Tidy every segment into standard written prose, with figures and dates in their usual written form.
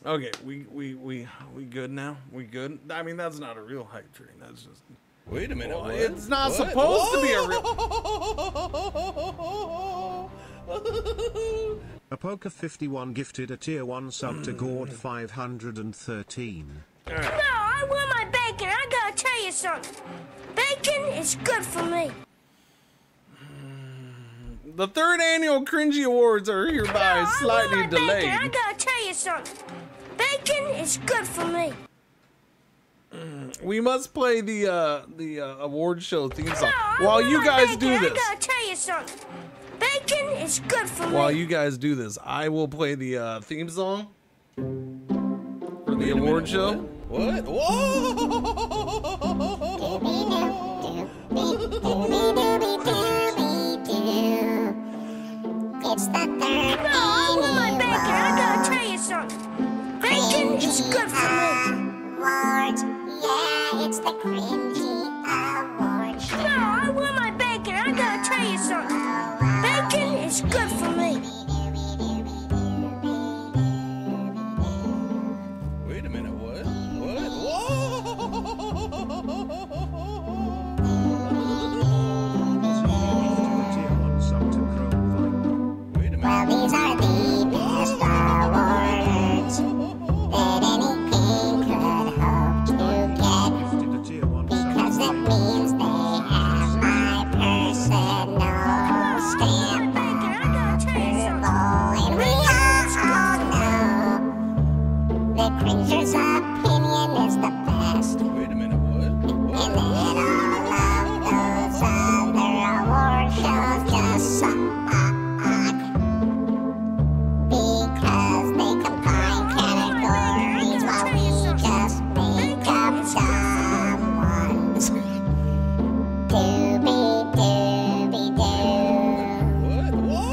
Okay, we good now? We good? I mean, that's not a real hype train. That's just. Wait a minute. Well, what? it's not What? supposed to be a real. Apoka 51 gifted a tier 1 sub to Gord 513. All right. No, I want my bacon. I gotta tell you something. Bacon is good for me. The 3rd annual Cringey Awards are hereby slightly delayed. Bacon. I gotta tell you something. Bacon is good for me. We must play the award show theme song No, while you guys do I this. gotta tell you something. Bacon is good for me. While you guys do this, I will play the theme song for the award show. What? Whoa! It's the 3rd annual. No, I want my bacon. I gotta tell you something. Bacon is good for me. Awards. Yeah, it's the Cringey Awards. No, I want my bacon. I gotta tell you something. Bacon is good for me. Wait a minute. What? What? Tier 1 sub to Chrome Vine. Wait a minute. Well, these are the best awards that any king could hope to get. Gifted a tier 1 sub Because to that Flame. means they have my personal stamp of approval. And we all know that Cringer's opinion is the best. Wait a minute. What? And then all of those other award shows just suck. Because they combine categories while we just make up dumb ones. Doobie doobie doo. What? Whoa!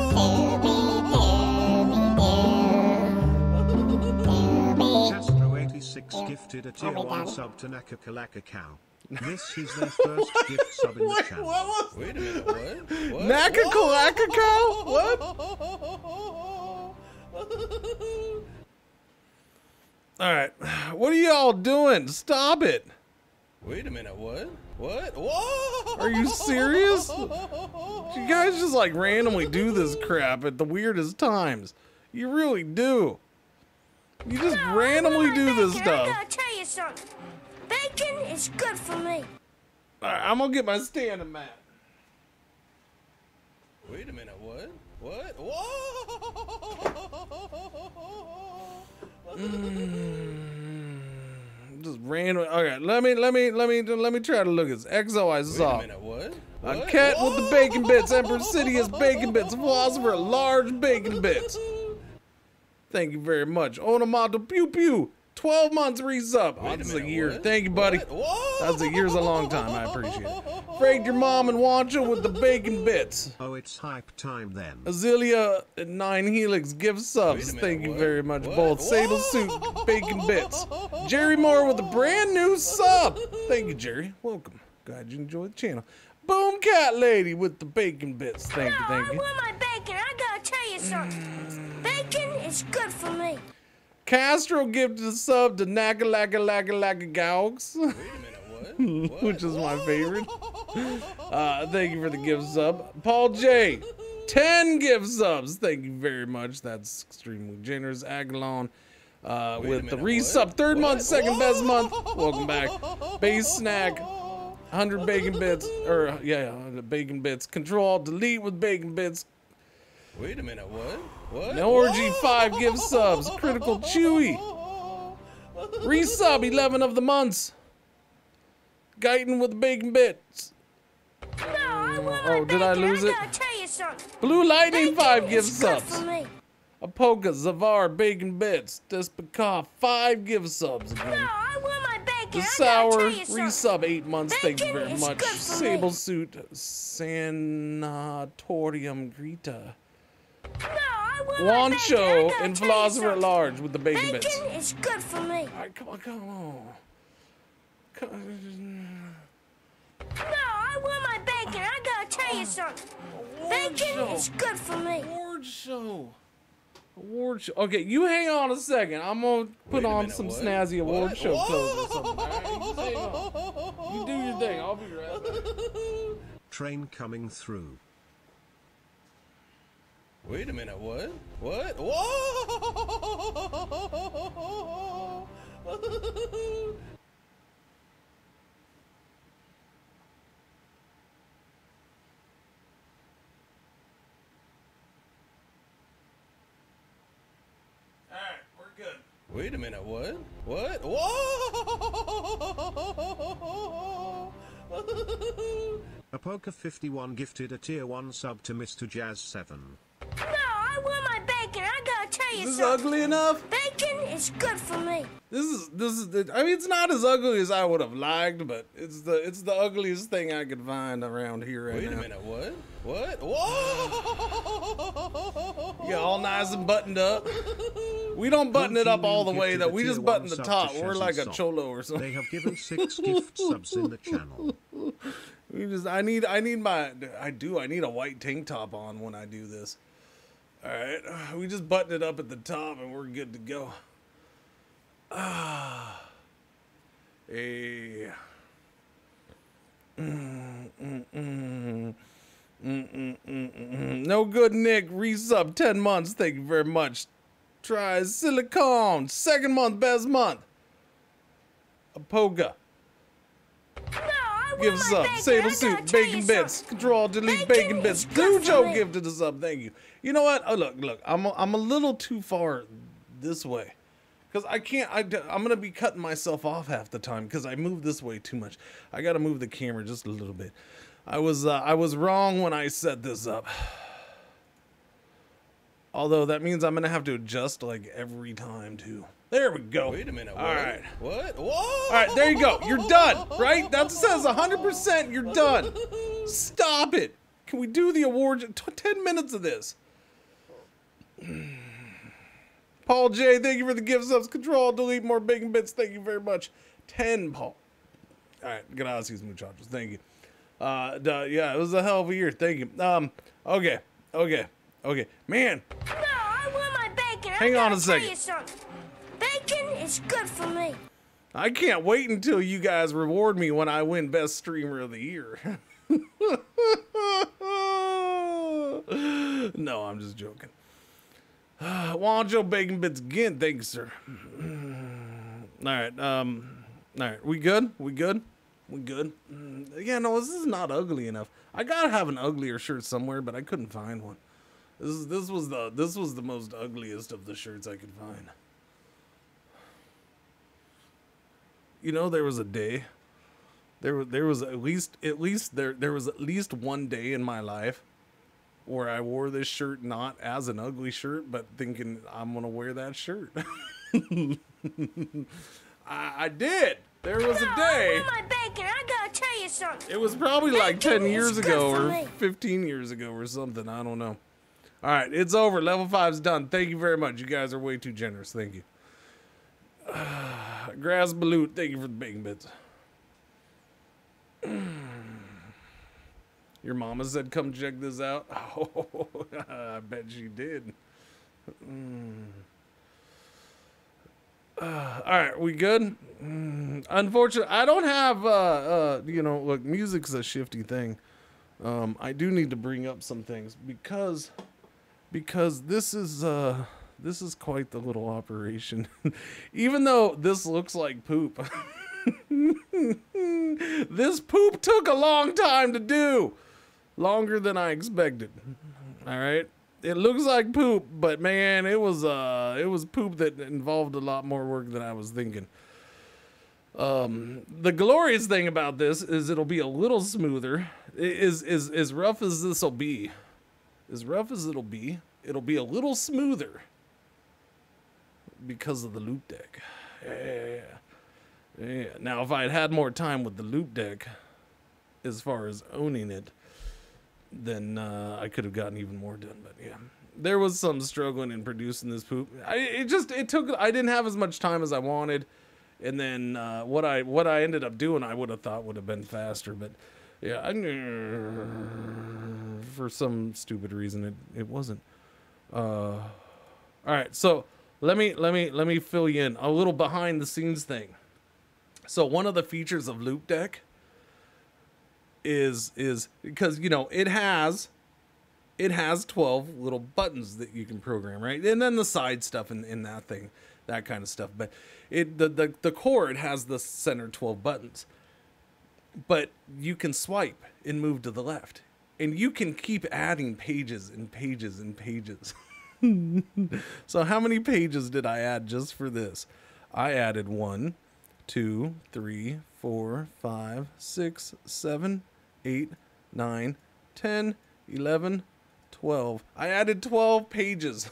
Doobie doobie doo. Doobie. Castro 86 gifted a tier 1 sub to Nakakalaka Cow. This is their first gift sub in the What channel. was Wait a minute. What? What? Nakakalaka cow? What? All right, what are y'all doing? Stop it! Wait a minute. What? What? Whoa! Are you serious? You guys just like randomly do this crap at the weirdest times. You really do. You just randomly do this I stuff. gotta tell you something. Bacon is good for me. All right, I'm gonna get my standing mat. Wait a minute. What? What? Whoa! Just random. Okay, let me try to look at this. XOI Wait a Zop. minute. What? A What? cat with the bacon bits. Emperor Sidious bacon bits. Philosopher large bacon bits. Thank you very much. Onomato Pew Pew. 12 months resub. Oh, Wait a that's a minute, year. what? Thank you, buddy. What? Whoa! That's a year's a long time. I appreciate it. Frank your mom and Wancho with the bacon bits. Oh, it's hype time then. Azealia at 9 Helix gift subs. Wait a minute, Thank you what? very much. What? Both Sable Suit, bacon bits. Jerry Moore with a brand new sub. Thank you, Jerry. Welcome. Glad you enjoyed the channel. Boom Cat Lady with the bacon bits. Thank you, No, thank I you. want my bacon. I gotta tell you something. Bacon is good for me. Castro gifted a sub to Nakalaka Gaugs, Wait a minute. What? What? which is my favorite. Thank you for the gift sub. Paul J, 10 gift subs. Thank you very much. That's extremely generous. Aguilon with the minute, resub. what? Third month, What? second best month. Welcome back. Base snack. 100 bacon bits. Or, yeah, the bacon bits. Control, delete with bacon bits. Wait a minute. What? What? No Orgy 5 gift subs. Critical Chewy. Resub 11 of the months. Guyton with the bacon bits. No, I want my Oh, did I bacon. lose it? gotta tell you something. Blue Lightning 5 Bacon gift is good subs. for me. Apoka Zavar bacon bits. Despicov 5 gift subs No, again. I want my bacon. The I gotta Sour tell you something. resub 8 months. Thank you Bacon very is much. good for Sable me. Suit Sanatorium Grita. No, I want my bacon. I Wancho gotta and tell you Philosopher at something. Large with the bacon bits. Bacon is good for me. Alright, come on. Come on. No, I want my bacon. I gotta tell you something. Bacon is good for me. Award show. Award show. Okay, you hang on a second. I'm gonna put on some snazzy award show clothes or something. All right, you just hang on. You do your thing. I'll be right back. Train coming through. Wait a minute, what? What? Whoa! Wait a minute, what? What? Whoa! Apoca51 gifted a tier 1 sub to Mr. Jazz 7. No, I want my bacon. I gotta tell you Is this something. ugly enough? Bacon is good for me. This is. I mean, it's not as ugly as I would have liked, but it's the ugliest thing I could find around here right now. Wait a minute, what? What? Whoa! Yeah, all nice and buttoned up. We don't button it up all the way though. We just button the top. We're like a cholo or something. They have given 6 gift subs in the channel. I need a white tank top on when I do this. All right, we just button it up at the top and we're good to go. Hey. No good, Nick. Resub 10 months. Thank you very much. Try Silicone. 2nd month, best month. Apoga. Give us up. Sable Suit, Bacon Bits. Control, delete Bacon Bits. Dujo gifted us up. Thank you. You know what? Oh, look. I'm a little too far this way. Because I can't, I'm going to be cutting myself off half the time because I move this way too much. I got to move the camera just a little bit. I was wrong when I set this up. Although that means I'm going to have to adjust like every time too. There we go. Wait a minute. All right. What? Whoa! All right, there you go. You're done, right? That says 100% you're done. Stop it. Can we do the award? 10 minutes of this. Paul J, thank you for the gift subs. Control, delete more Bacon Bits. Thank you very much. 10, Paul. All right, gracias, muchachos. Thank you. Yeah, it was a hell of a year. Thank you. Okay. Man. No, I want my bacon. Hang on a second. Tell you something. Bacon is good for me. I can't wait until you guys reward me when I win Best Streamer of the Year. No, I'm just joking. Wanjo Bacon Bits again. Thank you, sir. All right. We good? Yeah, no, this is not ugly enough. I gotta have an uglier shirt somewhere, but I couldn't find one. This was the most ugliest of the shirts I could find. You know, there was a day. There was at least one day in my life where I wore this shirt not as an ugly shirt, but thinking I'm gonna wear that shirt. I did. There was a day. I want my bacon. I gotta tell you something. It was probably like Bacon 10 years is good ago for or me. 15 years ago or something. I don't know. All right, it's over. Level 5's done. Thank you very much. You guys are way too generous. Thank you. Grass Balut, thank you for the Bacon Bits. Your mama said come check this out. Oh, I bet she did. All right, we good? Unfortunately, I don't have, you know, look, music's a shifty thing. I do need to bring up some things because this is quite the little operation. Even though this looks like poop. This poop took a long time to do. Longer than I expected. All right. It looks like poop, but man, it was poop that involved a lot more work than I was thinking. The glorious thing about this is it'll be a little smoother. As rough as this'll be. As rough as it'll be a little smoother because of the loop deck. Yeah. Now, if I had had more time with the loop deck, as far as owning it, then I could have gotten even more done. But yeah, there was some struggling in producing this poop. I didn't have as much time as I wanted, and then what I ended up doing, I would have thought would have been faster. But yeah, for some stupid reason, it wasn't. All right, so let me fill you in a little behind the scenes thing. So one of the features of Loop Deck is because, you know, it has 12 little buttons that you can program, right? And then the side stuff in that thing, that kind of stuff. But the core, it has the center 12 buttons. But you can swipe and move to the left. And you can keep adding pages and pages and pages. So how many pages did I add just for this? I added 1, 2, 3, 4, 5, 6, 7, 8, 9, 10, 11, 12. I added 12 pages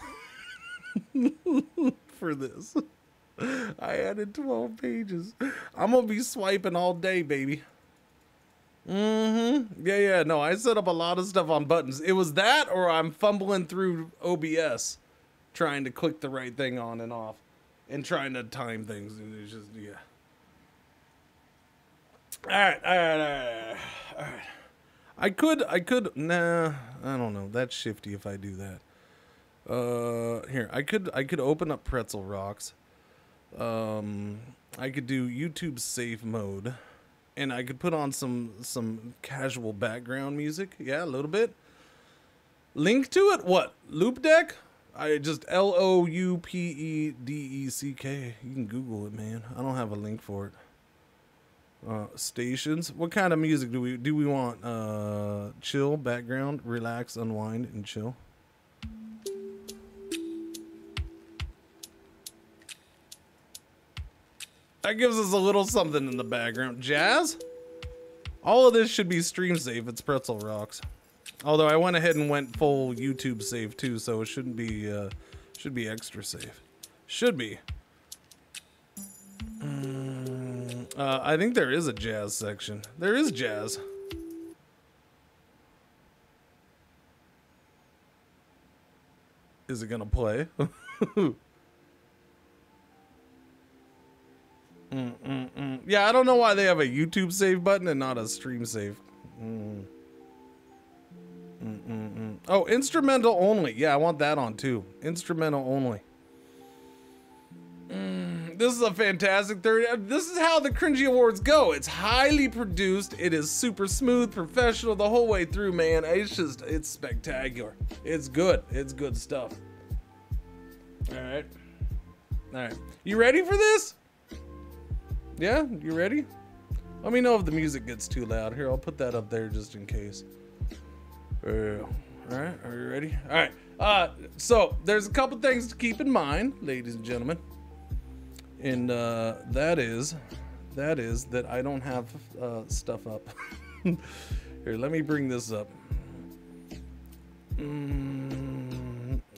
for this. I added 12 pages. I'm gonna be swiping all day, baby. Yeah, no, I set up a lot of stuff on buttons. It was that, or I'm fumbling through OBS trying to click the right thing on and off and trying to time things. It's just, yeah. All right. I could, nah, I don't know. That's shifty if I do that. Here, I could open up Pretzel Rocks. I could do YouTube safe mode. And I could put on some casual background music. Yeah, a little bit. Link to it? What? Loop Deck? I just LOUPEDECK. You can Google it, man. I don't have a link for it. Stations. What kind of music do we want? Chill, background, relax, unwind, and chill. That gives us a little something in the background. Jazz? All of this should be stream safe. It's Pretzel Rocks. Although I went ahead and went full YouTube safe too, so it shouldn't be should be extra safe. Should be. I think there is a jazz section. There is jazz. Is it gonna play? Yeah, I don't know why they have a YouTube save button and not a stream save. Oh, instrumental only. Yeah, I want that on too. Instrumental only. This is a fantastic third. This is how the Cringey Awards go. It's highly produced. It is super smooth, professional the whole way through, man. It's spectacular. It's good. It's good stuff. All right. You ready for this? Yeah, you ready? Let me know if the music gets too loud. Here, I'll put that up there just in case. All right, are you ready? All right. So there's a couple things to keep in mind, ladies and gentlemen, and that is that I don't have stuff up. Here, let me bring this up.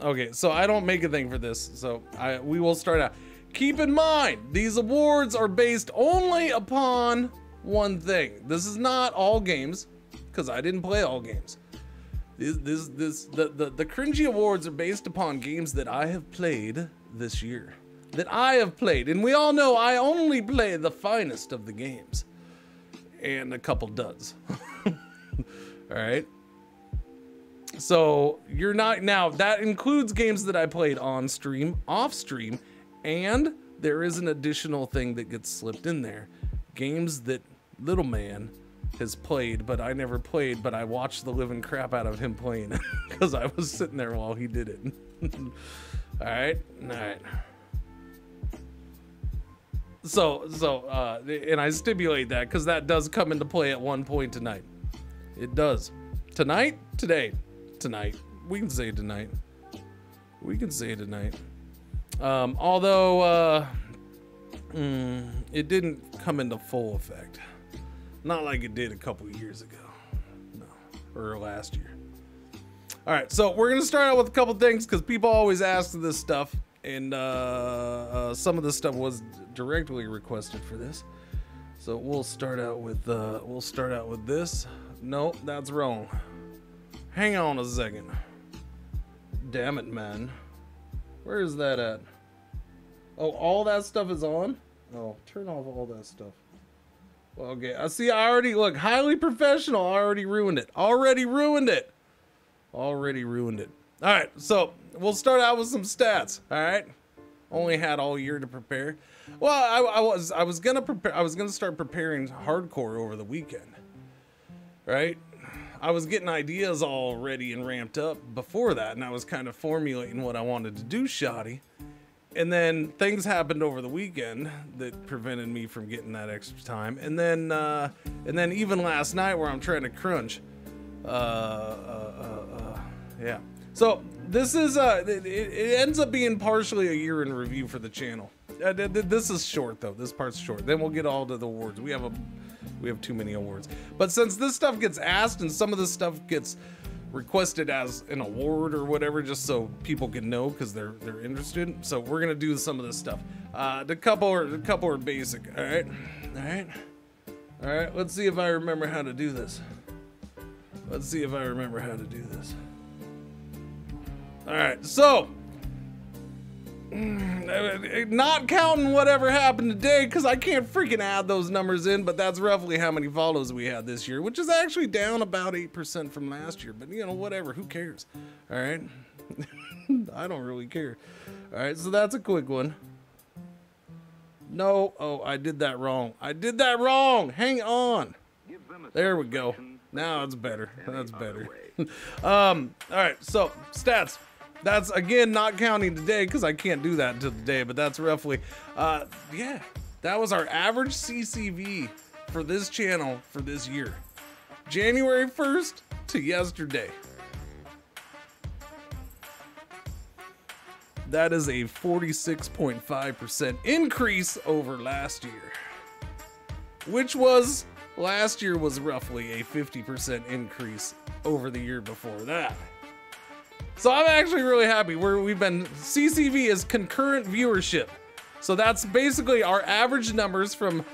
Okay, so I don't make a thing for this, so we will start out. Keep in mind, these awards are based only upon one thing. This is not all games, because I didn't play all games. The Cringey Awards are based upon games that I have played this year. That I have played, and we all know I only play the finest of the games. And a couple duds. Alright? So, you're not, now, that includes games that I played on stream, off stream, and there is an additional thing that gets slipped in there. Games that Little Man has played, but I never played, but I watched the living crap out of him playing because I was sitting there while he did it. All right. So, and I stipulate that because that does come into play at one point tonight. It does. Tonight? Today. Tonight. We can say tonight. Although it didn't come into full effect. Not like it did a couple years ago. No. Or last year. Alright, so we're going to start out with a couple things because people always ask this stuff. And some of this stuff was directly requested for this. So we'll start out with this. Nope, that's wrong. Hang on a second. Damn it, man. Where is that at? Oh, all that stuff is on? Oh, turn off all that stuff. Okay, I see. I already look highly professional. I already ruined it. All right, so we'll start out with some stats. All right. Only had all year to prepare. Well, I was gonna prepare. I was gonna start preparing hardcore over the weekend. Right. I was getting ideas all ready and ramped up before that, and I was kind of formulating what I wanted to do, shoddy. And then things happened over the weekend that prevented me from getting that extra time. And then even last night, where I'm trying to crunch. Yeah. So this is it ends up being partially a year in review for the channel. This is short though. This part's short. Then we'll get all to the awards. We have too many awards. But since this stuff gets asked and some of this stuff gets requested as an award or whatever, just so people can know because they're interested. So we're gonna do some of this stuff. The couple are basic. All right. Let's see if I remember how to do this. All right. So. Not counting whatever happened today, because I can't freaking add those numbers in, but that's roughly how many follows we had this year, which is actually down about 8% from last year, but you know, whatever, who cares? All right. I don't really care. All right, so that's a quick one. No, oh, I did that wrong. Hang on. There we go. Now it's better. That's better. All right, so stats. That's, again, not counting today because I can't do that until today, but that's roughly, yeah, that was our average CCV for this channel for this year. January 1st to yesterday. That is a 46.5% increase over last year, which was, last year was roughly a 50% increase over the year before that. So I'm actually really happy. CCV is concurrent viewership. So that's basically our average numbers from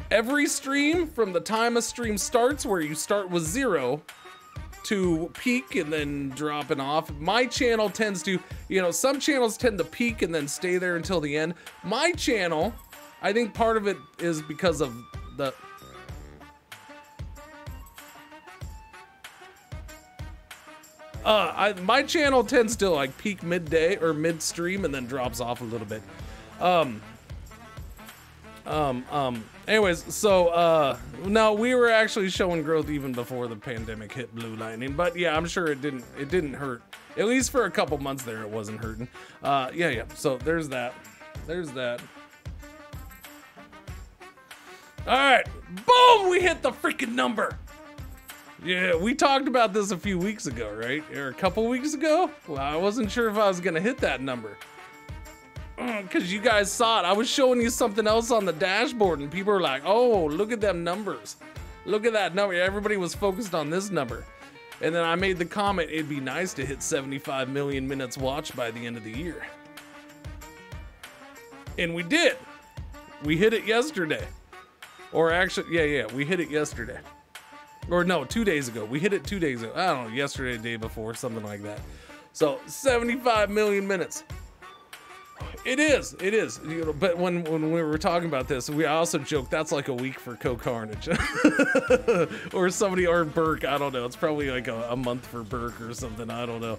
every stream, from the time a stream starts, where you start with 0 to peak and then dropping off. My channel tends to, you know, some channels tend to peak and then stay there until the end. My channel, I think part of it is because of the... my channel tends to like peak midday or midstream and then drops off a little bit. Anyways, so, no, we were actually showing growth even before the pandemic hit Blue Lightning, but yeah, I'm sure it didn't hurt. At least for a couple months there, it wasn't hurting. Yeah. So there's that. All right, boom, we hit the freaking number. Yeah, we talked about this a few weeks ago, right? Or a couple weeks ago? Well, I wasn't sure if I was gonna hit that number. Because you guys saw it. I was showing you something else on the dashboard and people were like, oh, look at them numbers. Look at that number. Everybody was focused on this number. And then I made the comment, it'd be nice to hit 75 million minutes watched by the end of the year. And we did. We hit it yesterday. Or actually, yeah, we hit it yesterday. Or no, 2 days ago. We hit it 2 days ago. I don't know, yesterday, the day before, something like that. So 75 million minutes. It is. You know, but when we were talking about this, we also joked that's like a week for Co-Carnage. Or somebody, or Burke, I don't know. It's probably like a month for Burke or something, I don't know.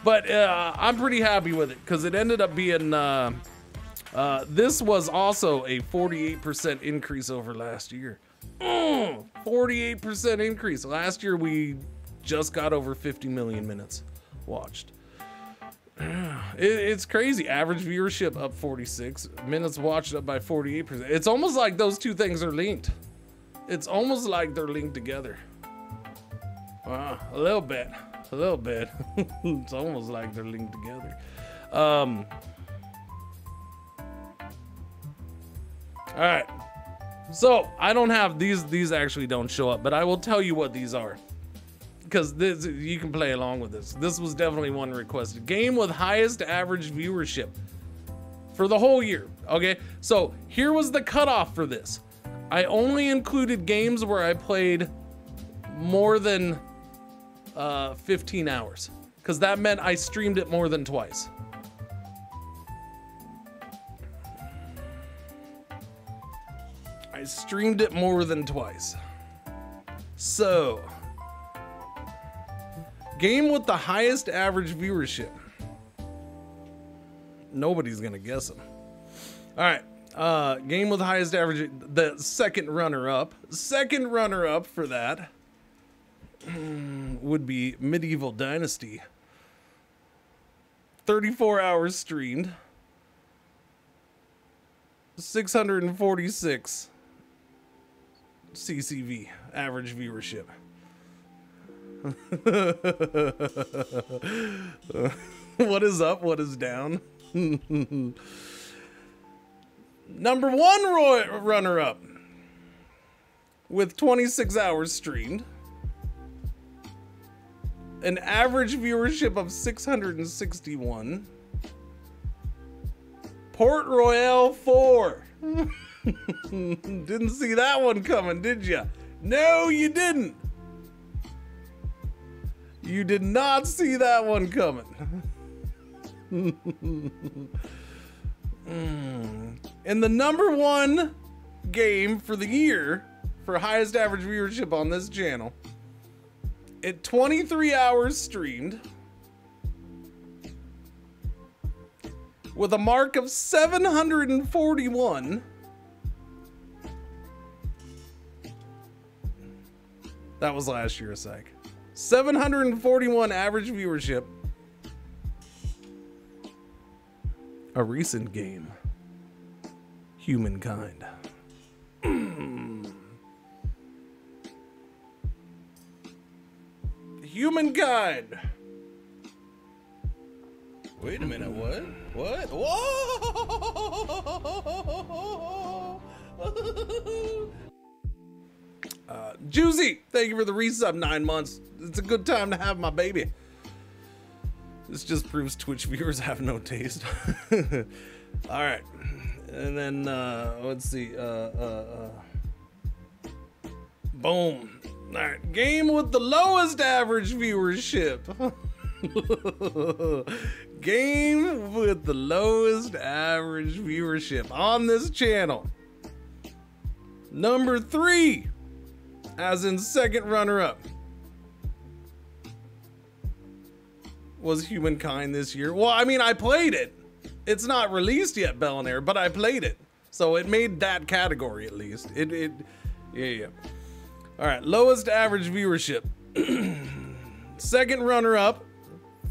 But I'm pretty happy with it because it ended up being, this was also a 48% increase over last year. 48% increase. Last year we just got over 50 million minutes watched. It's crazy. Average viewership up 46, minutes watched up by 48%. It's almost like those two things are linked. It's almost like they're linked together. A little bit. It's almost like they're linked together. All right. So I don't have these actually don't show up, but I will tell you what these are. Because this, you can play along with this. This was definitely one requested. Game with highest average viewership for the whole year. Okay, so here was the cutoff for this. I only included games where I played more than 15 hours. Because that meant I streamed it more than twice. I streamed it more than twice. So... game with the highest average viewership Nobody's gonna guess them. All right. Game with the highest average. The second runner-up for that would be Medieval Dynasty. 34 hours streamed. 646 CCV, average viewership. What is up? What is down? Number one runner-up with 26 hours streamed. An average viewership of 661. Port Royale 4. Didn't see that one coming, did you? No, you didn't. You did not see that one coming. And the number one game for the year for highest average viewership on this channel, at 23 hours streamed, with a mark of 741. That was last year, psych. 741 average viewership. A recent game. Humankind. Humankind. Wait a minute, what? What? Whoa! Juicy, thank you for the resub, 9 months. It's a good time to have my baby. This just proves Twitch viewers have no taste. All right, and then let's see. Boom. All right, game with the lowest average viewership. Game with the lowest average viewership on this channel. Number 3, as in second runner-up, was Humankind this year. Well, I mean, I played it. It's not released yet, Bellinair, but I played it. So it made that category at least. Yeah. All right, lowest average viewership. Second runner-up,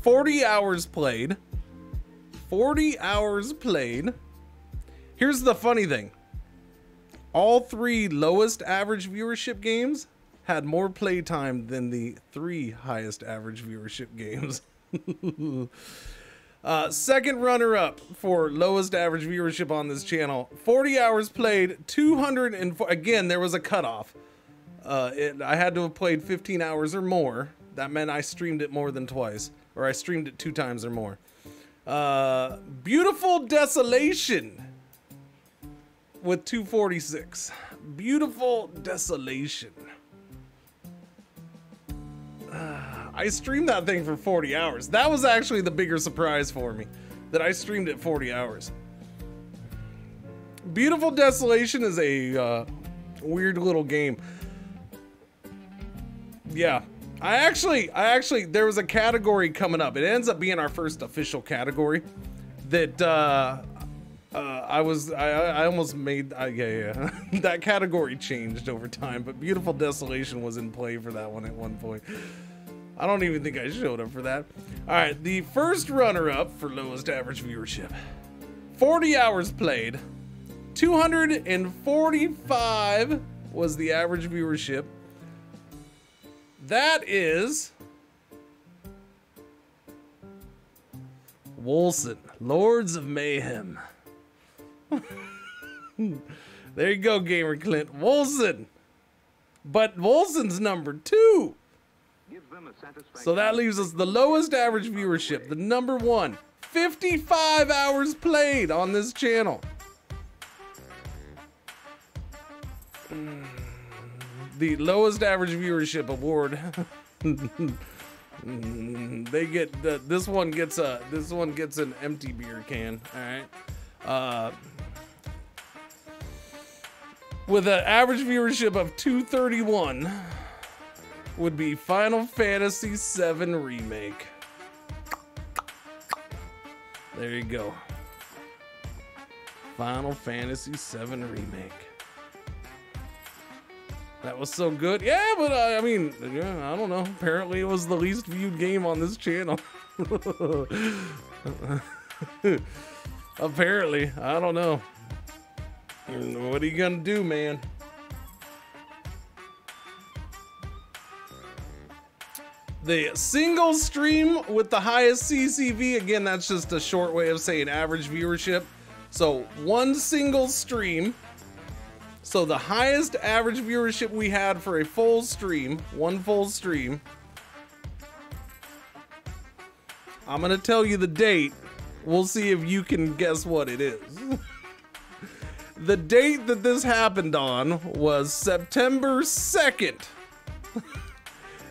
40 hours played. 40 hours played. Here's the funny thing. All 3 lowest average viewership games had more playtime than the 3 highest average viewership games. Second runner-up for lowest average viewership on this channel. 40 hours played, 204. Again, there was a cutoff. I had to have played 15 hours or more. That meant I streamed it more than twice, or I streamed it 2 times or more. Beautiful Desolation with 246. Beautiful Desolation. I streamed that thing for 40 hours. That was actually the bigger surprise for me, that I streamed it 40 hours. Beautiful Desolation is a weird little game. Yeah, I actually, there was a category coming up. It ends up being our first official category that I almost made. Yeah. That category changed over time, but Beautiful Desolation was in play for that one at one point. I don't even think I showed up for that. All right, the first runner-up for lowest average viewership. 40 hours played. 245 was the average viewership. That is Wolson, Lords of Mayhem. There you go, Gamer Clint. Wolson. But Wolson's number 2. So that leaves us the lowest average viewership, the number 1. 55 hours played on this channel. The lowest average viewership award. They get this one gets an empty beer can. All right. With an average viewership of 231, would be Final Fantasy VII Remake. There you go. Final Fantasy VII Remake. That was so good. Yeah, but I mean, yeah, I don't know. Apparently it was the least viewed game on this channel. Apparently, I don't know. What are you gonna do, man? The single stream with the highest CCV, again, that's just a short way of saying average viewership. So one single stream. So the highest average viewership we had for a full stream, one full stream. I'm gonna tell you the date. We'll see if you can guess what it is. The date that this happened on was September 2nd.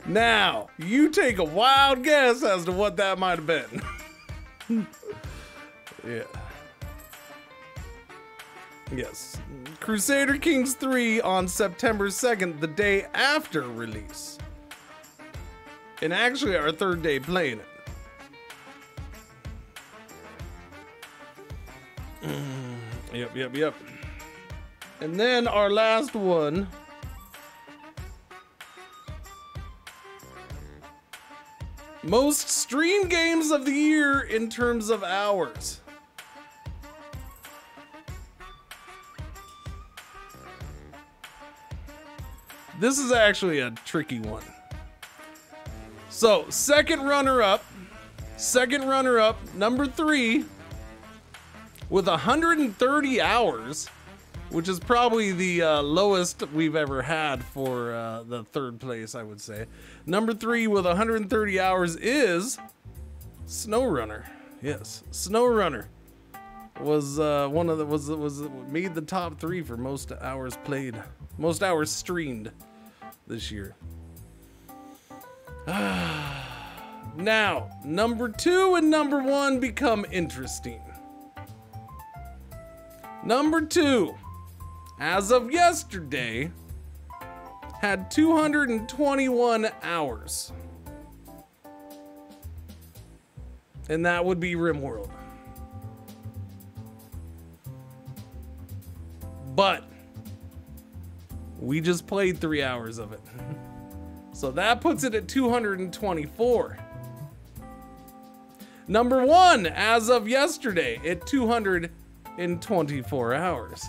Now, you take a wild guess as to what that might have been. Yeah. Yes. Crusader Kings 3 on September 2nd, the day after release. And actually our third day playing it. Yep. And then our last one. Most streamed games of the year in terms of hours. This is actually a tricky one. So, second runner up, number 3, with 130 hours, which is probably the lowest we've ever had for the third place, I would say. Number 3 with 130 hours is SnowRunner. Yes, SnowRunner was one of the made the top 3 for most hours played, most hours streamed this year. Now, number 2 and number 1 become interesting. Number 2, as of yesterday, had 221 hours. And that would be RimWorld. But we just played 3 hours of it. So that puts it at 224. Number 1, as of yesterday, at 224 hours,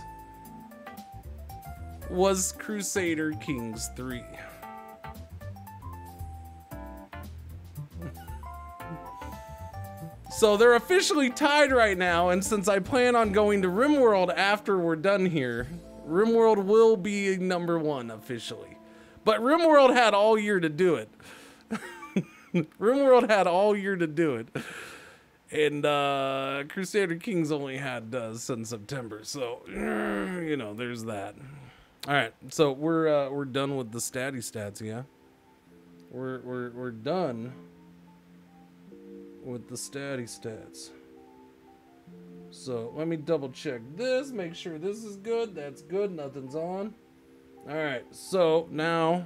was Crusader Kings 3. So they're officially tied right now, and since I plan on going to RimWorld after we're done here, RimWorld will be number 1 officially. But RimWorld had all year to do it. RimWorld had all year to do it. And Crusader Kings only had since September, so you know, there's that. All right, so we're done with the stats, yeah. We're done with the stats. So let me double check this, make sure this is good. That's good, nothing's on. All right, so now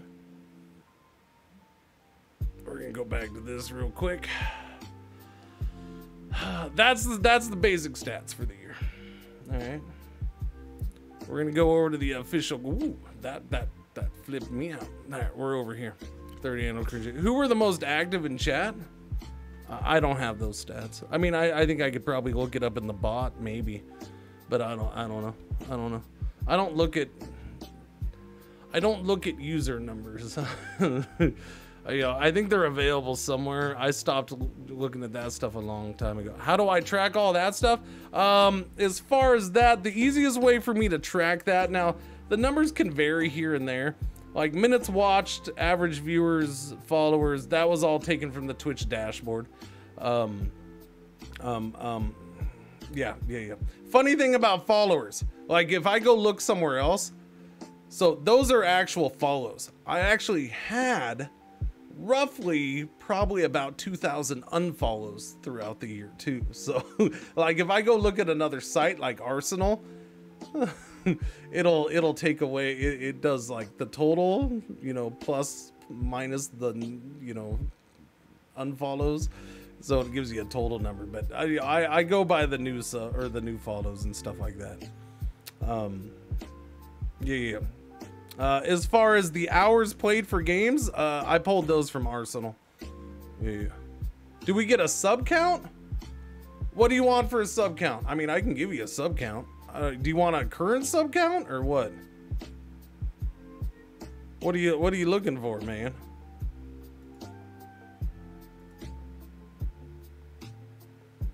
we're gonna go back to this real quick. That's the basic stats for the year. All right, we're gonna go over to the official. Ooh, that flipped me out. All right, we're over here. 30 annual Cringer. Who were the most active in chat? I don't have those stats. I mean, I think I could probably look it up in the bot, maybe, but I don't know. I don't look at user numbers. I think they're available somewhere. I stopped looking at that stuff a long time ago. How do I track all that stuff? As far as that, the easiest way for me to track that, now the numbers can vary here and there. Like minutes watched, average viewers, followers, that was all taken from the Twitch dashboard. Yeah. Funny thing about followers, like if I go look somewhere else, so those are actual follows. I actually had roughly probably about 2,000 unfollows throughout the year too. So like if I go look at another site like Arsenal, it'll take away, it does like the total, you know, plus minus the, you know, unfollows, So it gives you a total number, but I go by the new or the new follows and stuff like that. Yeah. As far as the hours played for games, I pulled those from Arsenal. Yeah. Do we get a sub count? What do you want for a sub count? I mean, I can give you a sub count. Do you want a current sub count or what? What are you looking for, man?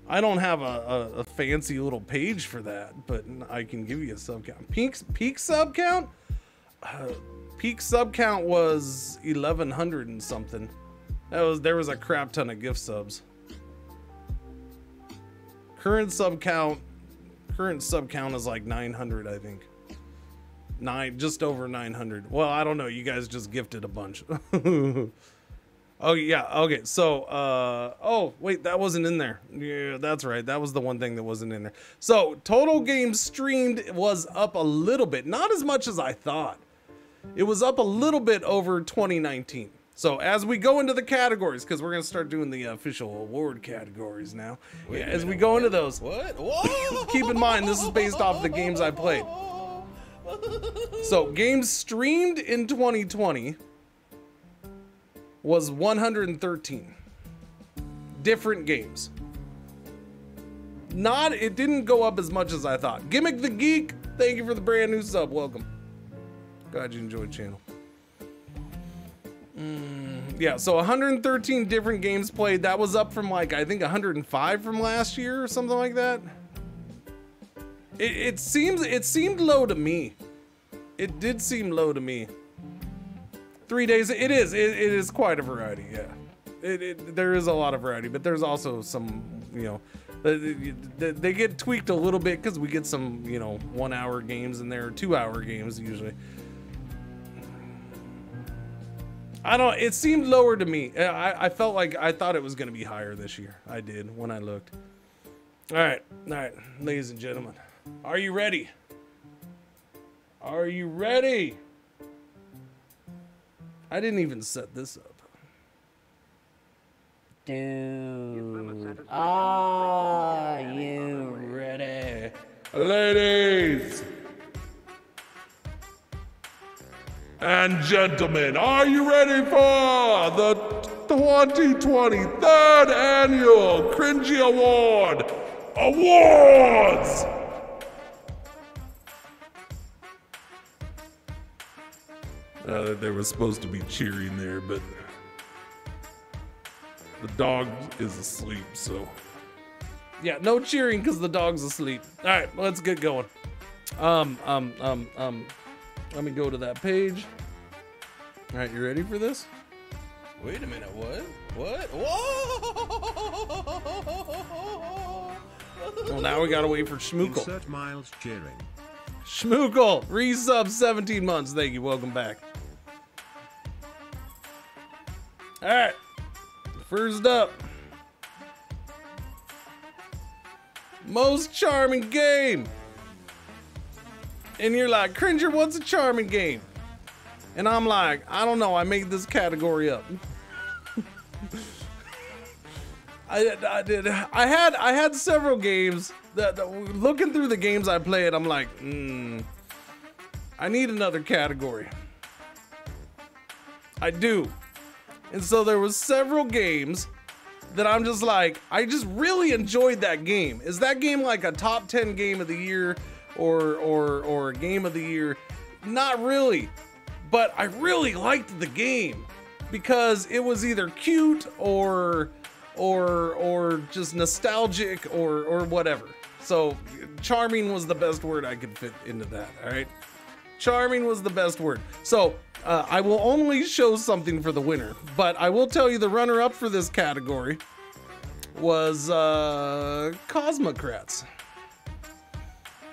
I don't have a fancy little page for that, but I can give you a sub count. Peak sub count? Peak sub count was 1,100 and something. There was a crap ton of gift subs. Current sub count is like 900, I think. Just over 900. Well, I don't know. You guys just gifted a bunch. Oh yeah, okay, so oh wait, that wasn't in there. Yeah, that's right, that was the one thing that wasn't in there. So total games streamed was up a little bit, not as much as I thought. It was up a little bit over 2019. So as we go into the categories, because we're gonna start doing the official award categories now. Yeah, as we go into those, keep in mind this is based off the games I played. So games streamed in 2020 was 113 different games. It didn't go up as much as I thought. Gimmick the Geek, thank you for the brand new sub. Welcome. Glad you enjoyed the channel. Yeah, so 113 different games played. That was up from like I think 105 from last year or something like that. It seemed low to me. It did seem low to me. 3 days, it is quite a variety, yeah. There is a lot of variety, but there's also some, you know, they get tweaked a little bit because we get some, you know, 1 hour games in there, 2 hour games usually. It seemed lower to me. I felt like I thought it was going to be higher this year. I did when I looked. All right, ladies and gentlemen, are you ready? Are you ready? I didn't even set this up. Dude, are you ready? Ladies and gentlemen, are you ready for the 2020 3rd Annual Cringey Awards? They were supposed to be cheering there, but the dog is asleep, so yeah, no cheering because the dog's asleep. All right, let's get going. Let me go to that page. All right, you ready for this? Wait a minute, what? Whoa! Well, now we gotta wait for Schmookle. Insert Miles cheering. Schmookle, resub 17 months. Thank you. Welcome back. All right. First up, most charming game. And you're like, Cringer, what's a charming game? And I'm like, I don't know. I made this category up. I did. I had several games that looking through the games I played, I'm like, I need another category. I do. And so there was several games that I'm just like, I just really enjoyed that game. Is that game like a top 10 game of the year or game of the year? Not really. But I really liked the game because it was either cute or just nostalgic or whatever. So charming was the best word I could fit into that. All right. Charming was the best word. So I will only show something for the winner, but I will tell you the runner-up for this category was Cosmocrats,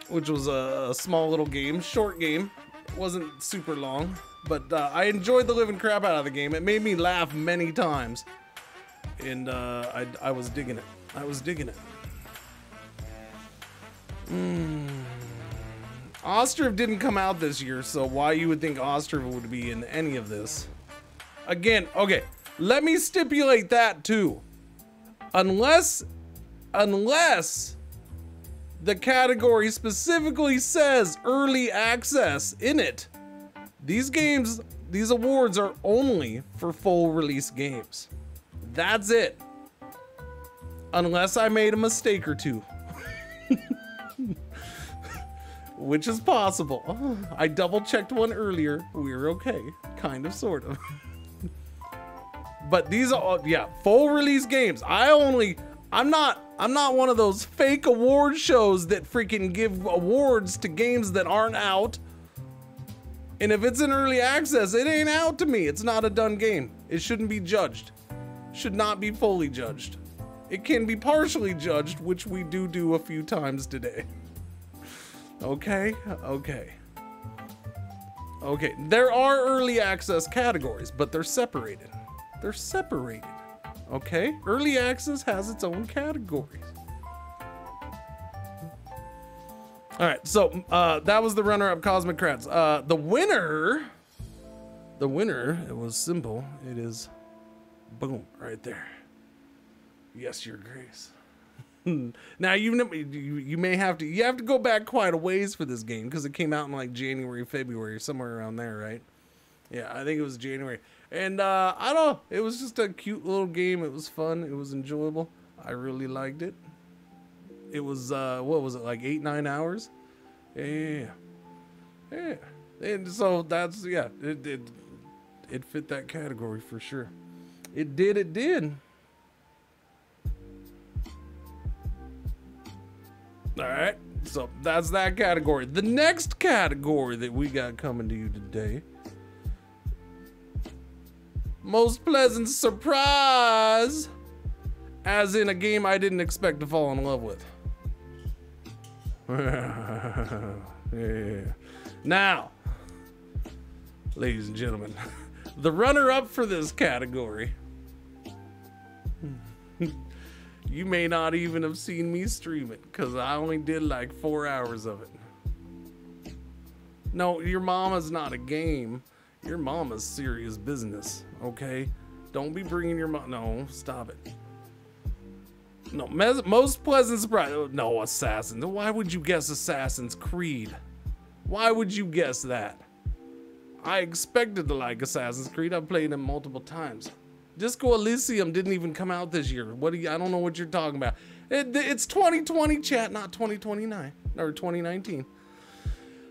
which was a small little game, short game. It wasn't super long, but I enjoyed the living crap out of the game. It made me laugh many times, and I was digging it. I was digging it. Ostriv didn't come out this year, so why you would think Ostriv would be in any of this? Again, okay, let me stipulate that too. Unless the category specifically says early access in it. These games, these awards are only for full release games. That's it. Unless I made a mistake or two. Which is possible. Oh, I double checked one earlier. We were okay. Kind of, sort of. But these are all, yeah, full release games. I'm not one of those fake award shows that freaking give awards to games that aren't out. And if it's in early access, it ain't out to me. It's not a done game. It shouldn't be judged. Should not be fully judged. It can be partially judged, which we do a few times today. Okay, okay. Okay, there are early access categories, but they're separated. They're separated, okay? Early access has its own categories. All right, so that was the runner-up, Cosmic Kratz. The winner, it was simple. It is, boom, right there. Yes, Your Grace. Now you may have to go back quite a ways for this game because it came out in like January, February, somewhere around there, right? Yeah, I think it was January. And I don't know, it was just a cute little game. It was fun. It was enjoyable. I really liked it. It was what was it, like 8-9 hours? Yeah. And so that's, yeah, it fit that category for sure. It did. All right, so that's that category. The next category that we got coming to you today, most pleasant surprise, as in a game I didn't expect to fall in love with. Yeah. Now, ladies and gentlemen, the runner-up for this category, you may not even have seen me stream it because I only did like 4 hours of it. No, your mama's not a game. Your mama's serious business, okay? Don't be bringing your mom. No, stop it. No, most pleasant surprise. No, Assassin's. Why would you guess Assassin's Creed? Why would you guess that? I expected to like Assassin's Creed. I've played it multiple times. Disco Elysium didn't even come out this year. I don't know what you're talking about. It's 2020, chat, not 2029 or 2019.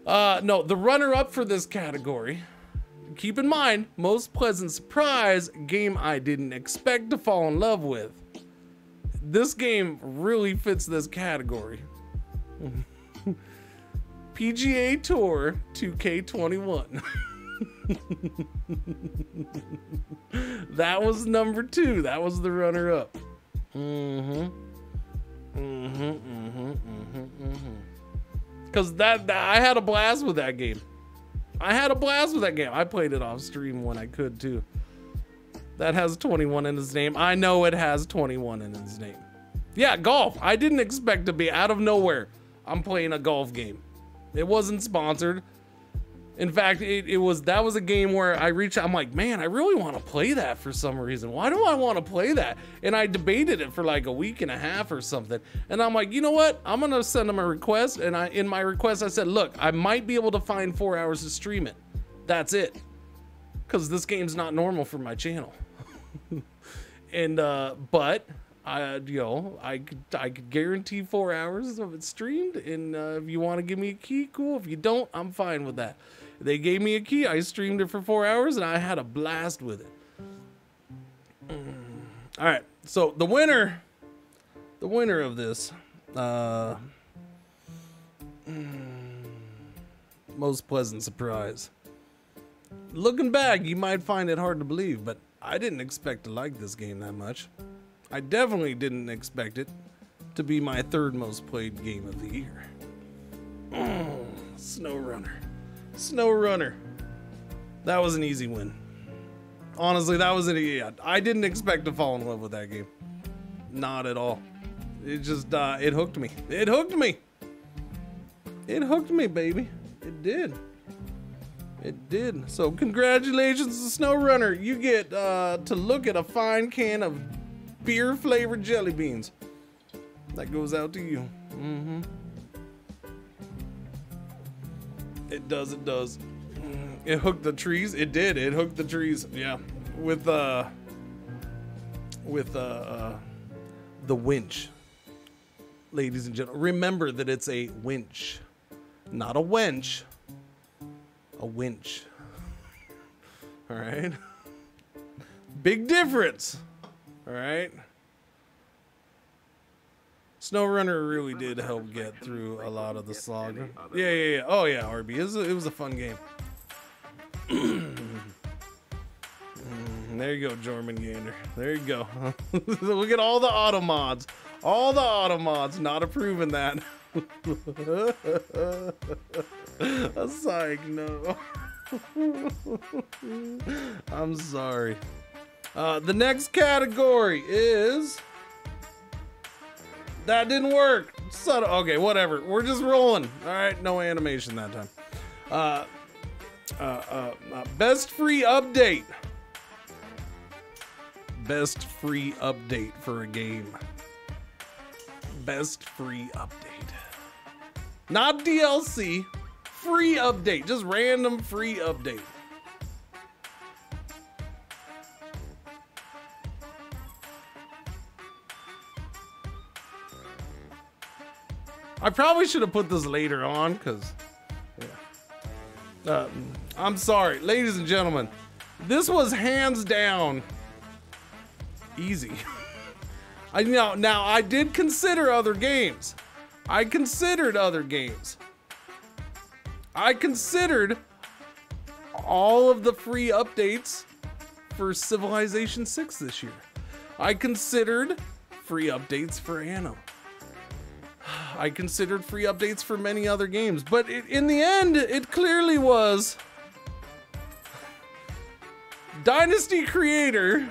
No, the runner-up for this category, keep in mind, most pleasant surprise, game I didn't expect to fall in love with. This game really fits this category. PGA Tour 2K21. That was number 2. That was the runner-up. Because I had a blast with that game. I played it off stream when I could too. That has 21 in its name. I know it has 21 in its name. Yeah, golf. I didn't expect to be out of nowhere. I'm playing a golf game. It wasn't sponsored. In fact, that was a game where I'm like, man, I really want to play that for some reason. Why do I want to play that? And I debated it for like a week and a half or something. And I'm like, you know what? I'm going to send them a request. And in my request, I said, look, I might be able to find 4 hours to stream it. That's it. Because this game's not normal for my channel. And, but I could guarantee 4 hours of it streamed. And if you want to give me a key, cool. If you don't, I'm fine with that. They gave me a key. I streamed it for 4 hours and I had a blast with it. All right. So the winner of this, most pleasant surprise. Looking back, you might find it hard to believe, but I didn't expect to like this game that much. I definitely didn't expect it to be my 3rd most played game of the year. SnowRunner. That was an easy win. Honestly, that was I didn't expect to fall in love with that game. Not at all. It just, it hooked me. It hooked me, baby. It did. It did. So congratulations to SnowRunner. You get to look at a fine can of beer flavored jelly beans. That goes out to you. It does, it does. It hooked the trees. It did. It hooked the trees. Yeah. With the winch. Ladies and gentlemen, remember that it's a winch, not a wench. A winch. All right. Big difference. All right. SnowRunner really did help get through a lot of the slog. Yeah. Oh yeah, RB. It was a fun game. There you go, Jormungandr. There you go. Look at all the auto mods. All the auto mods not approving that. A psych, no. I'm sorry. The next category is... That didn't work. Okay, whatever. We're just rolling. All right, no animation that time. Best free update. Best free update for a game. Best free update. Not DLC. Free update. Just random free update. I probably should have put this later on because, yeah. I'm sorry, ladies and gentlemen. This was hands down easy. Now I did consider other games. I considered other games. I considered all of the free updates for Civilization 6 this year. I considered free updates for Aaa. I considered free updates for many other games, but in the end, it clearly was Dynasty Creator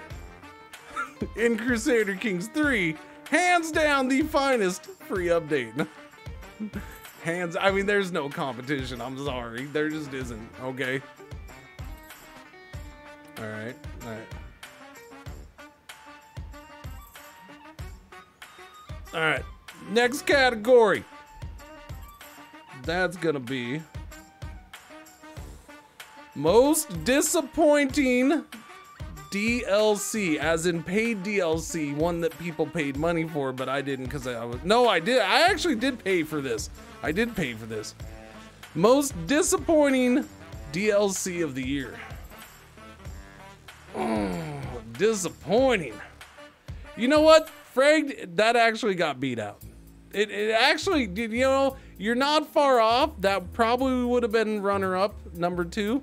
in Crusader Kings 3, hands down the finest free update. I mean, there's no competition. I'm sorry. There just isn't. Okay. All right. All right. Next category. That's gonna be most disappointing DLC, as in paid DLC, one that people paid money for, but I didn't because I did. I actually did pay for this. I did pay for this. Most disappointing DLC of the year. Oh, disappointing. You know what, Frag? That actually got beat out. It actually did. You know, you're not far off. That probably would have been runner-up, number 2.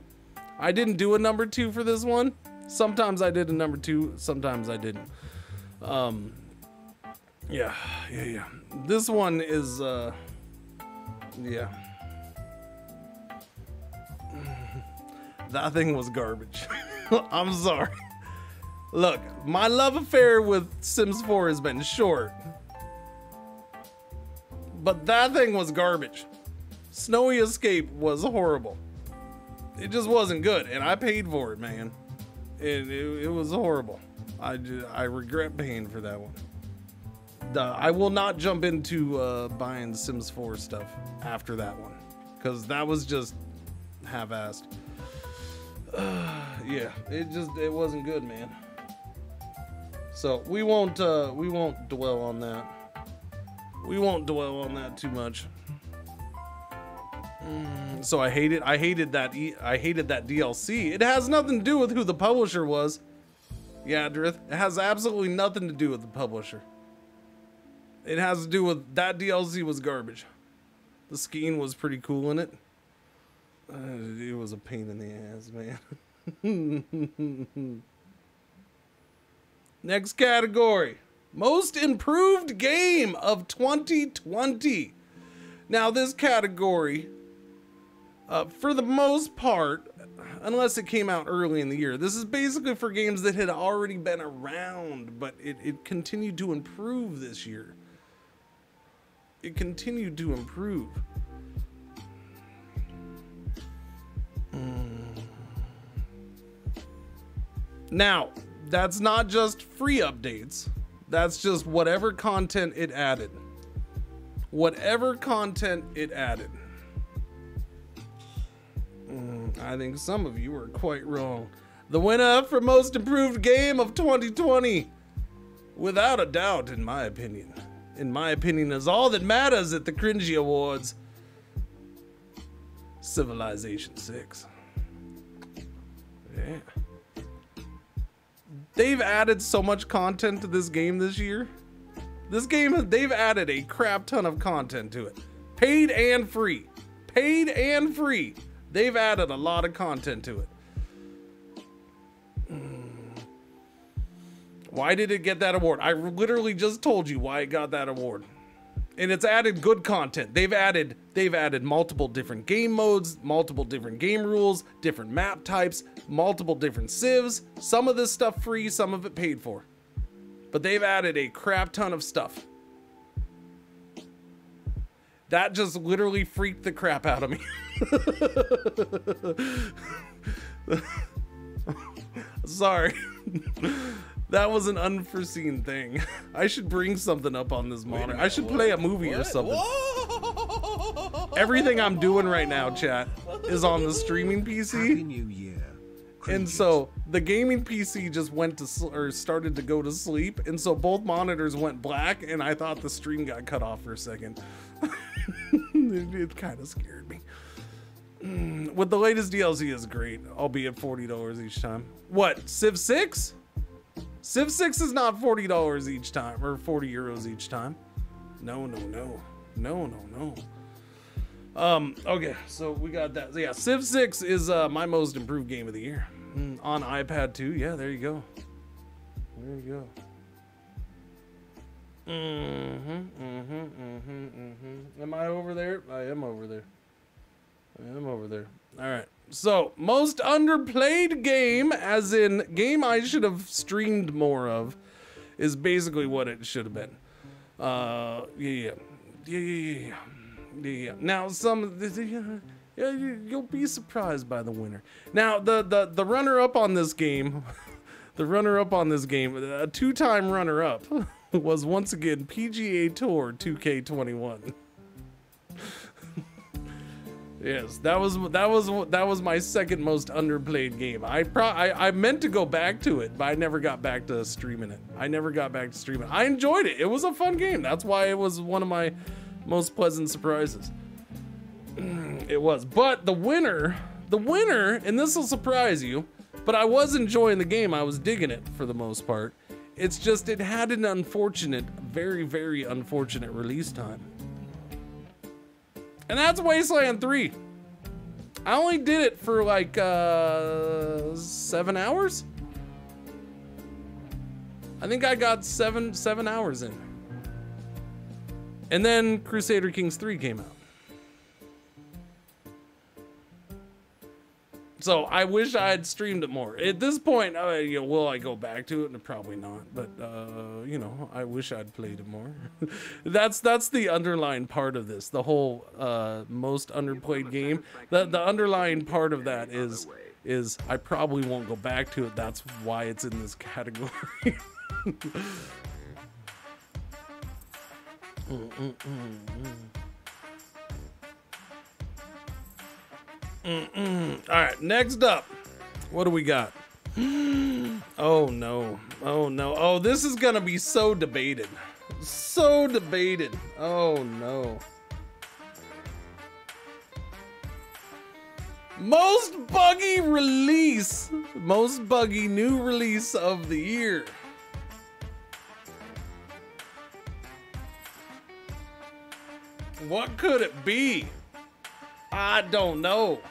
I didn't do a number 2 for this one. Sometimes I did a number 2, sometimes I didn't. Yeah. This one is, yeah. That thing was garbage. I'm sorry. Look, my love affair with Sims 4 has been short. But that thing was garbage. Snowy Escape was horrible. It just wasn't good, and I paid for it, man. It was horrible. I regret paying for that one. I will not jump into buying Sims 4 stuff after that one, because that was just half-assed. Yeah, it wasn't good, man. So we won't dwell on that. We won't dwell on that too much. So I hated that DLC. It has nothing to do with who the publisher was. Yeah, Drith. It has absolutely nothing to do with the publisher. It has to do with that DLC was garbage. The skiing was pretty cool in it. It was a pain in the ass, man. Next category. Most improved game of 2020. Now this category, for the most part, unless it came out early in the year, this is basically for games that had already been around, but it continued to improve this year. It continued to improve. Now, that's not just free updates. That's just whatever content it added. Whatever content it added. I think some of you are quite wrong. The winner for most improved game of 2020, without a doubt, in my opinion, is all that matters at the Cringey Awards. Civilization 6. Yeah. They've added so much content to this game this year. This game, they've added a crap ton of content to it. Paid and free. Paid and free. They've added a lot of content to it. Why did it get that award? I literally just told you why it got that award. And it's added good content. They've added multiple different game modes, multiple different game rules, different map types, multiple different civs. Some of this stuff free, some of it paid for. But they've added a crap ton of stuff. That just literally freaked the crap out of me. Sorry. That was an unforeseen thing. I should bring something up on this monitor. I should play a movie or something. Whoa! Everything I'm doing right now, chat, is on the streaming PC. Happy New Year. And so the gaming PC just went to or started to go to sleep, and so both monitors went black, and I thought the stream got cut off for a second. It kind of scared me. With the latest DLC is great, albeit $40 each time. What, Civ 6? Civ 6 is not $40 each time, or 40 euros each time. No. Okay, so we got that. So yeah, Civ 6 is my most improved game of the year. On iPad too. Yeah, there you go. There you go. Am I over there? I am over there. All right. So, most underplayed game, as in game I should have streamed more of, is basically what it should have been. Yeah. Now, you'll be surprised by the winner. Now, the runner-up on this game, a two-time runner-up, was once again PGA Tour 2K21. Yes, that was my second most underplayed game. I meant to go back to it, but I never got back to streaming it. I enjoyed it. It was a fun game. That's why it was one of my most pleasant surprises. It was. But the winner, and this will surprise you, but I was enjoying the game. I was digging it for the most part. It's just it had an unfortunate, very, very unfortunate release time. And that's Wasteland 3. I only did it for like 7 hours. I think I got seven hours in. And then Crusader Kings 3 came out. So I wish I had streamed it more. At this point, will I go back to it? Probably not. But I wish I'd played it more. That's the underlying part of this. The whole most underplayed game. The underlying part of that is I probably won't go back to it. That's why it's in this category. All right, next up, what do we got? Oh no. Oh, this is gonna be so debated. Oh no. Most buggy new release of the year. What could it be? I don't know.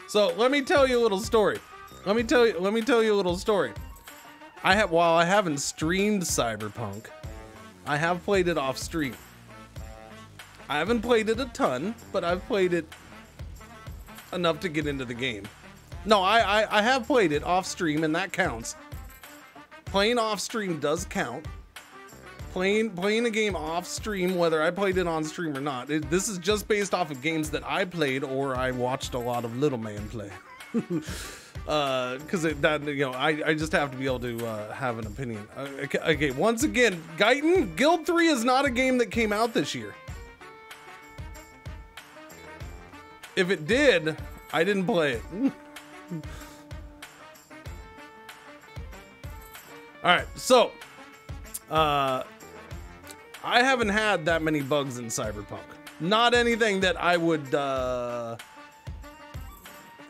So let me tell you a little story. While I haven't streamed Cyberpunk, I have played it off stream. I haven't played it a ton, but I've played it enough to get into the game. No, I have played it off stream, and that counts. Playing off stream does count. Playing a game off stream, whether I played it on stream or not. This is just based off of games that I played or I watched a lot of Little Man play. Because I just have to be able to have an opinion. Okay, once again, Guyton, Guild 3 is not a game that came out this year. If it did, I didn't play it. All right, so I haven't had that many bugs in Cyberpunk. Not anything that I would,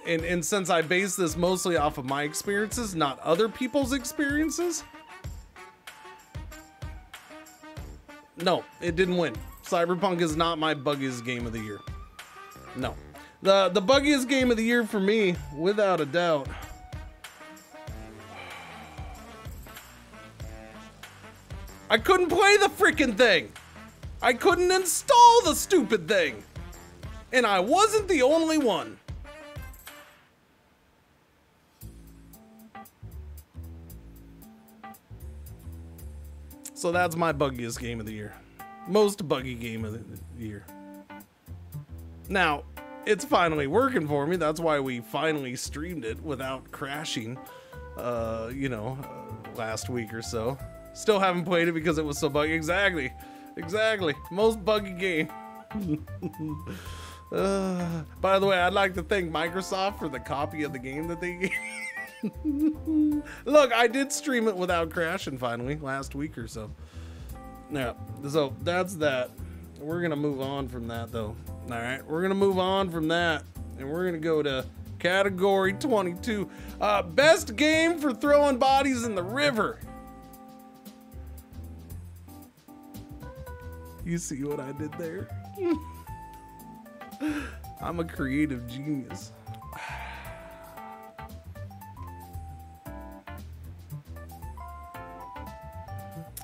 and since I base this mostly off of my experiences, not other people's experiences. No, it didn't win. Cyberpunk is not my buggiest game of the year. No. The buggiest game of the year for me, without a doubt, I couldn't play the freaking thing. I couldn't install the stupid thing. And I wasn't the only one. So that's my buggiest game of the year. Most buggy game of the year. Now, it's finally working for me. That's why we finally streamed it without crashing, last week or so. Still haven't played it because it was so buggy. Exactly. Most buggy game. By the way, I'd like to thank Microsoft for the copy of the game that they gave. Look, I did stream it without crashing finally last week or so. Yeah, so that's that. We're gonna move on from that though. All right, we're gonna move on from that, and we're gonna go to category 22. Best game for throwing bodies in the river. You see what I did there? I'm a creative genius.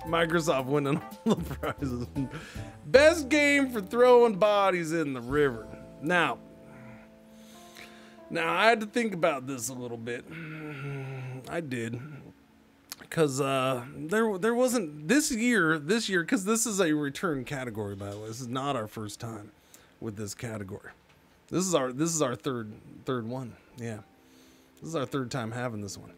Microsoft winning all the prizes. Best game for throwing bodies in the river. Now I had to think about this a little bit. I did. Because there wasn't this year, because this is a return category, by the way. This is not our first time with this category. This is our third one. Yeah, this is our third time having this one.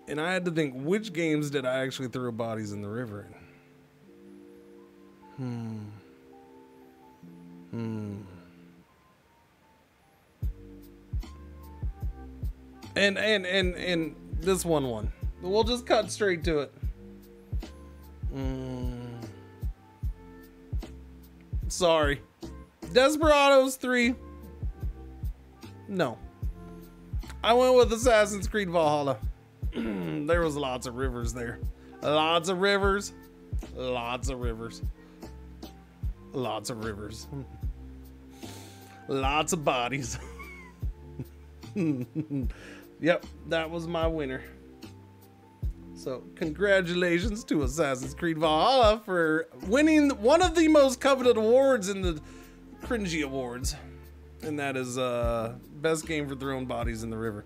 And I had to think, which games did I actually throw bodies in the river in? And this one. We'll just cut straight to it. Sorry. Desperados 3. No. I went with Assassin's Creed Valhalla. There was lots of rivers there. Lots of rivers. Lots of bodies. Yep, that was my winner. So congratulations to Assassin's Creed Valhalla for winning one of the most coveted awards in the Cringey Awards. And that is best game for throwing bodies in the river.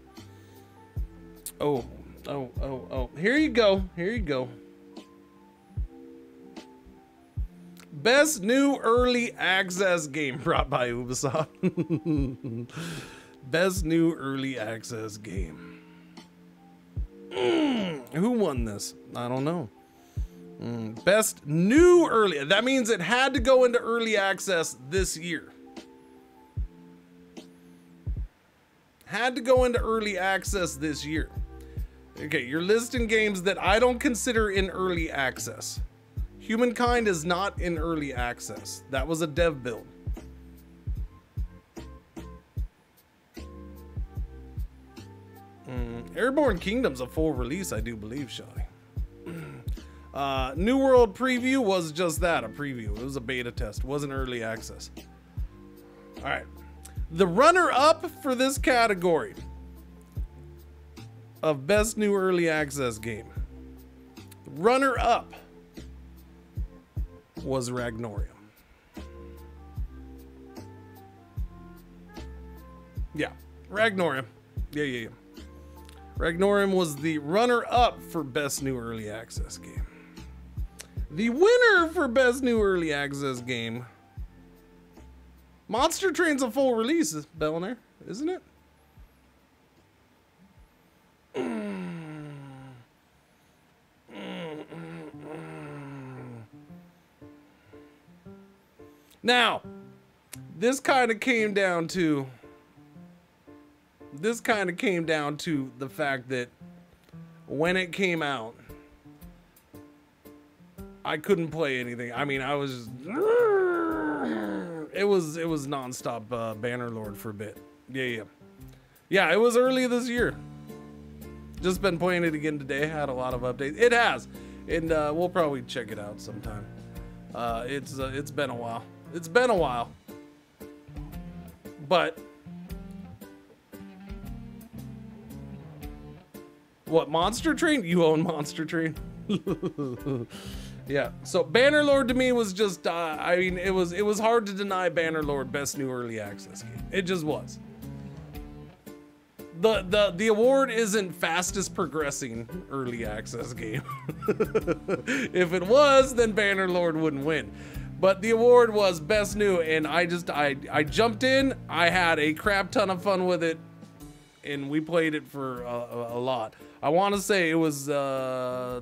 Oh. Here you go. Best new early access game brought by Ubisoft. Best new early access game. Who won this? I don't know. Best new early. That means it had to go into early access this year. Had to go into early access this year. Okay, you're listing games that I don't consider in early access. Humankind is not in early access. That was a dev build. Airborne Kingdom's a full release, I do believe, Shawty. New World Preview was just that, a preview. It was a beta test, wasn't early access. All right. The runner-up for this category of best new early access game. Runner-up was Ragnorium. Yeah, Ragnorium. Yeah. Ragnorium was the runner-up for Best New Early Access Game. The winner for Best New Early Access Game. Monster Train's a full release, Bellinair, isn't it? Now, this kind of came down to the fact that when it came out, I couldn't play anything. I mean, I was it was nonstop Bannerlord for a bit. Yeah, it was early this year. Just been playing it again today. Had a lot of updates. It has, and we'll probably check it out sometime. It's been a while. It's been a while. But what, Monster Train? You own Monster Train? Yeah. So Bannerlord to me was just I mean, it was hard to deny Bannerlord Best New Early Access Game. It just was. The award isn't fastest progressing early access game. If it was, then Bannerlord wouldn't win. But the award was Best New, and I jumped in. I had a crap ton of fun with it, and we played it for a lot. I want to say it was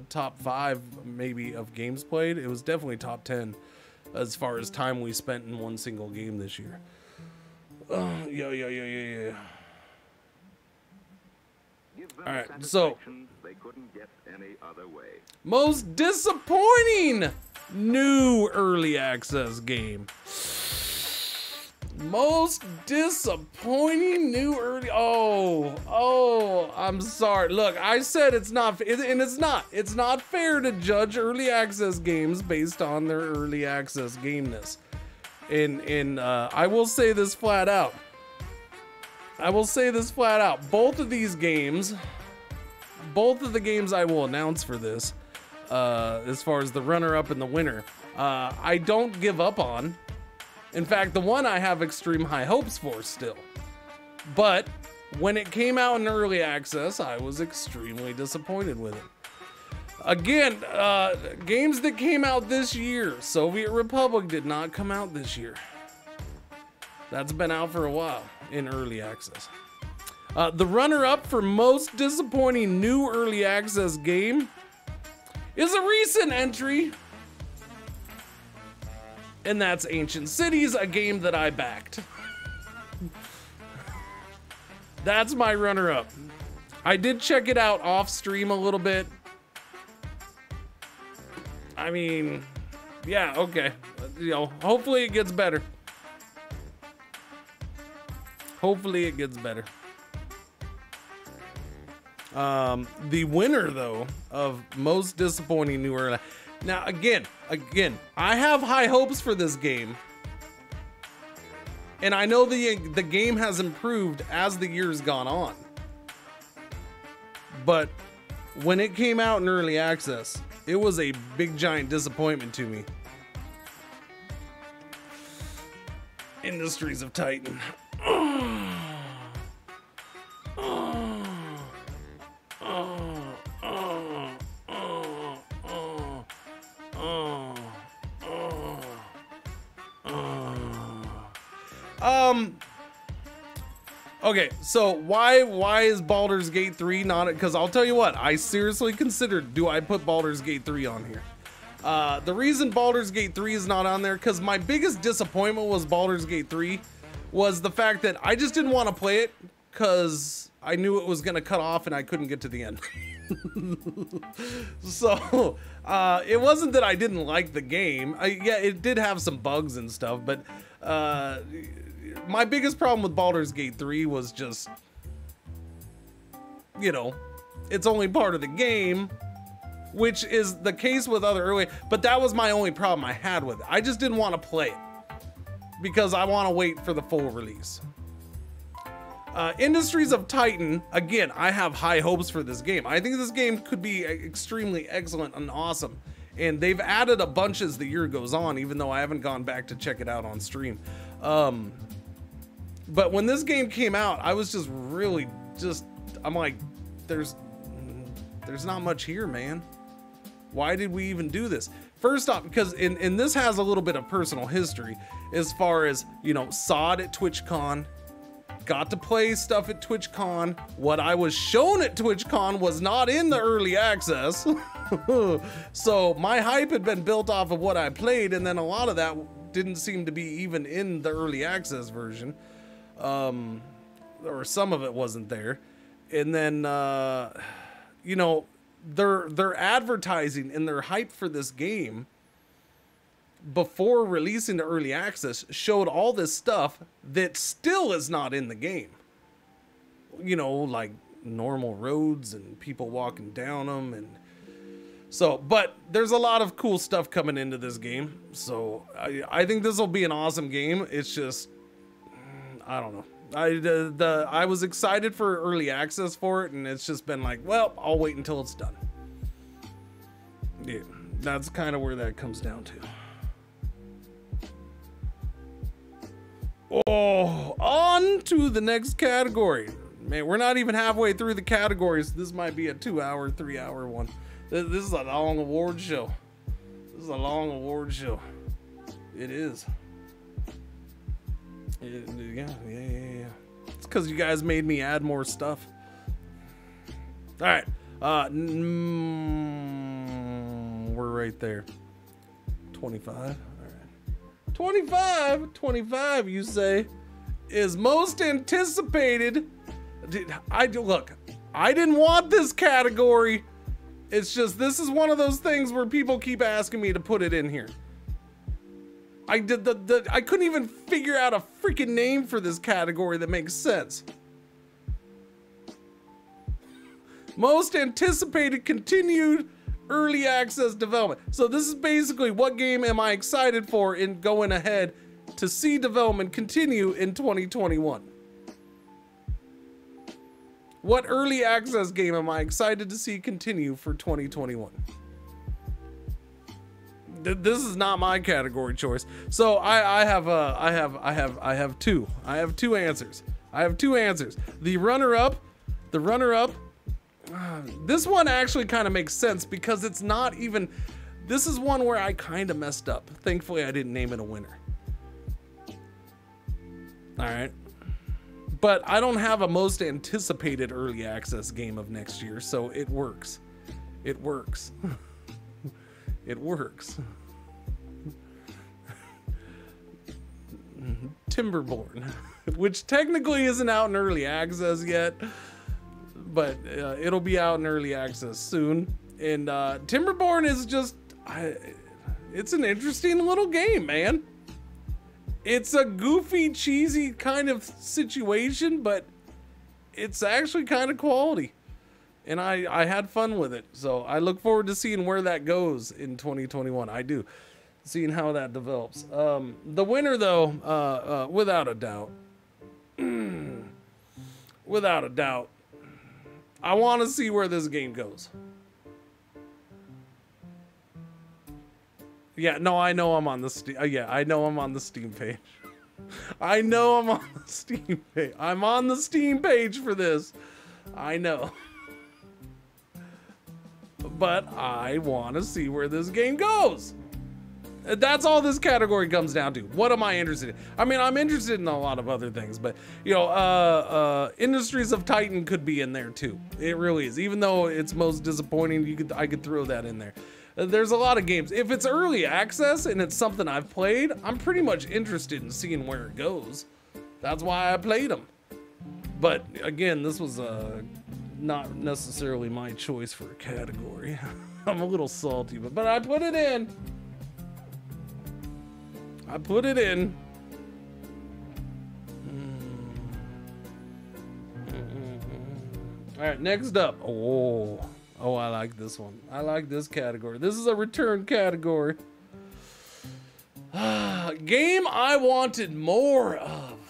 top 5 maybe of games played. It was definitely top 10 as far as time we spent in one single game this year. Yeah. All right, so they couldn't get any other way. Most disappointing new early access game. Most disappointing new early. Oh, I'm sorry. Look, I said it's not, and it's not. It's not fair to judge early access games based on their early access gameness. And I will say this flat out. Both of these games, both of the games I will announce for this, as far as the runner-up and the winner, I don't give up on. In fact, the one I have extreme high hopes for still. But when it came out in early access, I was extremely disappointed with it. Again, games that came out this year. Soviet Republic did not come out this year. That's been out for a while in early access. The runner-up for most disappointing new early access game is a recent entry. And that's Ancient Cities, a game that I backed. That's my runner-up. I did check it out off stream a little bit. I mean, yeah, okay. You know, hopefully it gets better. Hopefully it gets better. The winner, though, of most disappointing new early. Now, again, I have high hopes for this game. And I know the game has improved as the year's gone on. But when it came out in early access, it was a big giant disappointment to me. Industries of Titan. Okay, so why is Baldur's Gate 3 not? Because I'll tell you what, I seriously considered, do I put Baldur's Gate 3 on here? The reason Baldur's Gate 3 is not on there, because my biggest disappointment was Baldur's Gate 3 was the fact that I just didn't want to play it because I knew it was going to cut off and I couldn't get to the end. So it wasn't that I didn't like the game. Yeah, it did have some bugs and stuff, but my biggest problem with Baldur's Gate 3 was just, you know, it's only part of the game, which is the case with other early, but that was my only problem I had with it. I just didn't want to play it because I want to wait for the full release. Industries of Titan, again, I have high hopes for this game. I think this game could be extremely excellent and awesome. And they've added a bunch as the year goes on, even though I haven't gone back to check it out on stream. But when this game came out, I was just really I'm like, there's not much here, man. Why did we even do this? First off, because and this has a little bit of personal history as far as, you know, saw it at TwitchCon, got to play stuff at TwitchCon. What I was shown at TwitchCon was not in the early access. So my hype had been built off of what I played, and then a lot of that didn't seem to be even in the early access version. Or some of it wasn't there. And then, you know, their advertising and their hype for this game before releasing the early access showed all this stuff that still is not in the game. You know, like normal roads and people walking down them, and so, but there's a lot of cool stuff coming into this game. So I think this will be an awesome game. It's just, I don't know. I was excited for early access for it, and it's just been like, well, I'll wait until it's done. Yeah, that's kind of where that comes down to. Oh, on to the next category. Man, we're not even halfway through the categories. This might be a 2-hour, 3-hour one. This is a long award show. This is a long award show. It is. Yeah. It's because you guys made me add more stuff. All right. We're right there. 25. All right. 25, you say, is most anticipated. Look, I didn't want this category. It's just, this is one of those things where people keep asking me to put it in here. I couldn't even figure out a freaking name for this category that makes sense. Most anticipated continued early access development. So this is basically, what game am I excited for in going ahead to see development continue in 2021? What early access game am I excited to see continue for 2021? This is not my category choice. So I have two answers. I have two answers. The runner-up, this one actually kind of makes sense because it's not even, this is one where I kind of messed up. Thankfully, I didn't name it a winner. All right. But I don't have a most anticipated early access game of next year, so it works. It works. It works. Timberborn, which technically isn't out in early access yet, but it'll be out in early access soon. And Timberborn is just, it's an interesting little game, man. It's a goofy, cheesy kind of situation, but it's actually kind of quality. And I had fun with it. So I look forward to seeing where that goes in 2021. I do. Seeing how that develops. The winner, though, without a doubt. Without a doubt. I want to see where this game goes. Yeah, no, I know I'm on the Steam. Yeah, I know I'm on the Steam page. I know I'm on the Steam page. I'm on the Steam page for this. I know. But I want to see where this game goes. That's all this category comes down to. What am I interested in? I mean, I'm interested in a lot of other things, but you know, Industries of Titan could be in there too. It really is. Even though it's most disappointing, I could throw that in there. There's a lot of games. If it's early access and it's something I've played, I'm pretty much interested in seeing where it goes. That's why I played them. But again, this was not necessarily my choice for a category. I'm a little salty, but I put it in. I put it in. All right, next up. Oh, I like this one. I like this category. This is a return category. Game I wanted more of.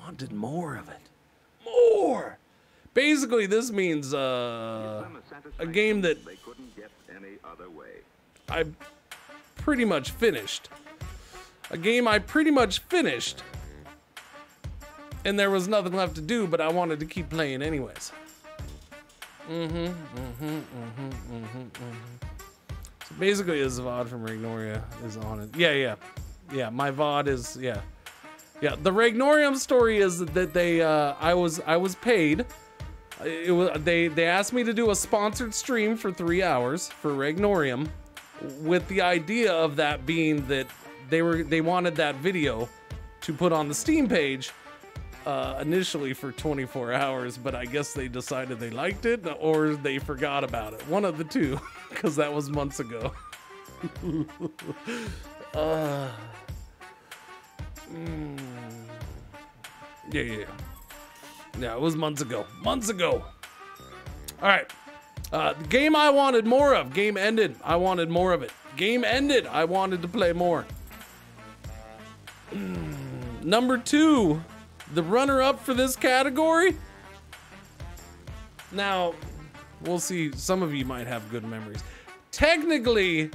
Wanted more of it. More. Basically, this means a game that they couldn't get any other way. I pretty much finished. A game I pretty much finished. And there was nothing left to do, but I wanted to keep playing anyways. So basically, his VOD from Ragnorium is on it. Yeah. My VOD is yeah. The Ragnorium story is that they I was paid. It was they asked me to do a sponsored stream for 3 hours for Ragnorium, with the idea of that being that they wanted that video to put on the Steam page initially for 24 hours, but I guess they decided they liked it or they forgot about it. One of the two, because that was months ago. Yeah, it was months ago. All right. The game I wanted more of. Game ended. I wanted more of it. Game ended. I wanted to play more. Number 2, the runner-up for this category. Now, we'll see. Some of you might have good memories. Technically,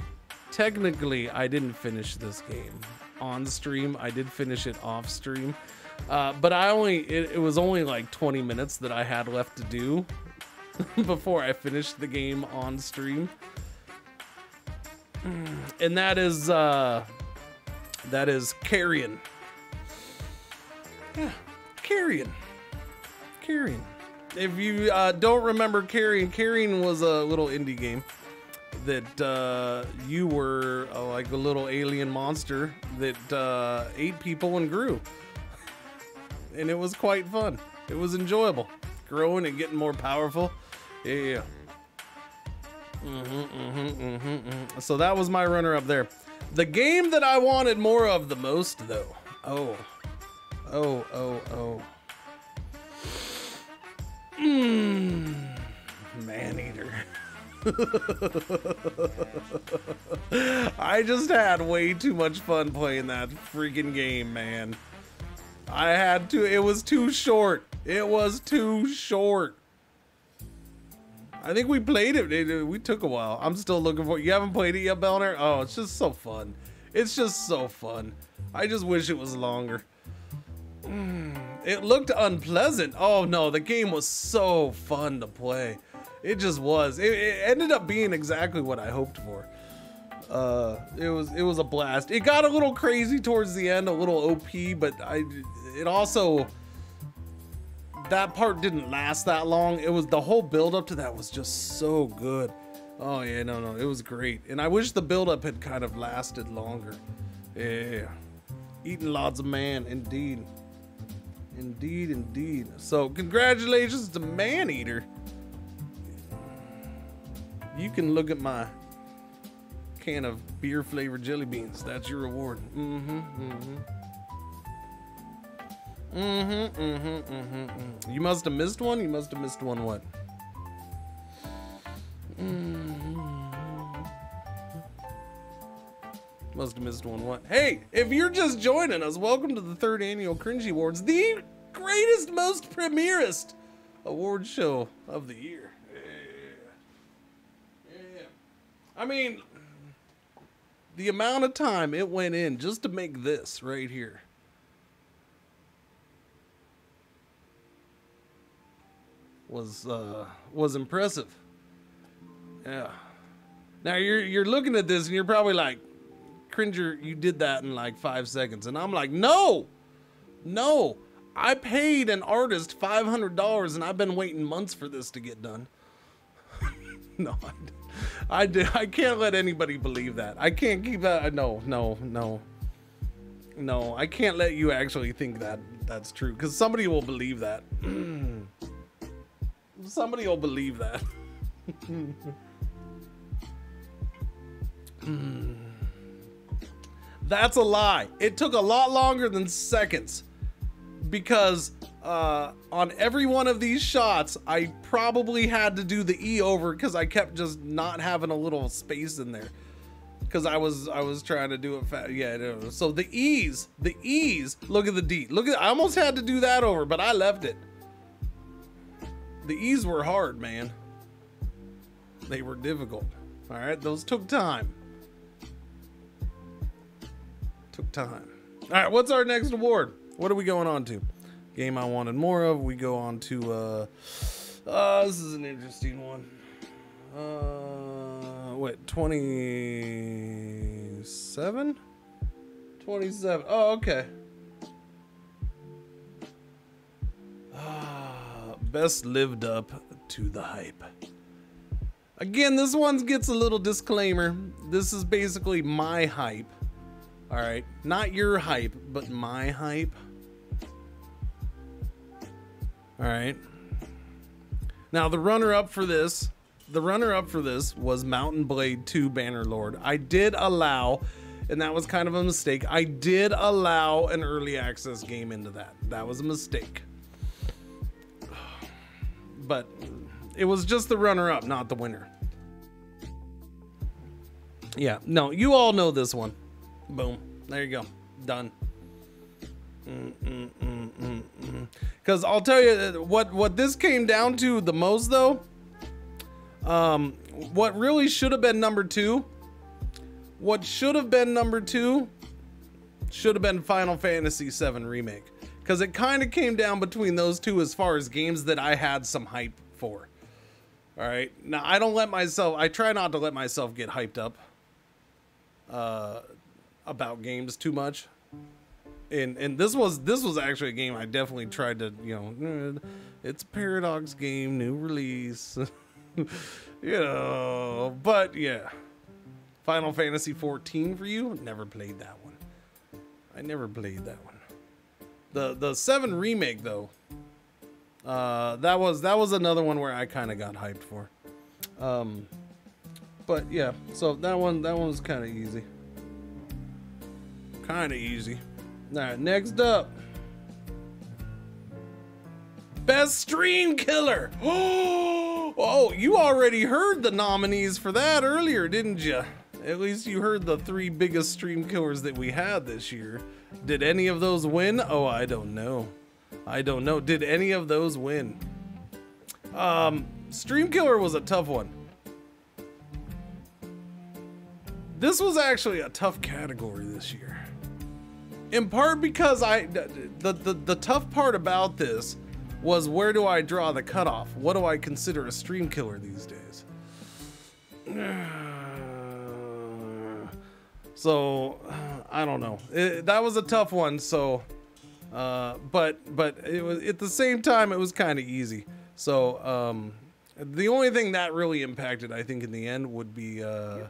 I didn't finish this game on stream. I did finish it off stream. But it was only like 20 minutes that I had left to do before I finished the game on stream. And that is Carrion. Yeah, Carrion. If you don't remember Carrion was a little indie game that you were like a little alien monster that ate people and grew. And it was quite fun. It was enjoyable. Growing and getting more powerful. Yeah. So that was my runner-up there. The game that I wanted more of the most, though. Maneater. I just had way too much fun playing that freaking game, man. I had to. It was too short. I think we played it. We took a while. I'm still looking for it. You haven't played it yet, Belner? Oh, it's just so fun. I just wish it was longer. It looked unpleasant. Oh no, the game was so fun to play. It just was. It ended up being exactly what I hoped for. It was a blast. It got a little crazy towards the end, a little OP, but it also, that part didn't last that long. It was the whole build up to that was just so good. Oh yeah, no, it was great. And I wish the build up had kind of lasted longer. Yeah. Eating lots of man, indeed. So congratulations to Maneater. You can look at my can of beer flavored jelly beans. That's your reward. You must have missed one. What? Must have missed one. What? Hey, if you're just joining us, welcome to the 3rd annual Cringey Awards, the greatest, most premierest award show of the year. Yeah. I mean, the amount of time it went in just to make this right here. Was impressive. Yeah. Now you're looking at this and you're probably like, Cringer, you did that in like 5 seconds. And I'm like, no, I paid an artist $500 and I've been waiting months for this to get done. No, I can't let anybody believe that. I can't keep that. No, I can't let you actually think that that's true, because somebody will believe that. Somebody will believe that. That's a lie. It took a lot longer than seconds, because on every one of these shots, I probably had to do the E over because I kept just not having a little space in there. Because I was trying to do it fast. Yeah, no. So the E's, look at the D. I almost had to do that over, but I left it. The E's were hard, man. They were difficult. All right, those took time. All right, what's our next award? What are we going on to? Game I wanted more of. We go on to this is an interesting one. Wait, 27? 27. Oh, okay. Best lived up to the hype. Again, this one gets a little disclaimer. This is basically my hype. All right, not your hype, but my hype. All right. Now the runner-up for this, was Mountain Blade 2 Bannerlord. I did allow, and that was kind of a mistake. I did allow an early access game into that. That was a mistake. But it was just the runner-up, not the winner. Yeah, no, you all know this one. Boom. There you go. Done. Because I'll tell you what this came down to the most, though. What really should have been number 2. What should have been number 2 should have been Final Fantasy VII Remake. Because it kind of came down between those two as far as games that I had some hype for. All right. Now, I try not to let myself get hyped up about games too much. And this was actually a game I definitely tried to, you know, it's a Paradox game, new release. You know, but yeah. Final Fantasy 14 for you? Never played that one. I never played that one. The 7 remake though, that was another one where I kind of got hyped for. But yeah, so that one was kind of easy. All right, next up, Best Stream Killer. Oh, you already heard the nominees for that earlier, didn't you? At least you heard the 3 biggest stream killers that we had this year. Did any of those win? Oh, I don't know. Did any of those win? Stream Killer was a tough one. This was actually a tough category this year. In part because the tough part about this was, where do I draw the cutoff? What do I consider a stream killer these days? So I don't know. That was a tough one. So, but it was, at the same time, it was kind of easy. So the only thing that really impacted, I think, in the end would be the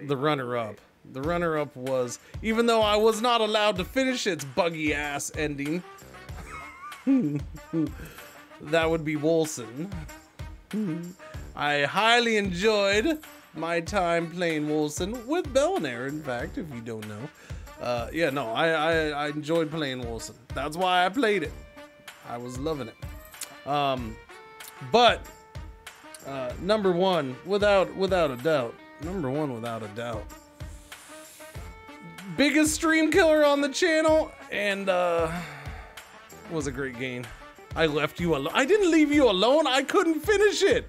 runner-up. The runner-up was, even though I was not allowed to finish its buggy ass ending, that would be Wolcen. I highly enjoyed my time playing Wolcen with Belnair, in fact, if you don't know. Yeah, no, I enjoyed playing Wolcen. That's why I played it. I was loving it. But number one, without a doubt, biggest stream killer on the channel, and was a great game. I left you alone. I didn't leave you alone. I couldn't finish it.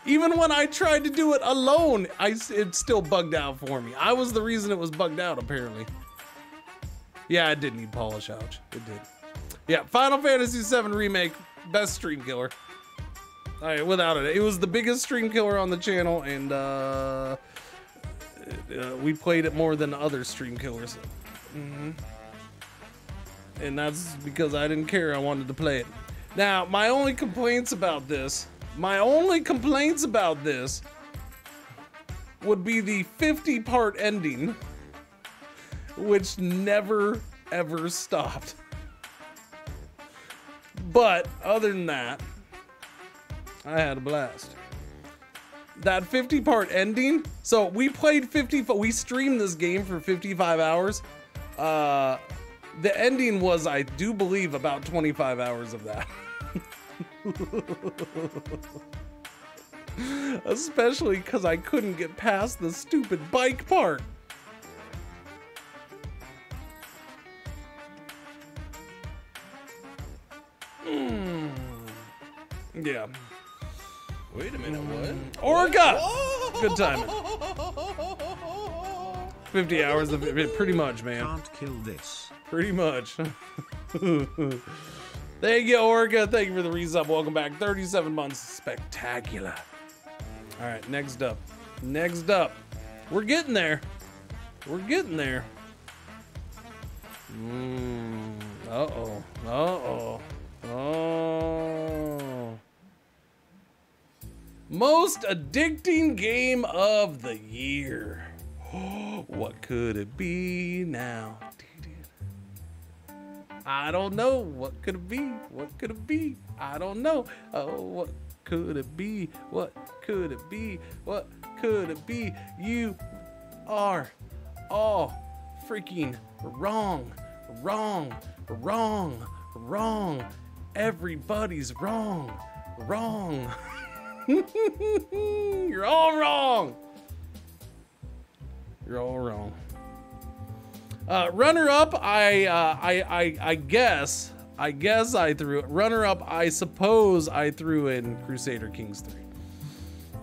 Even when I tried to do it alone, it still bugged out for me. I was the reason it was bugged out, apparently. Yeah, it did need polish, ouch. It did. Yeah, Final Fantasy VII Remake, best stream killer. All right, without it. It was the biggest stream killer on the channel, and we played it more than other stream killers. And that's because I didn't care. I wanted to play it. Now, my only complaints about this would be the 50-part ending, which never, ever stopped. But other than that, I had a blast. That 50-part ending, so we played we streamed this game for 55 hours. The ending was, I do believe, about 25 hours of that. Especially because I couldn't get past the stupid bike part. Yeah. Wait a minute, what? Orga! Good timing. 50 hours of it, pretty much, man. Can't kill this. Pretty much. Thank you, Orca. Thank you for the resub. Welcome back. 37 months. Spectacular. All right, next up. Next up. We're getting there. We're getting there. Uh-oh. Uh-oh. Oh. Most addicting game of the year. What could it be now? I don't know. What could it be? What could it be? I don't know. Oh, what could it be? What could it be? What could it be? You are all freaking wrong. Wrong. Wrong. Wrong. Everybody's wrong. Wrong. You're all wrong. You're all wrong. Runner up, I guess I threw it. Runner up, I suppose I threw in Crusader Kings 3.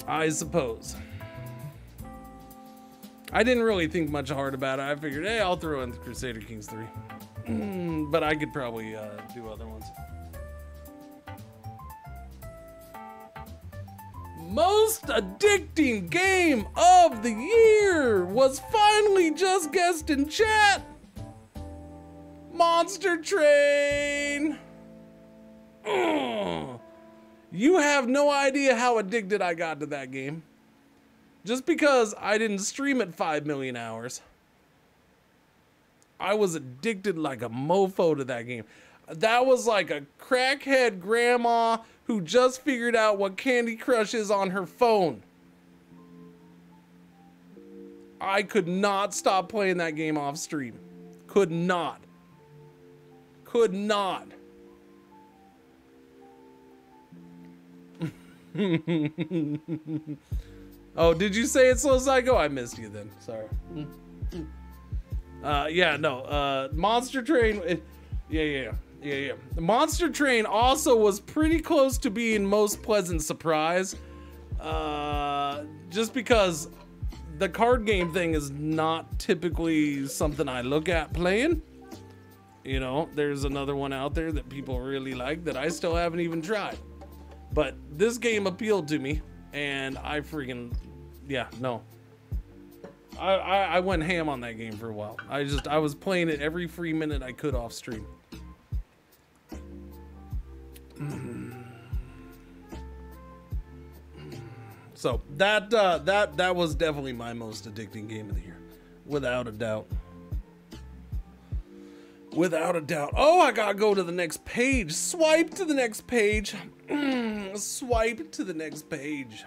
I suppose. I didn't really think much hard about it. I figured, hey, I'll throw in Crusader Kings 3. But I could probably do other ones. Most addicting game of the year was finally just guessed in chat. Monster Train. You have no idea how addicted I got to that game. Just because I didn't stream it 5 million hours. I was addicted like a mofo to that game. That was like a crackhead grandma who just figured out what Candy Crush is on her phone. I could not stop playing that game off stream. Could not. Could not. Oh, did you say it's Slow Psycho? I missed you then. Sorry. Yeah, no. Monster Train. Yeah. The Monster Train also was pretty close to being most pleasant surprise. Just because the card game thing is not typically something I look at playing. You know, there's another one out there that people really like that I still haven't even tried. But this game appealed to me, and I freaking, yeah, no. I went ham on that game for a while. I was playing it every free minute I could off stream. So that was definitely my most addicting game of the year, without a doubt. Without a doubt. Oh, I gotta go to the next page. Swipe to the next page. Swipe to the next page.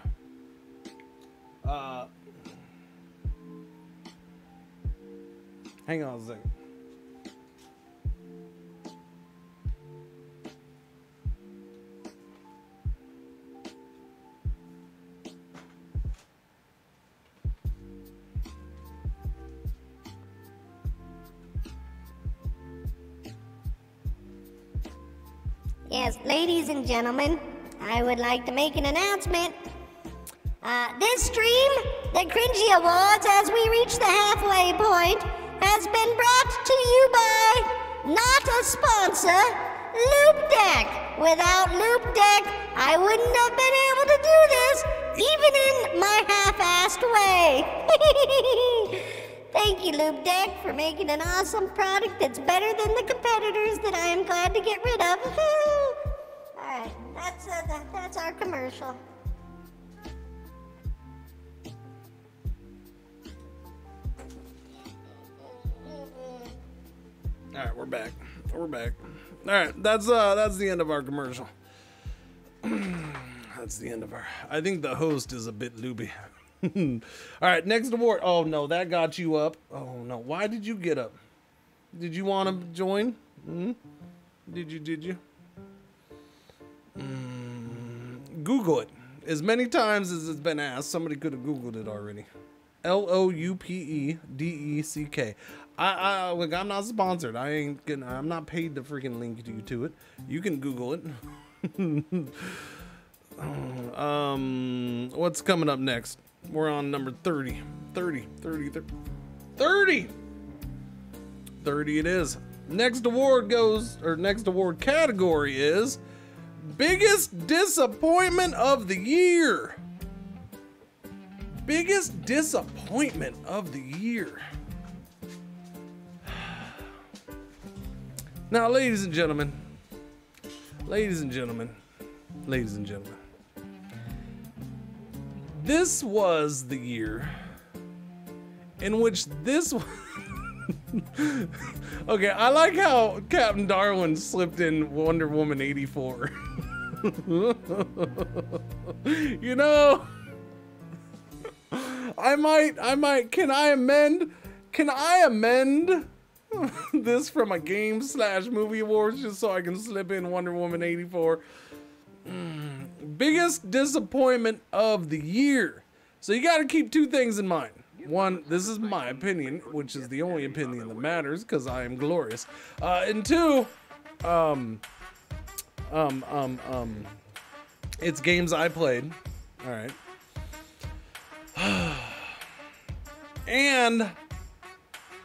Hang on a second. Yes, ladies and gentlemen, I would like to make an announcement. This stream, the Cringey Awards, as we reach the halfway point, has been brought to you by, not a sponsor, Loop Deck. Without Loop Deck, I wouldn't have been able to do this, even in my half-assed way. Thank you, Loop Deck, for making an awesome product that's better than the competitors that I am glad to get rid of. Alright, that's our commercial. Alright, we're back. We're back. Alright, that's the end of our commercial. That's the end of our... I think the host is a bit loopy. Alright, next award. Oh no, that got you up. Oh no, why did you get up? Did you want to join? Did you? Google it. As many times as it's been asked, somebody could have Googled it already. LOUPEDECK. Look, I'm not sponsored. I'm not paid to freaking link you to it. You can Google it. What's coming up next? We're on number 30. 30 it is. Next award category is biggest disappointment of the year. Biggest disappointment of the year. Now, ladies and gentlemen, this was the year in which this okay, I like how Captain Darwin slipped in Wonder Woman 84. You know, I might, can I amend this from a game/movie awards just so I can slip in Wonder Woman 84? Biggest disappointment of the year. So you got to keep two things in mind. One, this is my opinion, which is the only opinion that matters because I am glorious. And two, it's games I played. All right. And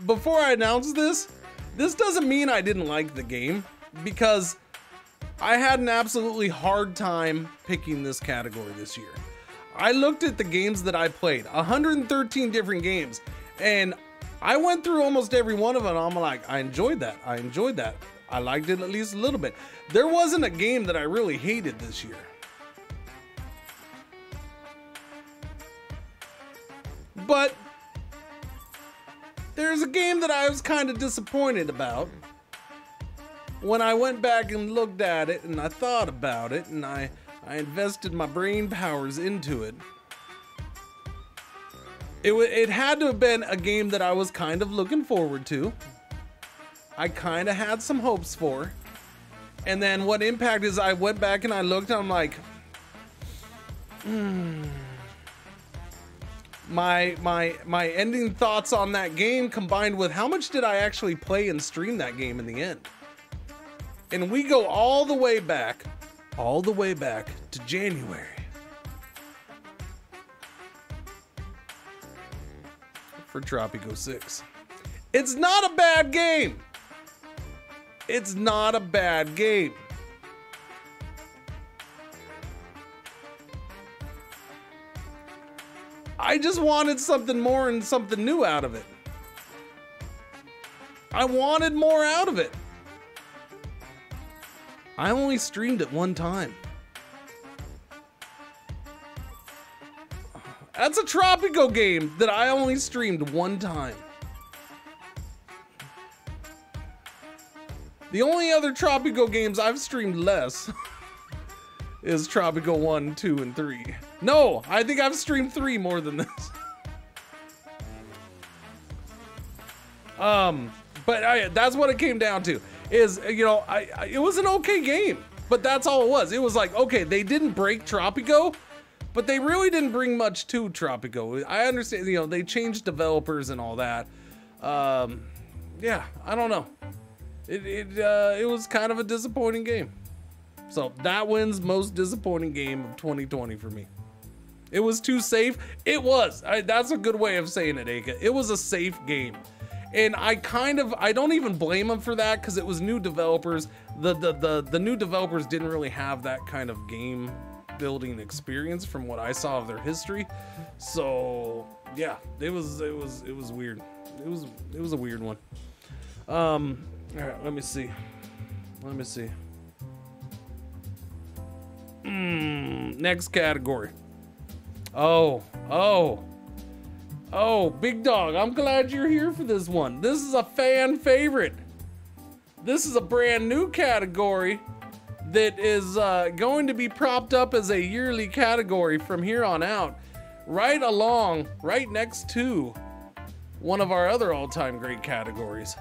before I announce this doesn't mean I didn't like the game, because I had an absolutely hard time picking this category this year. I looked at the games that I played, 113 different games, and I went through almost every one of them. I'm like, I enjoyed that. I liked it at least a little bit. There wasn't a game that I really hated this year. But there's a game that I was kind of disappointed about when I went back and looked at it and I thought about it and I invested my brain powers into it. It had to have been a game that I was kind of looking forward to. I kind of had some hopes for. And then what impact is I went back and I looked and I'm like, my ending thoughts on that game combined with how much did I actually play and stream that game in the end. And we go all the way back to January. For Tropico 6. It's not a bad game. It's not a bad game. I just wanted something more and something new out of it. I wanted more out of it. I only streamed it one time. That's a Tropico game that I only streamed one time. The only other Tropico games I've streamed less is Tropico 1, 2, and 3. No, I think I've streamed 3 more than this. But that's what it came down to. Is, you know, it was an okay game, but that's all it was. It was like, okay, they didn't break Tropico, but they really didn't bring much to Tropico. I understand, you know, they changed developers and all that. Yeah, I don't know. It was kind of a disappointing game. So that wins most disappointing game of 2020 for me. It was too safe. It was. That's a good way of saying it, Aaka. It was a safe game. And I don't even blame them for that, because it was new developers. The new developers didn't really have that kind of game building experience from what I saw of their history. So yeah, it was weird. It was a weird one. All right, let me see. Next category. Oh, Big Dog, I'm glad you're here for this one. This is a fan favorite. This is a brand new category that is going to be propped up as a yearly category from here on out, right next to one of our other all-time great categories,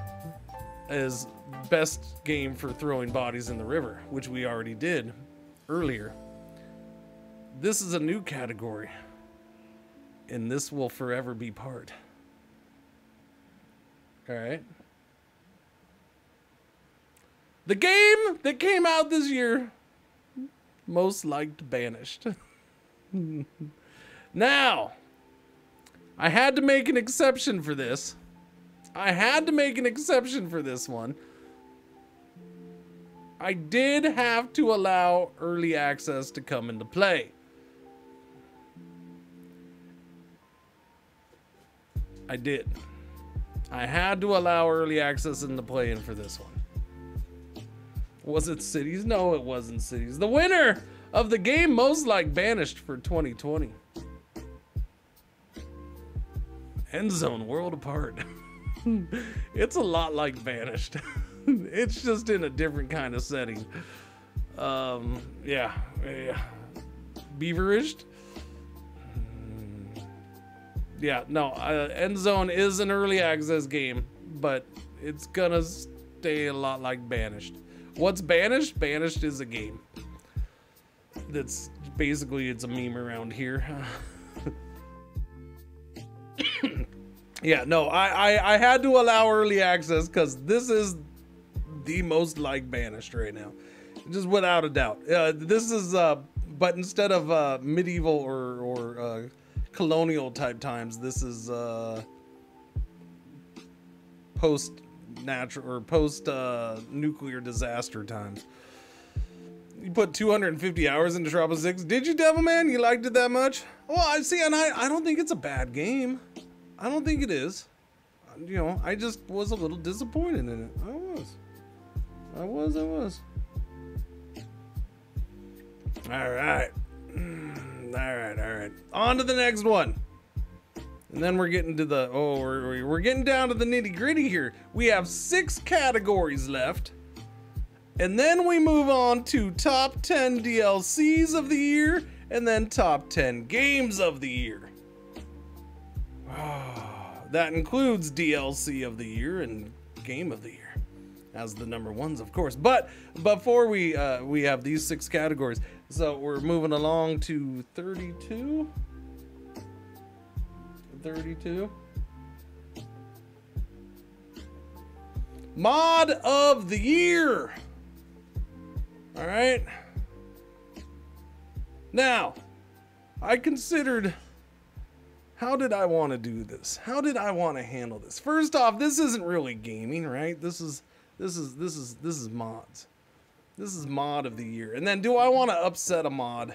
is best game for throwing bodies in the river, which we already did earlier. This is a new category, and this will forever be part. All right. The game that came out this year, most liked banished. Now, I had to make an exception for this. I had to make an exception for this one. I did have to allow early access to come into play. I did. I had to allow early access into play in for this one. Was it cities? No, it wasn't cities. The winner of the game most like banished for 2020. End Zone World Apart. It's a lot like Vanished. It's just in a different kind of setting. Yeah. Beaverished. Yeah, no, End Zone is an early access game, but it's gonna stay a lot like Banished. What's Banished? Banished is a game. That's basically, it's a meme around here. Yeah, no, I had to allow early access because this is the most like Banished right now. Just without a doubt. This is, but instead of medieval or colonial type times, this is post-natural or post-nuclear disaster times. You put 250 hours into Tropical 6. Did you, Devilman? You liked it that much? Well, I see, and I don't think it's a bad game. I don't think it is. You know, I just was a little disappointed in it. I was. All right. All right. On to the next one. And then we're getting to the, we're getting down to the nitty gritty here. We have 6 categories left. And then we move on to top 10 DLCs of the year, and then top 10 games of the year. That includes DLC of the year and game of the year as the number ones, of course. But before we have these 6 categories, so we're moving along to 32. 32. Mod of the year. All right. Now, I considered, how did I want to do this? How did I want to handle this? First off, this isn't really gaming, right? This is mods. This is mod of the year. And then, do I want to upset a mod?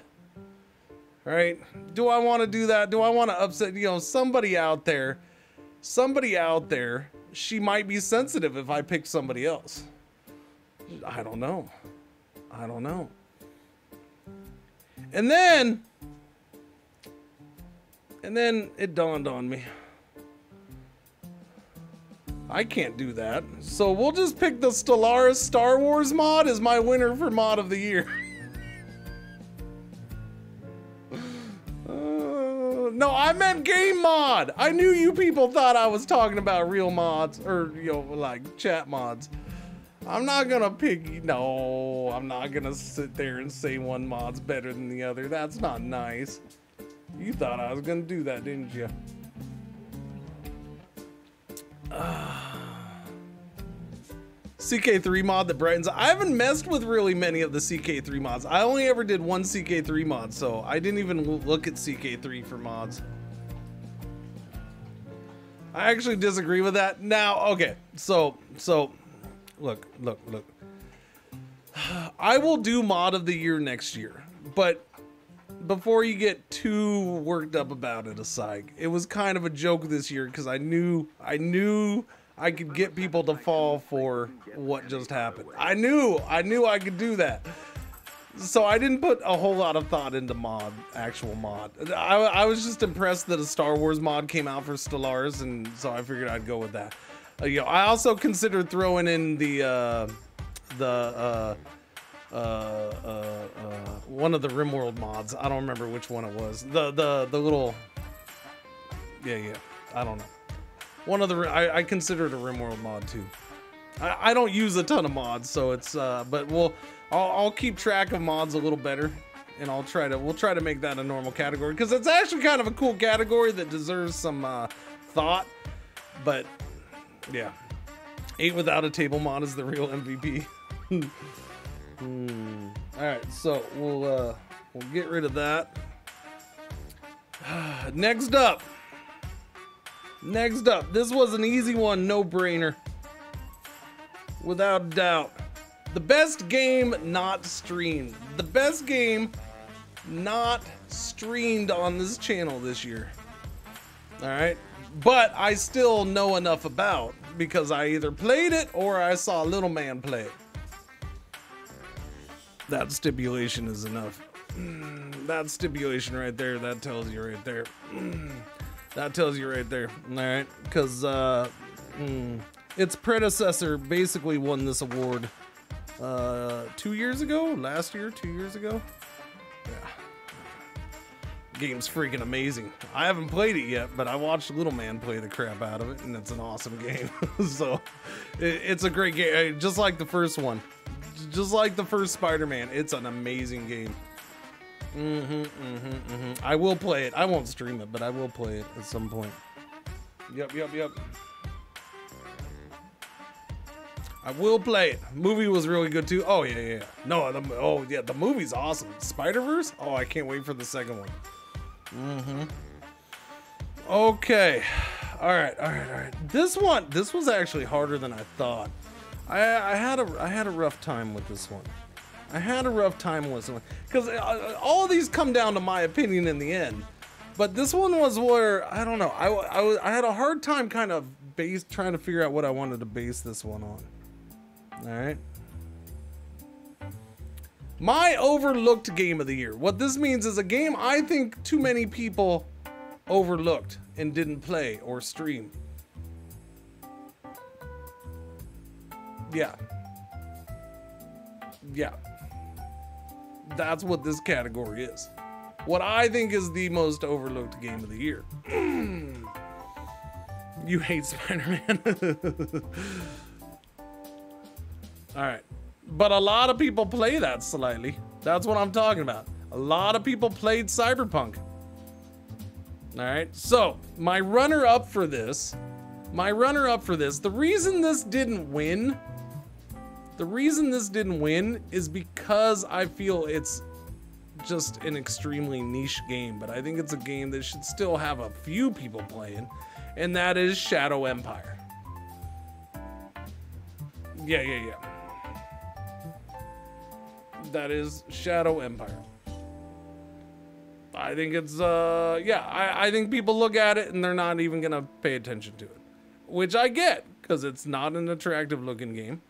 Right? Do I want to do that? Do I want to upset, you know, somebody out there, she might be sensitive if I pick somebody else. I don't know. And then it dawned on me, I can't do that. So we'll just pick the Stellaris Star Wars mod as my winner for mod of the year. No, I meant game mod. I knew you people thought I was talking about real mods, or, you know, like chat mods. I'm not gonna pick, no, I'm not gonna sit there and say one mod's better than the other. That's not nice. You thought I was gonna do that, didn't you? CK3 mod that brightens. I haven't messed with really many of the CK3 mods. I only ever did one CK3 mod, so I didn't even look at CK3 for mods. I actually disagree with that. Now, okay, so look. I will do mod of the year next year, but before you get too worked up about it, aside, it was kind of a joke this year because I knew I could get people to fall for what just happened. I knew I could do that. So I didn't put a whole lot of thought into actual mod. I was just impressed that a Star Wars mod came out for Stellaris, and so I figured I'd go with that. You know, I also considered throwing in the one of the RimWorld mods. I don't remember which one it was. The little, yeah. I don't know. One of the I considered a RimWorld mod too. I don't use a ton of mods, so it's but I'll keep track of mods a little better, and we'll try to make that a normal category because it's actually kind of a cool category that deserves some thought. But yeah, 8 without a table mod is the real MVP. All right, so we'll get rid of that. Next up, this was an easy one, no brainer, without a doubt. The best game not streamed. The best game not streamed on this channel this year. All right. But I still know enough about because I either played it or I saw Little Man play it. That stipulation is enough. That stipulation right there, that tells you right there. That tells you right there. All right. Because its predecessor basically won this award 2 years ago? Last year? 2 years ago? Yeah. Game's freaking amazing. I haven't played it yet, but I watched Little Man play the crap out of it, and it's an awesome game. So, it's a great game. Just like the first one. Just like the first Spider-Man. It's an amazing game. I will play it. I won't stream it, but I will play it at some point. Yep. I will play it. Movie was really good too. Oh yeah. No, the movie's awesome. Spider-Verse? Oh, I can't wait for the second one. Okay. All right. This was actually harder than I thought. I had a rough time with this one. Because all of these come down to my opinion in the end. But this one was where I don't know. I had a hard time kind of trying to figure out what I wanted to base this one on. All right. My overlooked game of the year. What this means is a game I think too many people overlooked and didn't play or stream. Yeah. That's what this category is. What I think is the most overlooked game of the year. You hate Spider-Man. All right. But a lot of people play that slightly. That's what I'm talking about. A lot of people played Cyberpunk. All right. So my runner-up for this, the reason this didn't win is because I feel it's just an extremely niche game, but I think it's a game that should still have a few people playing, and that is Shadow Empire. Yeah. That is Shadow Empire. I think it's, I think people look at it and they're not even gonna pay attention to it. Which I get, because it's not an attractive looking game.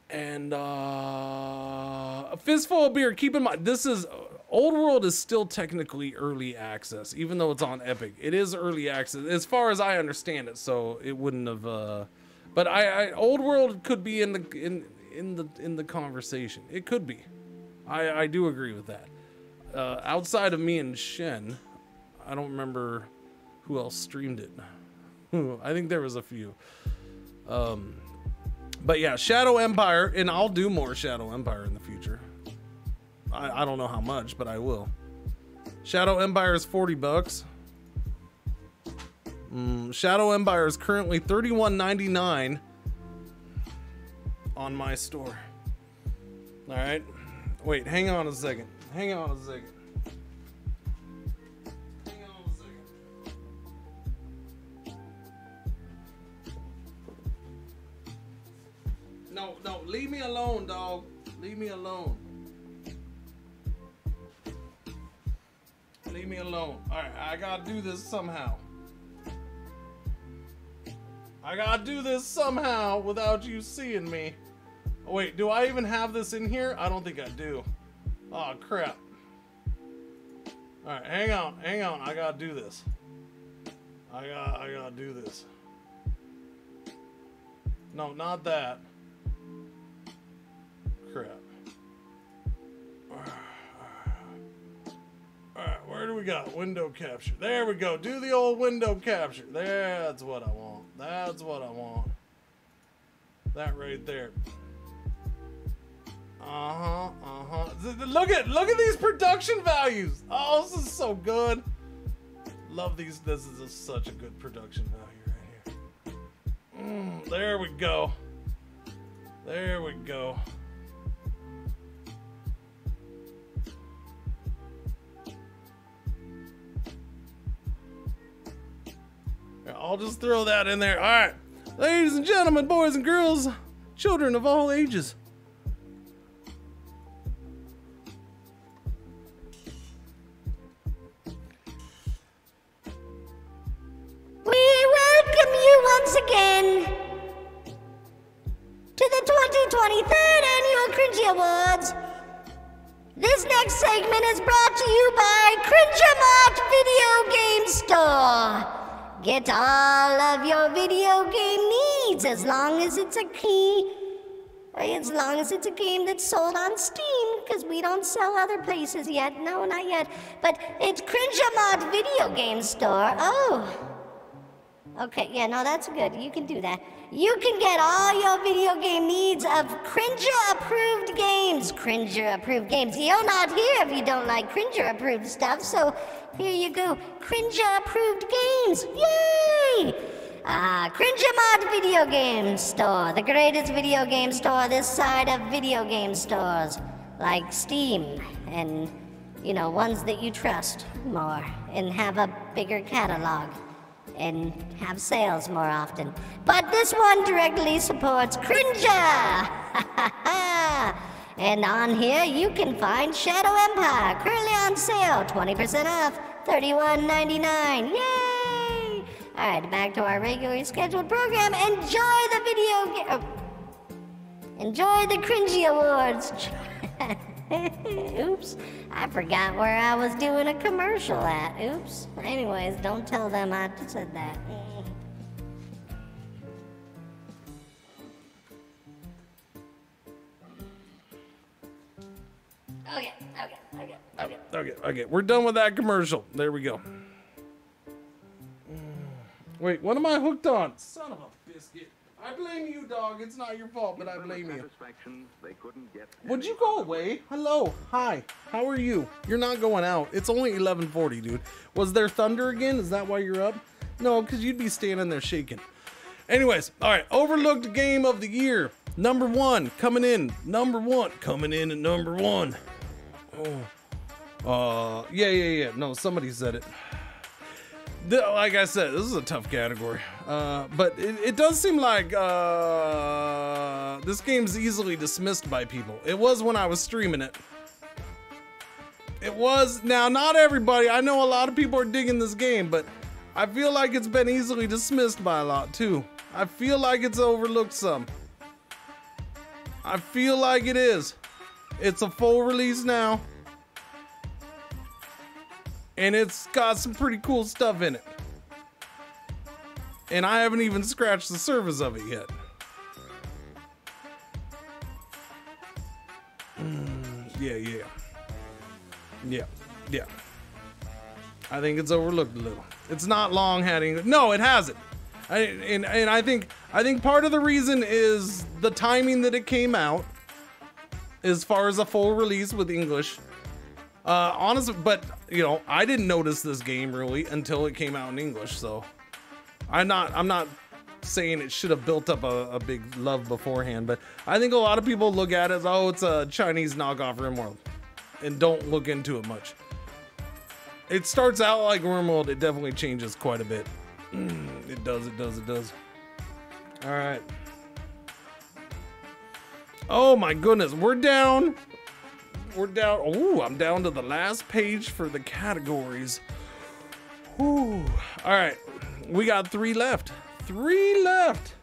And, a fistful of beer, keep in mind, this is, Old World is still technically early access, even though it's on Epic. It is early access, as far as I understand it, so it wouldn't have, but Old World could be in the conversation. It could be. I do agree with that. Outside of me and Shen, I don't remember who else streamed it. I think there was a few. But yeah, Shadow Empire, and I'll do more Shadow Empire in the future. I don't know how much, but I will. Shadow Empire is $40. Shadow Empire is currently $31.99 on my store. All right. Wait, hang on a second. No, leave me alone, dog. Leave me alone. All right, I gotta do this somehow. Without you seeing me. Oh, wait, do I even have this in here? I don't think I do. Oh, crap. All right, hang on. I gotta do this. I gotta do this. No, not that. Crap. Alright, where do we got? Window capture. There we go. Do the old window capture. That's what I want. That right there. Look at these production values. Oh, this is so good. Love these. This is such a good production value right here. There we go. I'll just throw that in there. All right, ladies and gentlemen, boys and girls, children of all ages. We welcome you once again to the 2023rd Annual Cringey Awards. This next segment is brought to you by Cringer Video Game Store. Get all of your video game needs as long as it's a game that's sold on Steam, because we don't sell other places yet. No, not yet. But it's Cringer Video Game Store. Oh. Okay, yeah, no, that's good. You can do that. You can get all your video game needs of Cringer-approved games. Cringer-approved games. You're not here if you don't like Cringer-approved stuff, so here you go. Cringer-approved games. Yay! Cringer Video Game Store. The greatest video game store this side of video game stores. Like Steam and, you know, ones that you trust more and have a bigger catalog and have sales more often. But this one directly supports Cringer! And on here you can find Shadow Empire, currently on sale, 20% off, $31.99. Yay! Alright, back to our regularly scheduled program. Enjoy the Cringey Awards. Oops, I forgot where I was doing a commercial at. Oops. Anyways, don't tell them I said that. Okay. We're done with that commercial. There we go. Wait, what am I hooked on? Son of a biscuit. I blame you, dog. It's not your fault, but I blame you. Would you go away? Hello. Hi. How are you? You're not going out. It's only 11:40, dude. Was there thunder again? Is that why you're up? No, because you'd be standing there shaking. Anyways, all right. Overlooked game of the year. Number one coming in. Coming in at number one. Oh. Yeah. No, somebody said it. Like I said, this is a tough category, but it does seem like this game's easily dismissed by people. It was when I was streaming it. It was. Now, not everybody. I know a lot of people are digging this game, but I feel like it's been easily dismissed by a lot too. I feel like it's overlooked some. I feel like it is. It's a full release now. And it's got some pretty cool stuff in it. And I haven't even scratched the surface of it yet. Yeah. I think it's overlooked a little. It's not long heading. No, it hasn't. And I think part of the reason is the timing that it came out, as far as a full release with English. Honestly, but you know, I didn't notice this game really until it came out in English. So I'm not saying it should have built up a big love beforehand, but I think a lot of people look at it as, oh, it's a Chinese knockoff RimWorld, and don't look into it much. It starts out like RimWorld. It definitely changes quite a bit. It does. All right. Oh my goodness, we're down. Oh, I'm down to the last page for the categories. Whew. All right, we got 3 left. 3 left.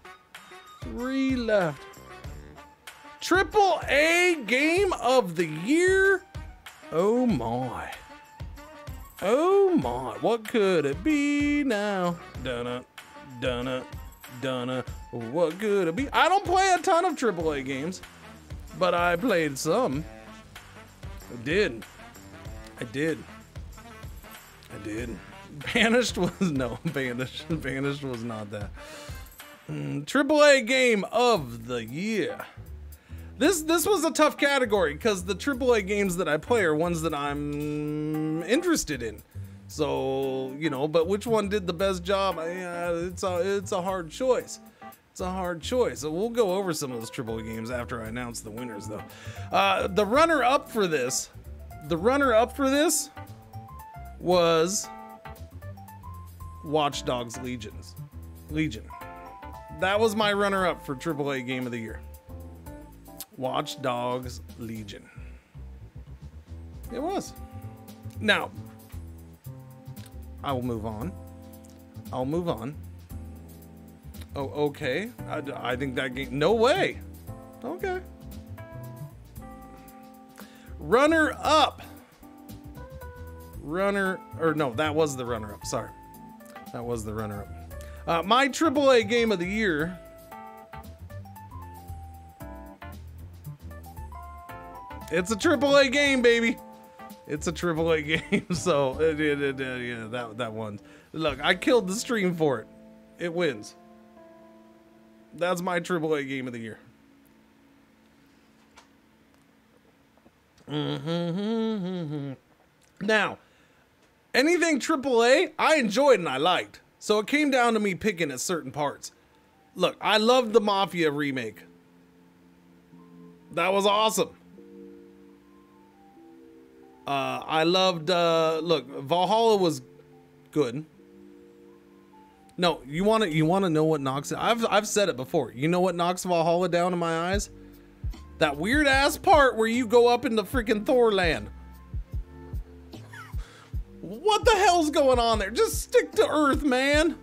AAA Game of the Year. Oh my. What could it be now? Dunna. What could it be? I don't play a ton of AAA games, but I played some. I did. Banished was Banished was not that. AAA Game of the Year. This was a tough category because the AAA games that I play are ones that I'm interested in. So, you know, but which one did the best job? It's a hard choice. So we'll go over some of those AAA games after I announce the winners, though. The runner-up for this was Watch Dogs Legion. That was my runner-up for AAA Game of the Year. Watch Dogs Legion. It was. Now, I will move on. I'll move on. Oh, okay. I think that game... No way. Okay. Runner-up. No, that was the runner-up. Sorry. That was the runner-up. My AAA game of the year... It's a AAA game, baby. It's a AAA game, so yeah, that one. Look, I killed the stream for it. It wins. That's my AAA game of the year. Now, anything AAA, I enjoyed and I liked. So it came down to me picking at certain parts. Look, I loved the Mafia remake. That was awesome. I loved, look, Valhalla was good. No, you want to know what knocks it? I've said it before. You know what knocks Valhalla down in my eyes? That weird ass part where you go up into freaking Thor land. What the hell's going on there? Just stick to Earth, man.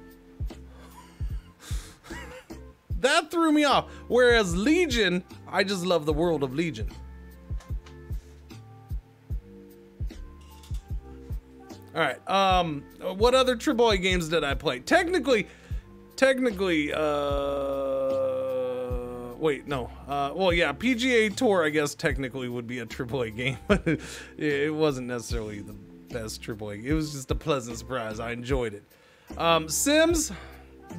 That threw me off. Whereas Legion, I just love the world of Legion. All right. What other AAA games did I play? Technically, wait, no. Well, yeah, PGA Tour, I guess, technically would be a AAA game, but it wasn't necessarily the best AAA. It was just a pleasant surprise. I enjoyed it. Sims,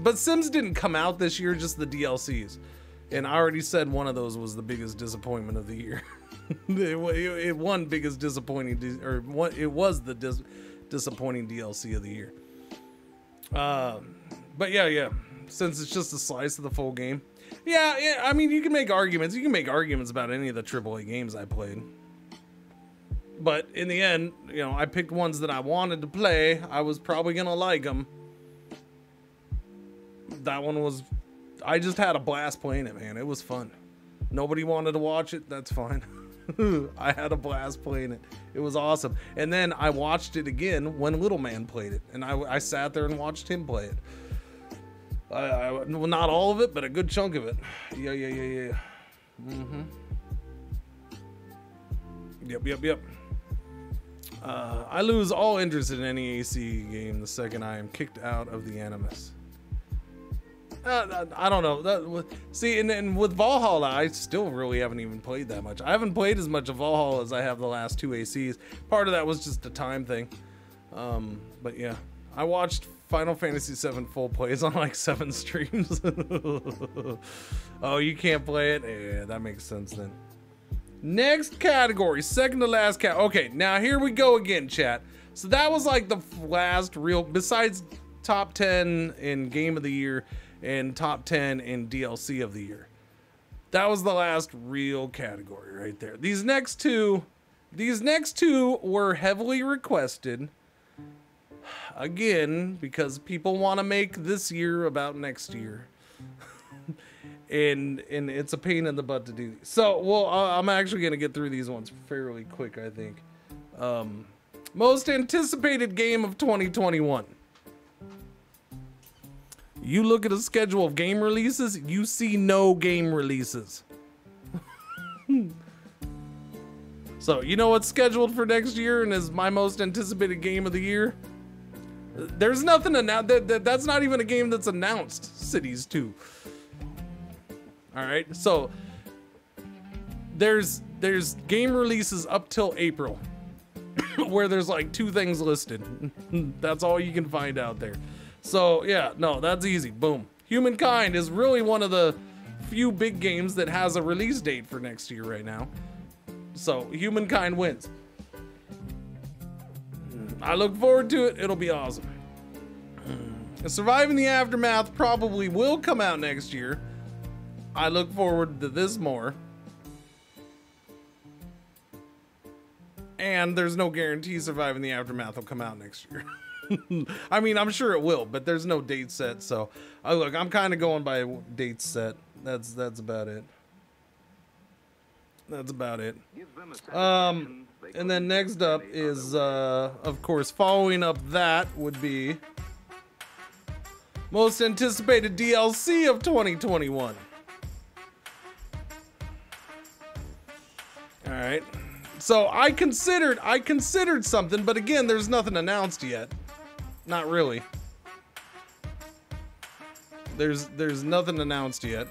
but Sims didn't come out this year, just the DLCs. And I already said one of those was the biggest disappointment of the year. It won biggest disappointing, or what? It was the disappointing DLC of the year. But yeah, since it's just a slice of the full game. Yeah, I mean, you can make arguments. You can make arguments about any of the AAA games I played. But in the end, you know, I picked ones that I wanted to play. I was probably gonna like them. That one was... I just had a blast playing it, man. It was fun. Nobody wanted to watch it. That's fine. I had a blast playing it. It was awesome. And then I watched it again when Little Man played it. And I sat there and watched him play it. Well, not all of it, but a good chunk of it. Yeah. Mm-hmm. Yep. I lose all interest in any AC game the second I am kicked out of the Animus. I don't know. See, and with Valhalla, I still really haven't even played that much. I haven't played as much of Valhalla as I have the last two ACs. Part of that was just a time thing. But yeah, I watched Final Fantasy VII full plays on like 7 streams. Oh, you can't play it? Yeah, that makes sense then. Next category, second to last cat. Okay, now here we go again, chat. So that was like the last real, besides top 10 in Game of the Year and top 10 in DLC of the year. That was the last real category right there. These next two were heavily requested. Again, because people want to make this year about next year. and it's a pain in the butt to do. So, well, I'm actually going to get through these ones fairly quick, I think. Most anticipated game of 2021. You look at a schedule of game releases, you see no game releases. So, you know what's scheduled for next year and is my most anticipated game of the year? There's nothing announced. That's not even a game that's announced. Cities 2. Alright, so there's game releases up till April where there's like 2 things listed. That's all you can find out there. So yeah, no, that's easy. Boom. Humankind is really one of the few big games that has a release date for next year right now. So Humankind wins. I look forward to it. It'll be awesome. Surviving the Aftermath probably will come out next year. I look forward to this more. And there's no guarantee Surviving the Aftermath will come out next year. I mean, I'm sure it will, but there's no date set. So, look, I'm kind of going by dates set. That's about it. That's about it. And then next up is, of course, following up that would be most anticipated DLC of 2021. All right. So I considered something, but again, there's nothing announced yet. Not really. There's nothing announced yet.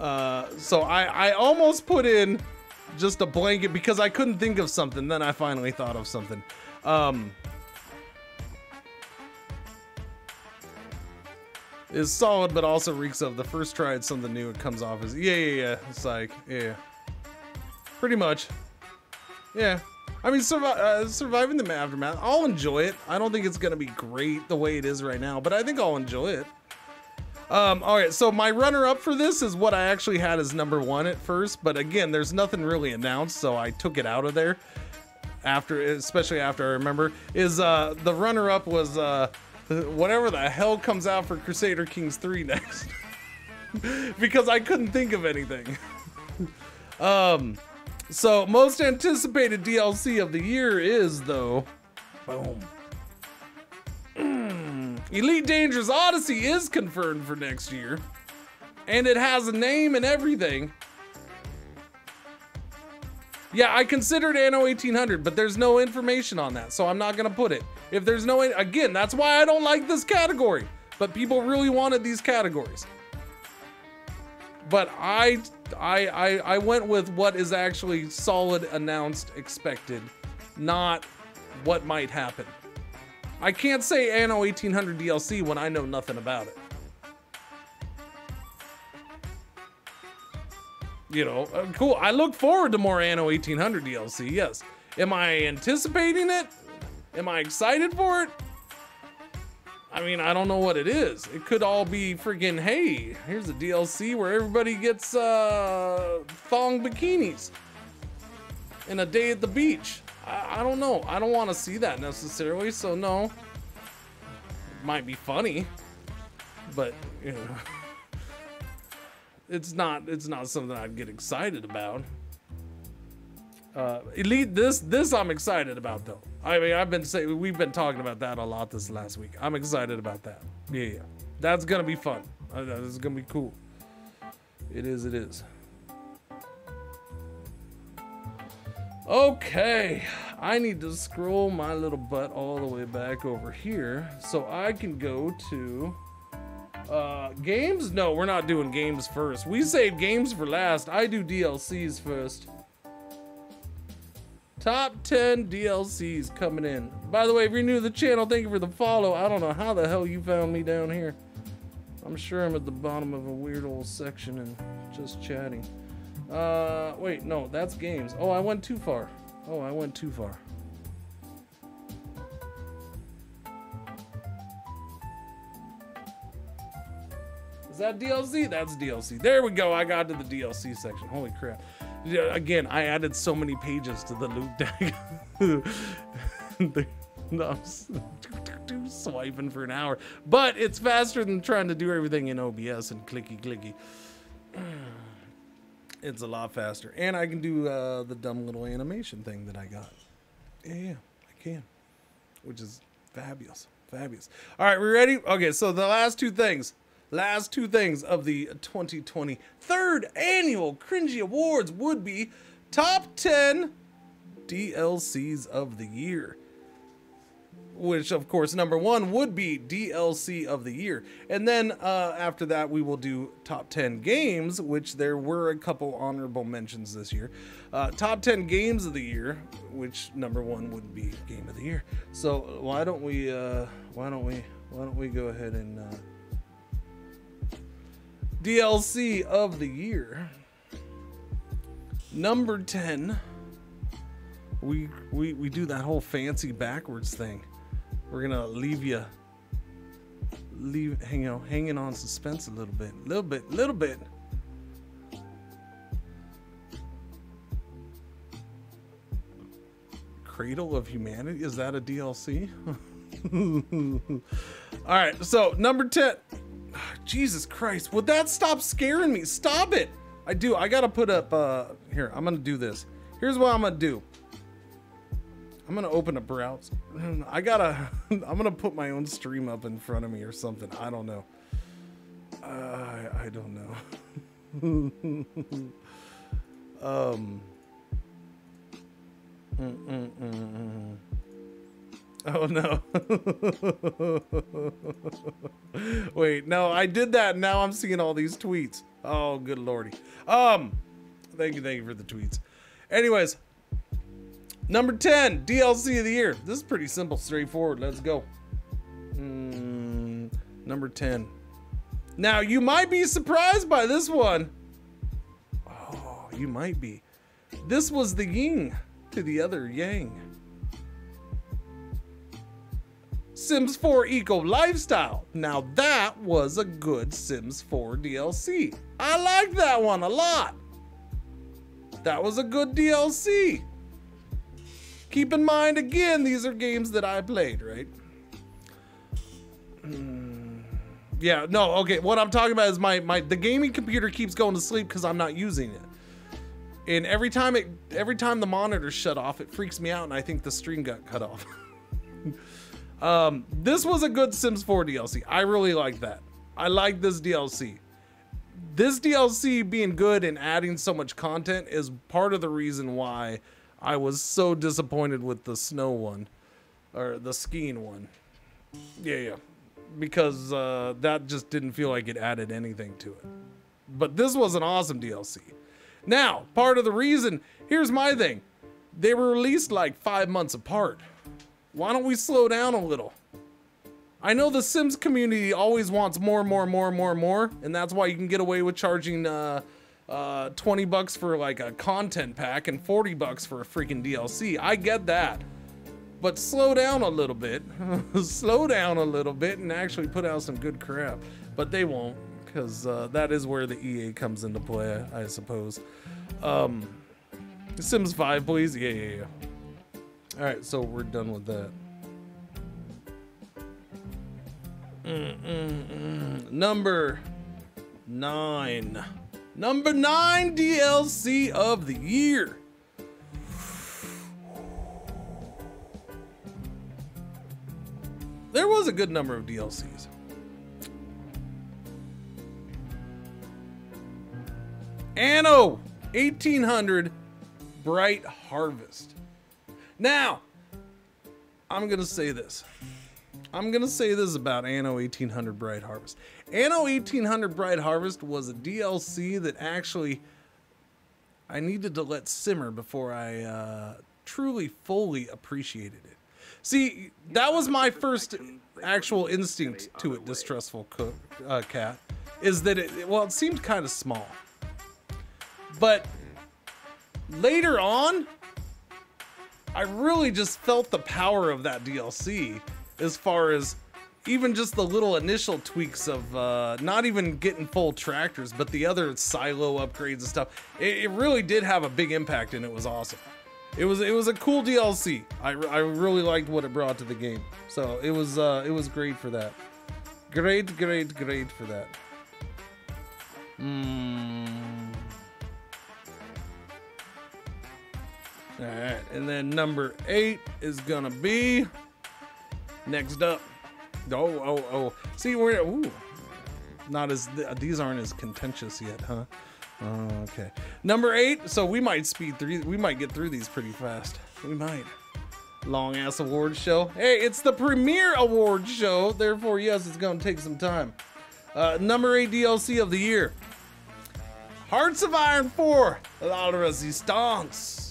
So I almost put in just a blanket because I couldn't think of something. Then I finally thought of something. Is solid, but also reeks of the first try at something new. It comes off as yeah. It's like yeah, pretty much. Yeah, I mean surviving the aftermath. I'll enjoy it. I don't think it's gonna be great the way it is right now, but I think I'll enjoy it. All right, so my runner-up for this is what I actually had as number 1 at first, but again, there's nothing really announced, so I took it out of there. Especially after I remember, is the runner-up was whatever the hell comes out for Crusader Kings 3 next, because I couldn't think of anything. So most anticipated DLC of the year is though, boom. Elite Dangerous Odyssey is confirmed for next year, and it has a name and everything. Yeah, I considered Anno 1800, but there's no information on that, so I'm not gonna put it. If there's no, again, that's why I don't like this category, but people really wanted these categories. But I went with what is actually solid, announced, expected, not what might happen. I can't say Anno 1800 DLC when I know nothing about it. You know, cool. I look forward to more Anno 1800 DLC, yes. Am I anticipating it? Am I excited for it? I mean, I don't know what it is. It could all be friggin', hey, here's a DLC where everybody gets thong bikinis in a day at the beach. I don't know. I don't want to see that necessarily, so no. It might be funny, but you know, it's not something I'd get excited about. Elite, this I'm excited about though. I mean, we've been talking about that a lot this last week. I'm excited about that. Yeah. That's gonna be fun. It's gonna be cool. It is. Okay, I need to scroll my little butt all the way back over here so I can go to games. No, we're not doing games first. We saved games for last. I do DLCs first. Top 10 DLCs coming in. By the way, if you're new to the channel, thank you for the follow. I don't know how the hell you found me down here. I'm sure I'm at the bottom of a weird old section and just chatting. Wait, no, that's games. Oh, I went too far. Is that DLC? That's DLC. There we go. I got to the DLC section. Holy crap. Again, I added so many pages to the loot tag. No, I'm swiping for an hour. But it's faster than trying to do everything in OBS and clicky. It's a lot faster. And I can do the dumb little animation thing that I got. Yeah, I can. Which is fabulous. All right, we ready? Okay, so the last two things of the 2020 third annual Cringey Awards would be top 10 DLCs of the year. Which, of course, number 1 would be DLC of the year. And then after that, we will do top 10 games, which there were a couple honorable mentions this year. Top 10 games of the year, which number 1 would be game of the year. So why don't we go ahead and DLC of the year. Number 10. We do that whole fancy backwards thing. We're gonna leave you hanging on suspense a little bit. Cradle of Humanity, is that a DLC? All right, so number 10. Jesus Christ, would that stop scaring me? Stop it. I do. I gotta put up, here, I'm gonna do this. Here's what I'm gonna do. I'm gonna open a browser. I'm gonna put my own stream up in front of me or something. I don't know. I don't know. Oh no. Wait, no, I did that. Now I'm seeing all these tweets. Oh, good lordy. Thank you for the tweets. Anyways, number 10, DLC of the year. This is pretty simple, straightforward. Let's go. Number 10. Now, you might be surprised by this one. Oh, you might be. This was the yin to the other yang. Sims 4 Eco Lifestyle. Now that was a good Sims 4 DLC. I liked that one a lot. That was a good DLC. Keep in mind, again, these are games that I played, right? Yeah, no, okay, what I'm talking about is the gaming computer keeps going to sleep because I'm not using it. And every time the monitor shut off, it freaks me out and I think the stream got cut off. This was a good Sims 4 DLC. I really like that. I like this DLC. This DLC being good and adding so much content is part of the reason why I was so disappointed with the snow one, or the skiing one. Yeah. Because that just didn't feel like it added anything to it. But this was an awesome DLC. Now, part of the reason, here's my thing. They were released like 5 months apart. Why don't we slow down a little? I know the Sims community always wants more, and that's why you can get away with charging 20 bucks for like a content pack and 40 bucks for a freaking DLC. I get that. But slow down a little bit. Slow down a little bit and actually put out some good crap. But they won't, because that is where the EA comes into play, I suppose. Sims 5, please. Yeah. Alright, so we're done with that. Number 9. Number 9 DLC of the year. There was a good number of DLCs. Anno 1800 Bright Harvest. Now, I'm gonna say this. I'm gonna say this about Anno 1800 Bright Harvest. Anno 1800 Bright Harvest was a DLC that actually I needed to let simmer before I truly, fully appreciated it. See, that was my first actual instinct to it, Distrustful Cat, is that it seemed kind of small. But later on, I really just felt the power of that DLC as far as even just the little initial tweaks of not even getting full tractors, but the other silo upgrades and stuff. It really did have a big impact and it was awesome. It was a cool DLC. I really liked what it brought to the game. So it was great for that. Great for that. Alright, and then number 8 is gonna be next up. Oh. See, not as, these aren't as contentious yet, huh? Okay. Number 8, so we might get through these pretty fast. We might. Long ass awards show. Hey, it's the premiere awards show, therefore, yes, it's gonna take some time. Number 8 DLC of the year. Hearts of Iron 4, La Resistance.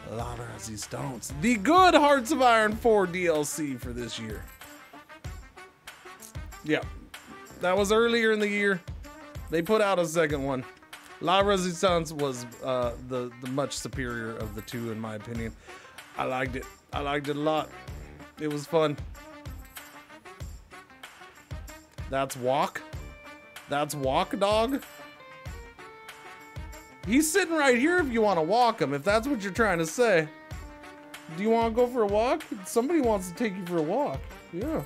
The good Hearts of Iron 4 DLC for this year. Yeah, that was earlier in the year. They put out a second one. La Resistance was the much superior of the two, in my opinion. I liked it. I liked it a lot. It was fun. That's Walk. That's Walk Dog. He's sitting right here if you want to walk him, if that's what you're trying to say. Do you want to go for a walk? Somebody wants to take you for a walk. Yeah.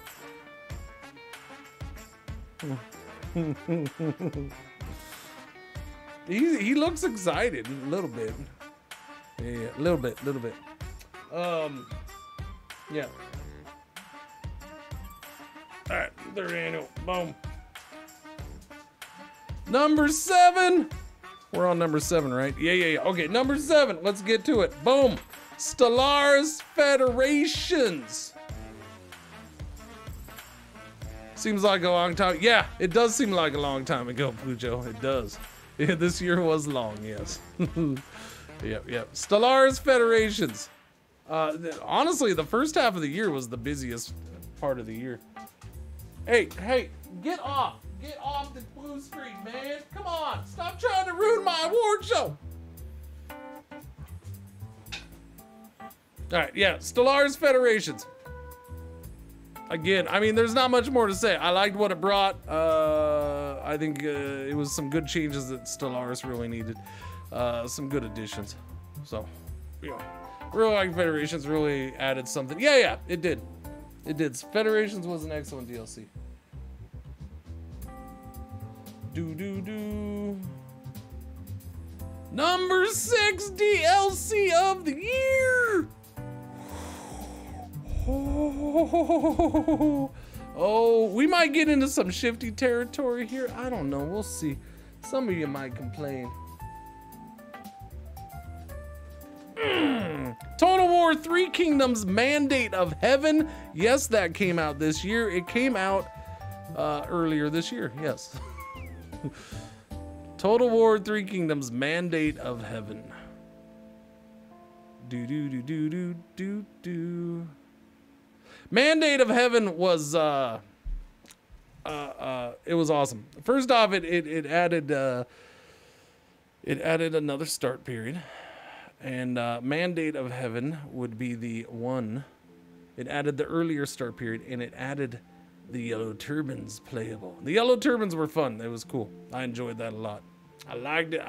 He looks excited a little bit. Yeah, a little bit. Yeah. All right, third annual. Boom. Number 7. We're on number 7, right? Yeah. Okay, number 7. Let's get to it. Boom. Stellaris Federations. Seems like a long time. Yeah, it does seem like a long time ago, Plujo. It does. Yeah, this year was long, yes. Yep. Stellaris Federations. Honestly, the first half of the year was the busiest part of the year. Hey, get off. Get off the blue screen, man. Come on. Stop trying to ruin my award show. All right, yeah, Stellaris Federations. Again, I mean, there's not much more to say. I liked what it brought. I think it was some good changes that Stellaris really needed. Some good additions. So, yeah. Really like Federations, really added something. Yeah, it did. It did. Federations was an excellent DLC. Number 6 DLC of the year. Oh, we might get into some shifty territory here. I don't know. We'll see. Some of you might complain. Total War 3 Kingdoms Mandate of Heaven. Yes, that came out this year. It came out earlier this year. Yes. Total War 3 Kingdoms Mandate of Heaven. Mandate of Heaven was it was awesome. First off, it added another start period, and Mandate of Heaven would be the one. It added the earlier start period, and it added the Yellow Turbans playable. The Yellow Turbans were fun. It was cool. I enjoyed that a lot. I liked it.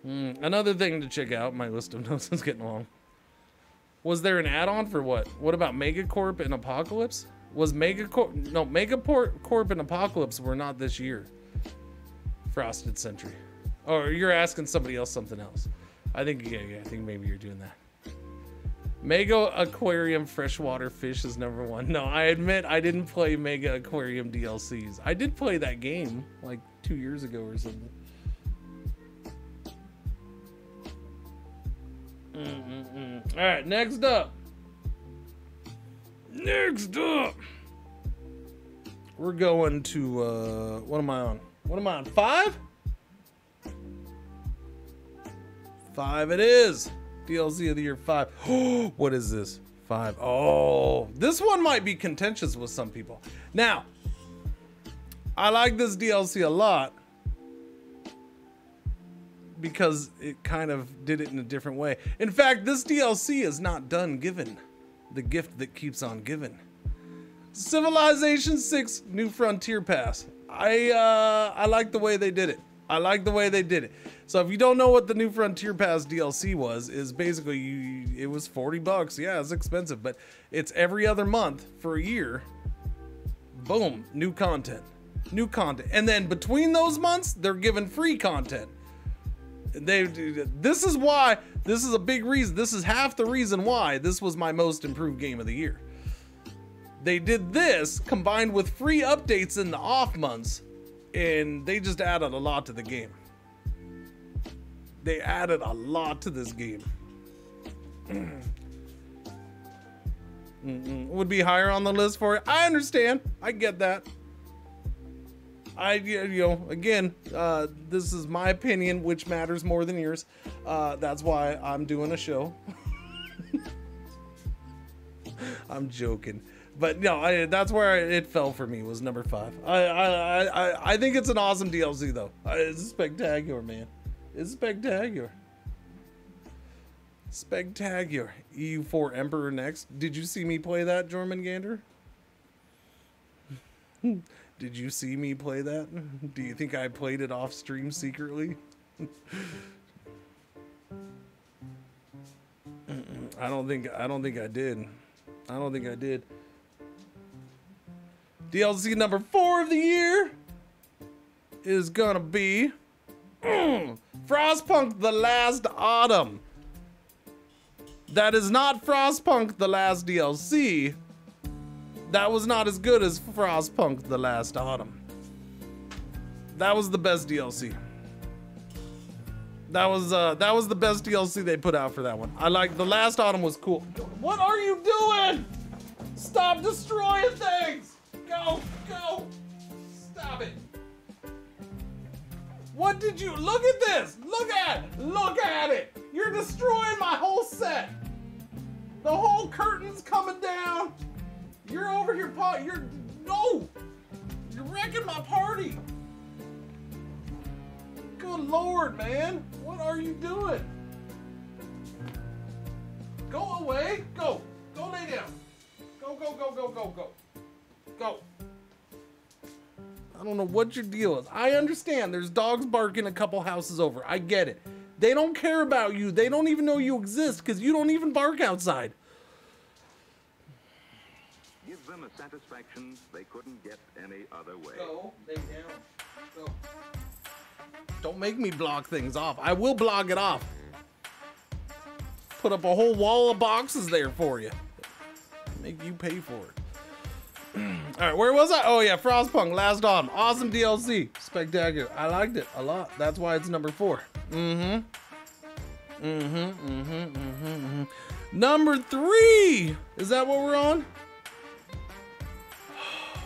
Another thing to check out. My list of notes is getting long. Was there an add-on for what? What about Megacorp and Apocalypse? Was Megacorp... No, Megacorp and Apocalypse were not this year. Frosted Century. Or you're asking somebody else something else. I think, yeah, I think maybe you're doing that. Mega Aquarium Freshwater Fish is number 1. No, I admit I didn't play Mega Aquarium DLCs. I did play that game like 2 years ago or something. All right, next up, we're going to what am I on? 5 it is. DLC of the year 5. What is this? 5. Oh, this one might be contentious with some people. Now, I like this DLC a lot because it kind of did it in a different way. In fact, this DLC is not done giving. The gift that keeps on giving. Civilization 6 New Frontier Pass. I like the way they did it. So if you don't know what the New Frontier Pass DLC was, is basically it was $40. Yeah, it's expensive, but it's every other month for a year. Boom, new content. And then between those months, they're giving free content. This is a big reason. This is half the reason why this was my most improved game of the year. They did this combined with free updates in the off months, and they just added a lot to the game. They added a lot to this game. Would be higher on the list for it. I understand. I get that. Again, this is my opinion, which matters more than yours. That's why I'm doing a show. I'm joking. But no, that's where it fell for me, was number 5. I think it's an awesome DLC, though. It's spectacular, man. It's spectacular. EU4 Emperor next. Did you see me play that, Jormungandr? Did you see me play that? Do you think I played it off stream secretly? I don't think I did. DLC number 4 of the year. is gonna be Frostpunk The Last Autumn. That is not Frostpunk The Last DLC. That was not as good as Frostpunk The Last Autumn. That was the best DLC. That was the best DLC they put out for that one. I like The Last Autumn was cool. What are you doing? Stop destroying things! Go, go! Stop it! What did you look at this? Look at it! You're destroying my whole set. The whole curtain's coming down. You're over here, no! You're wrecking my party. Good Lord, man. What are you doing? Go away. Go. Go lay down. Go, go, go, go, go, go. Go. I don't know what your deal is. I understand there's dogs barking a couple houses over. I get it. They don't care about you. They don't even know you exist because you don't even bark outside. Give them a satisfaction they couldn't get any other way. Go. Lay down. Go. Don't make me block things off. I will block it off. Put up a whole wall of boxes there for you. Make you pay for it. All right, where was I? Oh yeah, Frostpunk Last Autumn. Awesome DLC. Spectacular. I liked it a lot. That's why it's number 4. Number 3. Is that what we're on?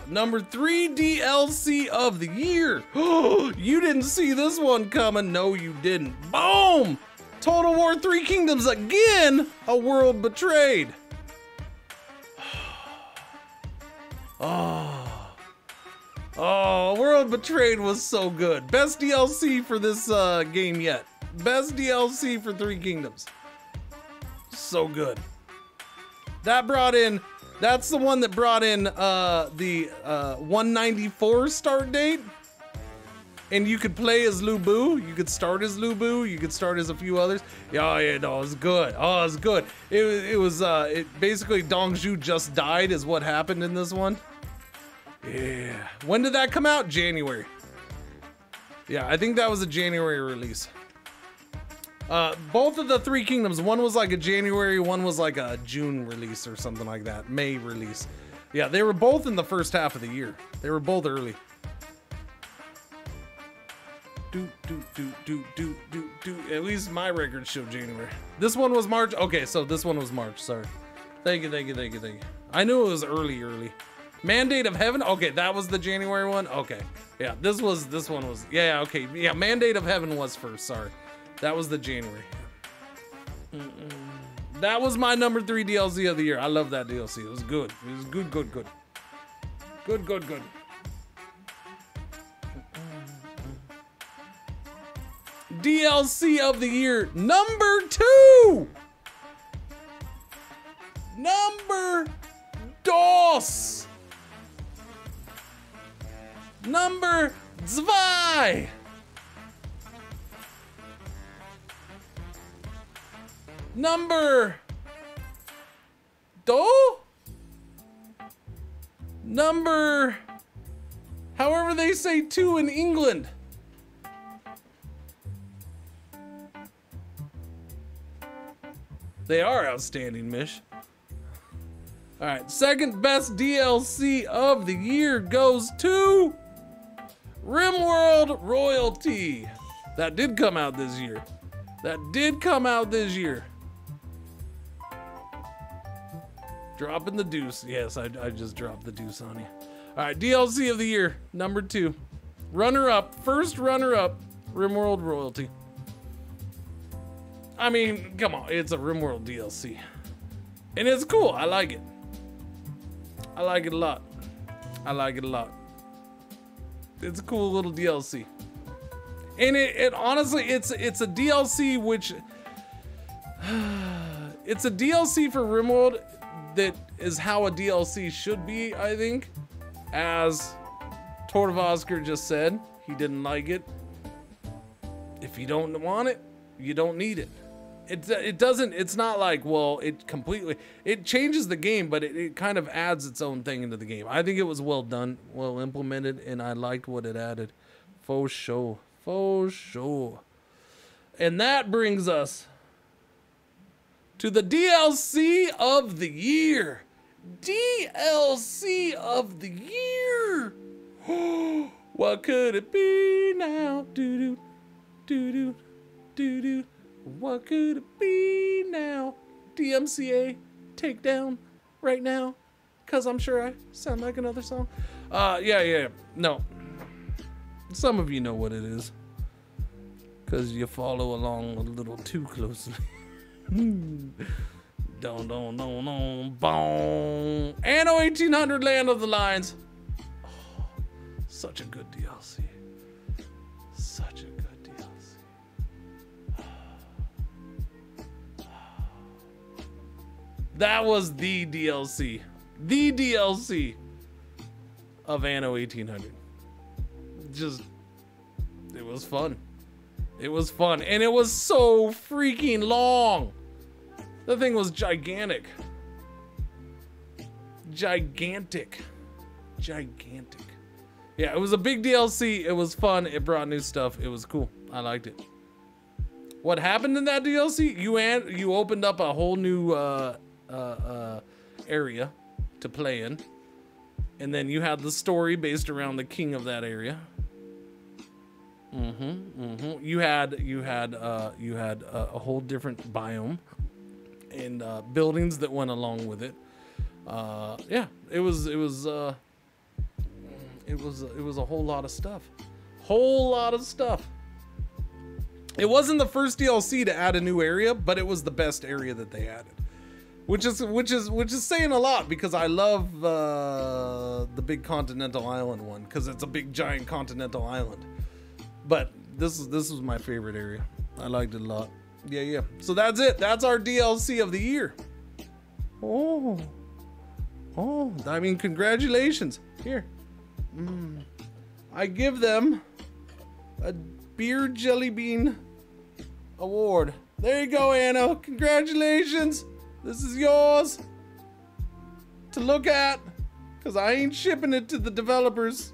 Number 3 DLC of the year. You didn't see this one coming. No, you didn't. Boom! Total War 3 Kingdoms again. A World Betrayed. Oh, World Betrayed was so good. Best DLC for this game yet. Best DLC for 3 Kingdoms. So good. That brought in, that's the one that brought in the 194 start date. And you could play as Lu Bu. You could start as Lu Bu. You could start as a few others. Yeah, yeah, no, it was good. Oh, it was good. It basically Dongzhu just died is what happened in this one. Yeah. When did that come out? January. Yeah, I think that was a January release. Both of the 3 Kingdoms, one was like a January, one was like a June release or something like that. May release. Yeah, they were both in the first half of the year. They were both early. At least my records show January. This one was March. Okay, so this one was March. Sorry. Thank you. I knew it was early. Mandate of Heaven. Okay, that was the January one. Okay, yeah, this one was. Yeah, okay, yeah. Mandate of Heaven was first. Sorry, that was the January. That was my number 3 DLC of the year. I love that DLC. It was good. It was good. DLC of the year number 2. Number 2. Number 2. Number 2. Number, however they say 2 in England. They are outstanding, Mish. All right, second best DLC of the year goes to RimWorld Royalty. That did come out this year. Dropping the deuce. Yes, I just dropped the deuce on you. All right, DLC of the year, number 2. Runner-up, first runner-up, RimWorld Royalty. I mean, come on, it's a RimWorld DLC. And it's cool, I like it. I like it a lot. It's a cool little DLC. And it honestly, it's a DLC which, it's a DLC for RimWorld that is how a DLC should be, I think. As Torvasker just said, he didn't like it. If you don't want it, you don't need it. It doesn't, it's not like, well, it changes the game, but it kind of adds its own thing into the game. I think it was well done, well implemented, and I liked what it added For sure. For sure. And that brings us to the DLC of the year. DLC of the year. What could it be now? Doo-doo, doo-doo, doo-doo. What could it be now? DMCA takedown right now. Cause I'm sure I sound like another song. Yeah. No. Some of you know what it is. Cause you follow along a little too closely. Boom. Anno 1800 Land of the Lions. Oh, such a good DLC. Such a good DLC. That was the DLC. The DLC of Anno 1800. Just, it was fun. It was fun. And it was so freaking long. The thing was gigantic. Gigantic. Yeah, it was a big DLC. It was fun. It brought new stuff. It was cool. I liked it. What happened in that DLC? You opened up a whole new area to play in. And then you had the story based around the king of that area. You had a whole different biome and buildings that went along with it. Yeah, it was a whole lot of stuff. It wasn't the first DLC to add a new area, but it was the best area that they added. Which is saying a lot, because I love the big continental island one, because it's a big giant continental island. But this was my favorite area. I liked it a lot. Yeah. So that's it. That's our DLC of the year. Oh, I mean, congratulations. Here. I give them a beer jelly bean award. There you go, Anno. Congratulations. This is yours to look at, because I ain't shipping it to the developers,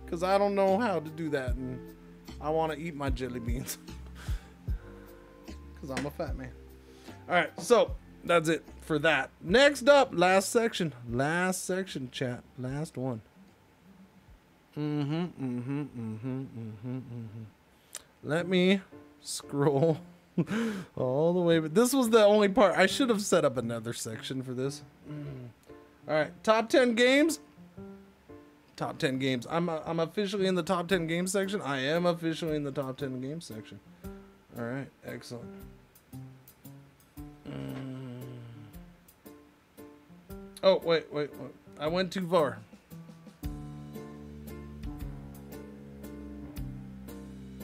because I don't know how to do that, and I want to eat my jelly beans because I'm a fat man. All right, so that's it for that. Next up, last section, chat, last one. Let me scroll all the way, but this was the only part. I should have set up another section for this. All right, top 10 games. Top 10 games. I'm officially in the top 10 games section. I am officially in the top 10 games section. All right, excellent. Oh, wait. I went too far.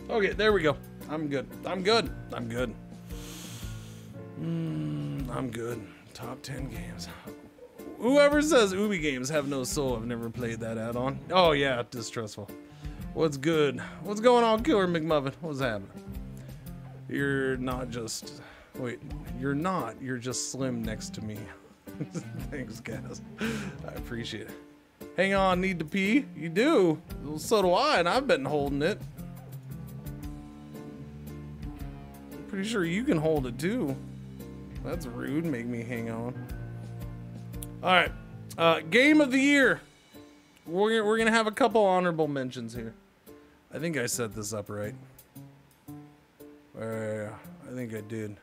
Okay, there we go. I'm good. Top 10 games. Whoever says Ubi games have no soul, I've never played that add-on. Oh yeah, distrustful. What's good? What's going on, Killer McMuffin? What's happening? You're not just... Wait, you're not. You're just slim next to me. Thanks, guys. I appreciate it. Hang on, need to pee? You do? Well, so do I, and I've been holding it. Pretty sure you can hold it too. That's rude. Make me hang on. All right. Game of the year. We're gonna have a couple honorable mentions here. I think I set this up right. I think I did.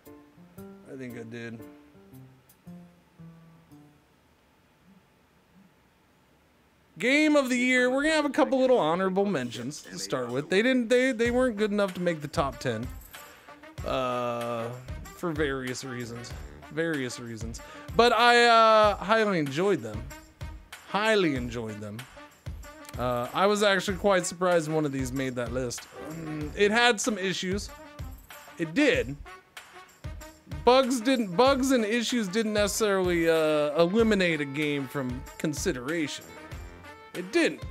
Game of the year. We're gonna have a couple little honorable mentions to start with. They weren't good enough to make the top 10. For various reasons. But I highly enjoyed them. I was actually quite surprised one of these made that list. It had some issues. It did. Bugs and issues didn't necessarily eliminate a game from consideration. It didn't.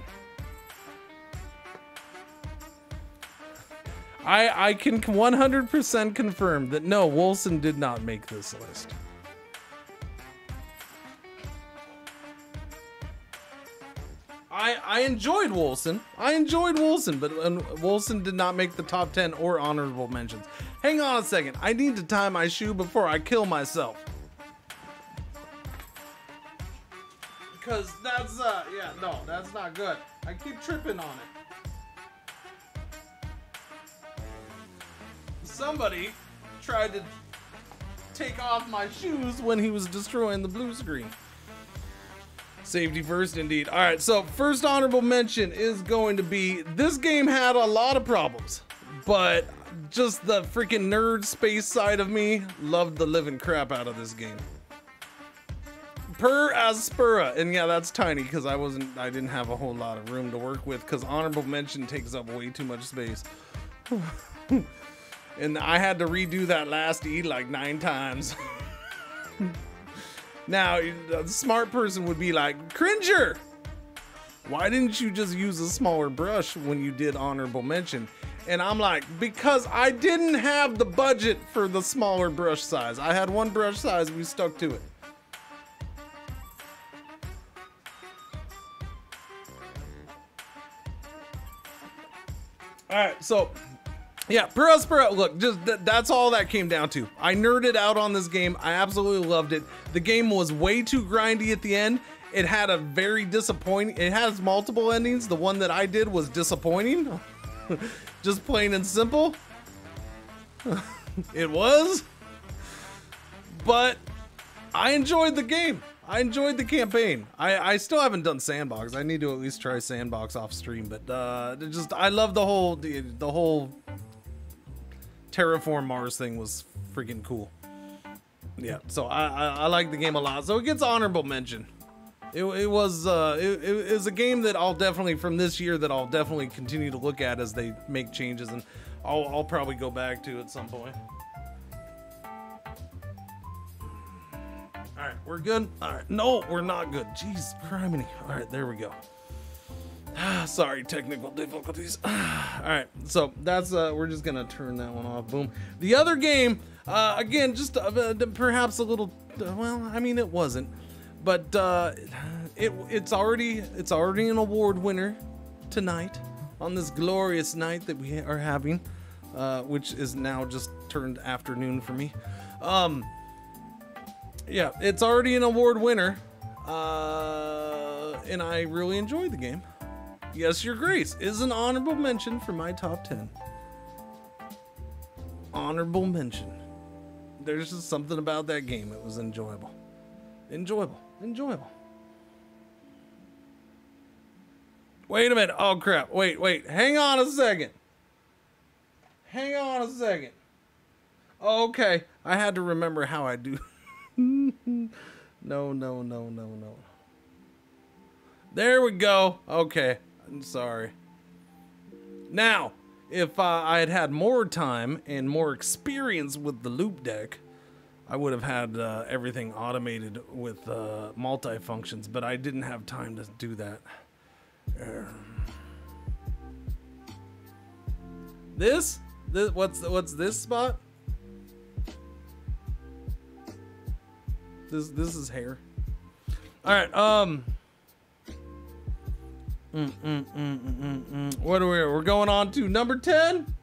I can 100% confirm that no, Wolfson did not make this list. I enjoyed Wolcen. I enjoyed Wolcen, but Wolcen did not make the top 10 or honorable mentions. Hang on a second. I need to tie my shoe before I kill myself. Because that's, yeah, no, that's not good. I keep tripping on it. Somebody tried to take off my shoes when he was destroying the blue screen. Safety first, indeed. All right, so first honorable mention is going to be, this game had a lot of problems, but just the freaking nerd space side of me loved the living crap out of this game. Per Aspera, and yeah, that's tiny because I didn't have a whole lot of room to work with because honorable mention takes up way too much space. And I had to redo that last E like 9 times. Now, a smart person would be like, Cringer, why didn't you just use a smaller brush when you did honorable mention? And I'm like, because I didn't have the budget for the smaller brush size. I had one brush size, we stuck to it. All right, so yeah, per look, just that's all that came down to. I nerded out on this game. I absolutely loved it. The game was way too grindy at the end. It had a very disappointing, it has multiple endings. The one that I did was disappointing. Just plain and simple. It was. But I enjoyed the game. I enjoyed the campaign. I still haven't done Sandbox. I need to at least try Sandbox off stream, but just I love the whole Terraform Mars thing was freaking cool. Yeah, so I like the game a lot. So it gets honorable mention. It was a game that I'll definitely, from this year, that I'll definitely continue to look at as they make changes, and I'll probably go back to at some point. All right, we're good. All right, no, we're not good. Jeez, criminy. All right, there we go. Sorry, technical difficulties. All right, so that's we're just gonna turn that one off. Boom. The other game, again, just perhaps a little. Well, I mean, it wasn't, but it's already an award winner tonight on this glorious night that we are having, which is now just turned afternoon for me. Yeah, it's already an award winner, and I really enjoyed the game. Yes, Your Grace is an honorable mention for my top 10. Honorable mention. There's just something about that game. It was enjoyable. Enjoyable. Wait a minute. Oh, crap. Wait. Hang on a second. Okay. I had to remember how I do. No. There we go. Okay. I'm sorry. Now, if I had had more time and more experience with the loop deck, I would have had everything automated with multi-functions, but I didn't have time to do that. This what's this spot? This is hair. All right. What are we're going on to number 10.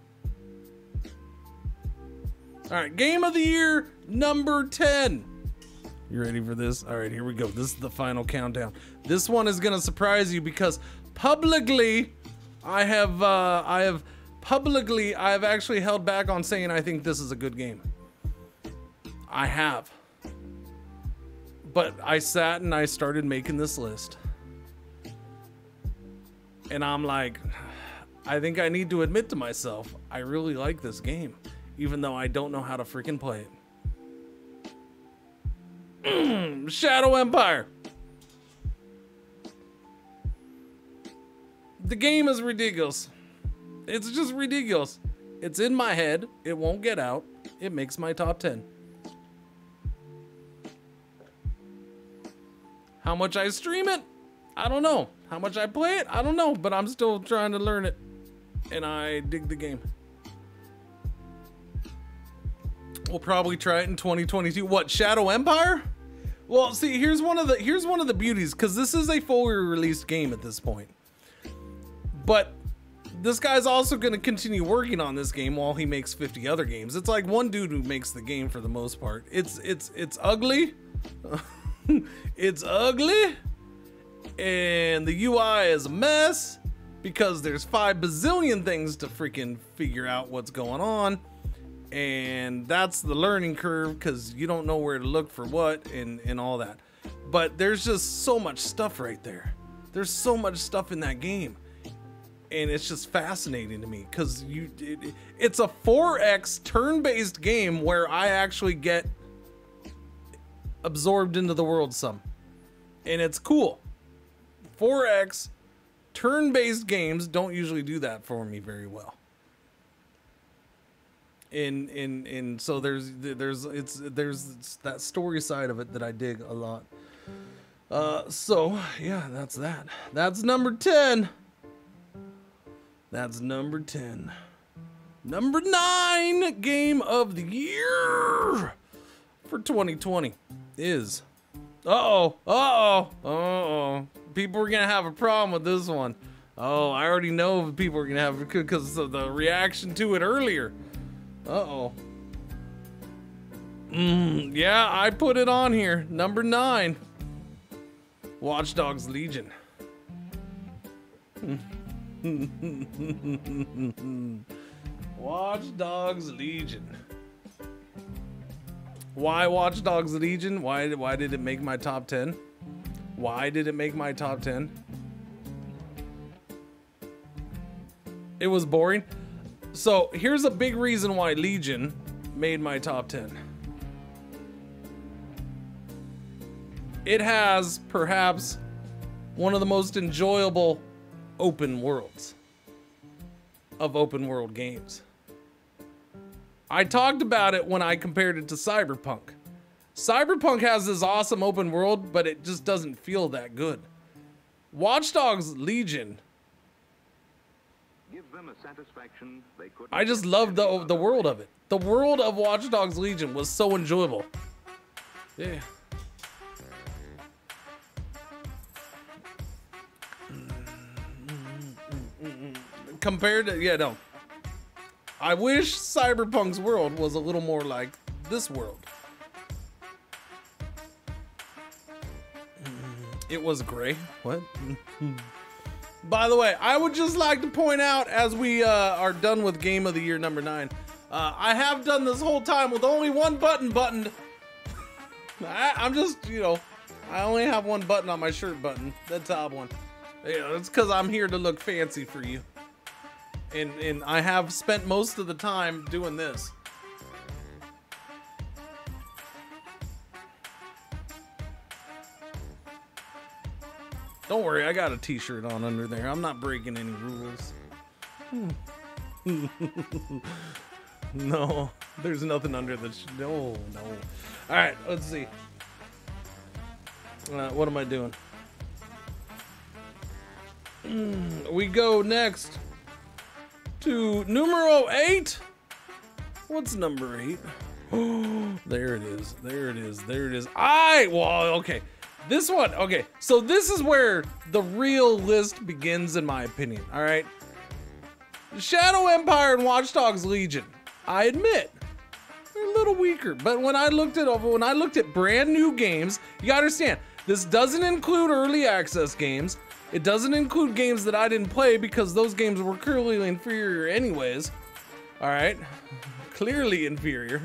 All right, game of the year number 10. You ready for this? All right, here we go. This is the final countdown. This one is gonna surprise you because publicly, I have actually held back on saying I think this is a good game. I have. But I sat and I started making this list. And I'm like, I think I need to admit to myself, I really like this game, even though I don't know how to freaking play it. Shadow Empire. The game is ridiculous. It's just ridiculous. It's in my head. It won't get out. It makes my top 10. How much I stream it? I don't know. How much I play it? I don't know, but I'm still trying to learn it. And I dig the game. We'll probably try it in 2022. What, Shadow Empire? Well, see, here's one of the beauties, because this is a fully released game at this point. But this guy's also going to continue working on this game while he makes 50 other games. It's like one dude who makes the game for the most part. It's ugly. It's ugly. And the UI is a mess because there's 5 bazillion things to freaking figure out what's going on. And that's the learning curve, because you don't know where to look for what and all that. But there's just so much stuff right there. There's so much stuff in that game. And it's just fascinating to me, because it's a 4X turn-based game where I actually get absorbed into the world some. And it's cool. 4X turn-based games don't usually do that for me very well. And so there's that story side of it that I dig a lot. So yeah, that's that. That's number 10. That's number 10. Number 9 game of the year for 2020 is people are gonna have a problem with this one. Oh, I already know people are gonna have it because of the reaction to it earlier. Yeah, I put it on here. Number 9. Watch Dogs Legion. Watch Dogs Legion. Why Watch Dogs Legion? Why did it make my top 10? Why did it make my top 10? It was boring. So here's a big reason why Legion made my top 10. It has perhaps one of the most enjoyable open worlds of open world games. I talked about it when I compared it to Cyberpunk. Cyberpunk has this awesome open world, but it just doesn't feel that good. Watch Dogs Legion, Give them a satisfaction they couldn't I just get loved any the other world way. of it. The world of Watch Dogs Legion was so enjoyable. Yeah. Compared to, yeah, no. I wish Cyberpunk's world was a little more like this world. It was gray. What? By the way, I would just like to point out, as we are done with Game of the Year number 9, I have done this whole time with only one button buttoned. I'm just, you know, I only have one button on my shirt button, the top one. You know, it's because I'm here to look fancy for you. And I have spent most of the time doing this. Don't worry, I got a t-shirt on under there. I'm not breaking any rules. No, there's nothing under the... No. All right, let's see. What am I doing? We go next to numero 8. What's number 8? Oh, there it is. Well, okay. This one, okay. So this is where the real list begins, in my opinion. All right. Shadow Empire and Watch Dogs Legion, I admit, they're a little weaker. But when I looked at brand new games, you gotta understand, this doesn't include early access games. It doesn't include games that I didn't play because those games were clearly inferior anyways. All right, clearly inferior.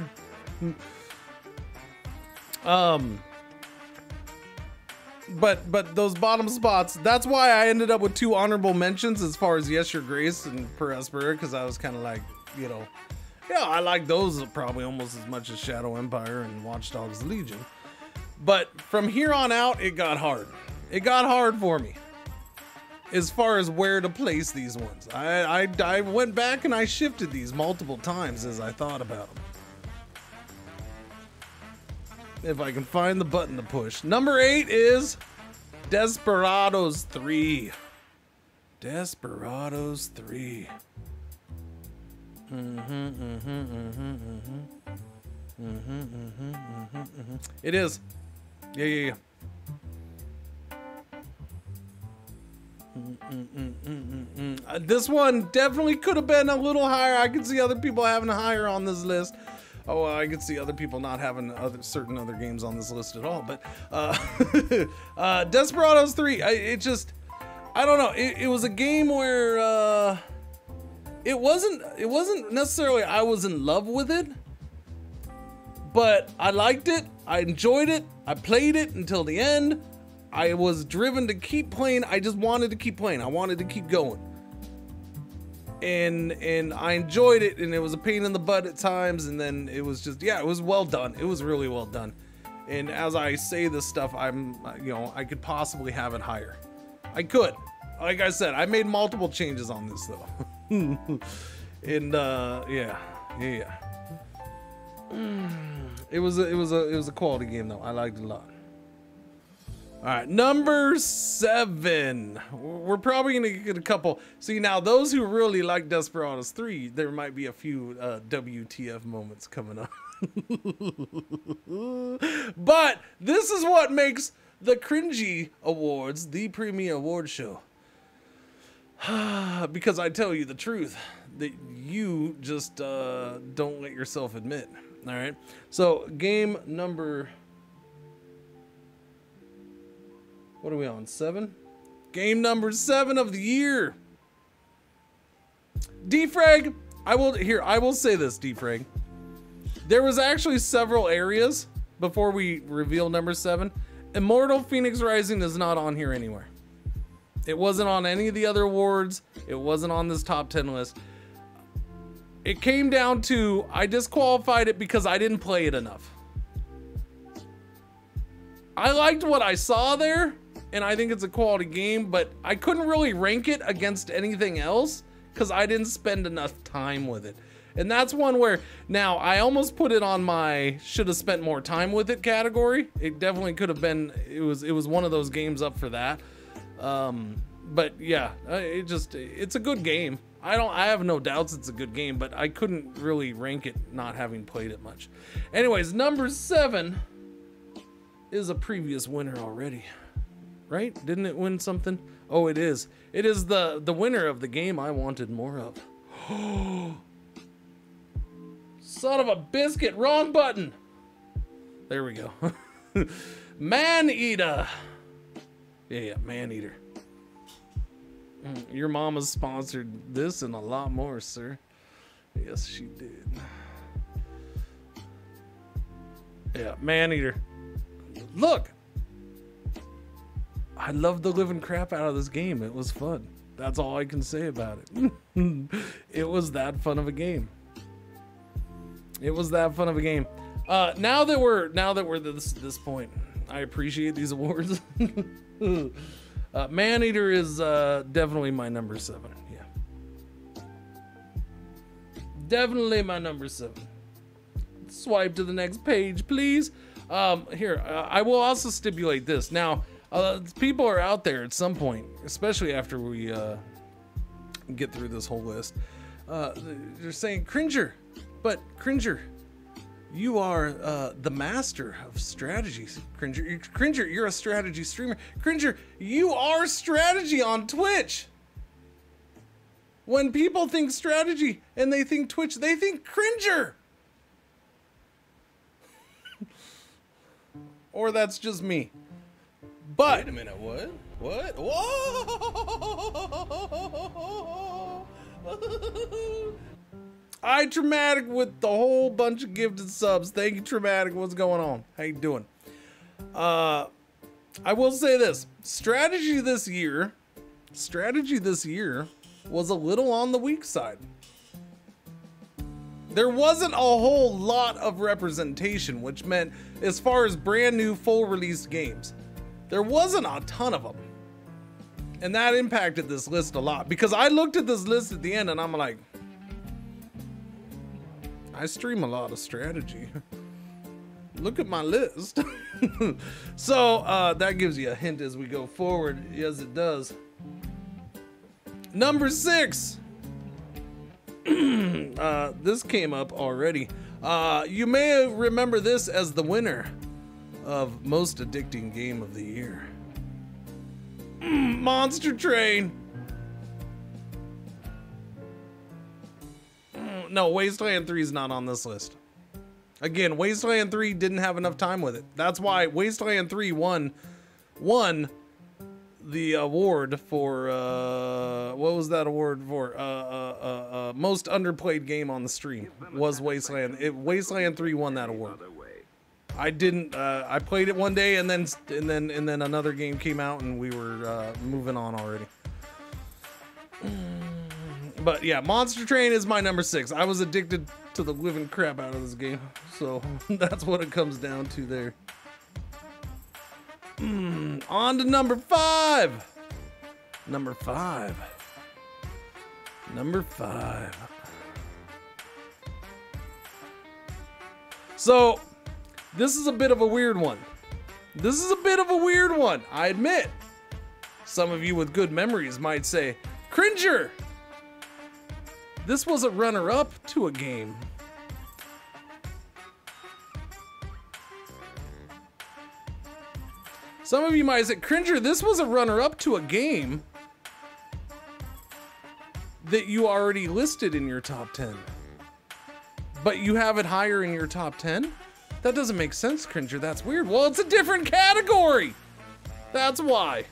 But those bottom spots, that's why I ended up with 2 honorable mentions as far as Yes Your Grace and Per Aspera, because I was kind of like, you know, yeah, I like those probably almost as much as Shadow Empire and Watch Dogs Legion. But from here on out, it got hard. It got hard for me as far as where to place these ones. I went back and I shifted these multiple times as I thought about them. If I can find the button to push. Number 8 is Desperados 3. Desperados 3. It is. Yeah. This one definitely could have been a little higher. I could see other people having higher on this list. Oh, I could see other people not having certain other games on this list at all. But Desperados 3, I don't know. It was a game where it wasn't necessarily I was in love with it, but I liked it. I enjoyed it. I played it until the end. I was driven to keep playing. I just wanted to keep playing. I wanted to keep going. And I enjoyed it, and it was a pain in the butt at times, and then it was just, yeah, it was well done. It was really well done. And as I say this stuff, I could possibly have it higher. I could. Like I said, I made multiple changes on this though. And yeah. It was a quality game though. I liked it a lot. All right, number 7. We're probably gonna get a couple. See, now those who really like Desperados 3, there might be a few WTF moments coming up. But this is what makes the Cringey Awards the premier award show. Because I tell you the truth that you just don't let yourself admit. All right, so game number, what are we on, 7? Game number 7 of the year. Defrag, I will say this, Defrag. There was actually several areas before we reveal number 7. Immortal Phoenix Rising is not on here anywhere. It wasn't on any of the other awards. It wasn't on this top 10 list. It came down to, I disqualified it because I didn't play it enough. I liked what I saw there, and I think it's a quality game, but I couldn't really rank it against anything else because I didn't spend enough time with it. And that's one where, now I almost put it on my should have spent more time with it category. It definitely could have been, it was one of those games up for that. But yeah, it's a good game. I have no doubts it's a good game, but I couldn't really rank it not having played it much. Anyways, number 7 is a previous winner already, right? Didn't it win something? Oh, it is. It is the winner of the game I wanted more of. Son of a biscuit, wrong button. There we go. Man-Eater. Yeah, Man-Eater. Your mama sponsored this and a lot more, sir. Yes, she did. Yeah, Man-Eater. Look! I loved the living crap out of this game. It was fun. That's all I can say about it. It was that fun of a game. It was that fun of a game. Now that we're this point, I appreciate these awards. Man-Eater is definitely my number 7. Yeah, definitely my number 7. Swipe to the next page, please. Here, I will also stipulate this. Now, people are out there at some point, especially after we get through this whole list. They're saying, Cringer, but Cringer, you are the master of strategies. Cringer, you're a strategy streamer. Cringer, you are strategy on Twitch. When people think strategy and they think Twitch, they think Cringer. Or that's just me. But wait a minute, what? What? Whoa! I Traumatic with the whole bunch of gifted subs. Thank you, Traumatic. What's going on? How you doing? I will say this. Strategy this year was a little on the weak side. There wasn't a whole lot of representation, which meant as far as brand new full release games, there wasn't a ton of them. And that impacted this list a lot because I looked at this list at the end and I'm like, I stream a lot of strategy. Look at my list. So that gives you a hint as we go forward. Yes, it does. Number 6. This came up already. You may remember this as the winner of most addicting game of the year. Monster Train. No, Wasteland 3 is not on this list. Again, Wasteland 3 didn't have enough time with it. That's why Wasteland 3 won the award for what was that award for? Most underplayed game on the stream was Wasteland. Wasteland 3 won that award. I didn't. I played it one day, and then another game came out, and we were moving on already. But yeah, Monster Train is my number 6. I was addicted to the living crap out of this game, so that's what it comes down to there. On to number 5. Number 5. So, this is a bit of a weird one. I admit. Some of you with good memories might say, Cringer! This was a runner-up to a game. Some of you might say, Cringer, this was a runner-up to a game that you already listed in your top 10. But you have it higher in your top 10? That doesn't make sense, Cringer. That's weird. Well, it's a different category. That's why.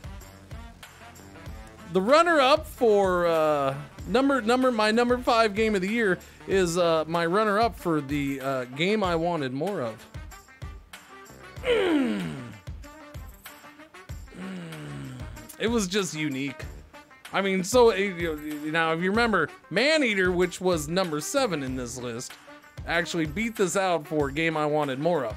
The runner-up for my number 5 game of the year is my runner-up for the game I wanted more of. It was just unique. I mean, so now if you remember, Maneater, which was number 7 in this list, actually beat this out for a game I wanted more of.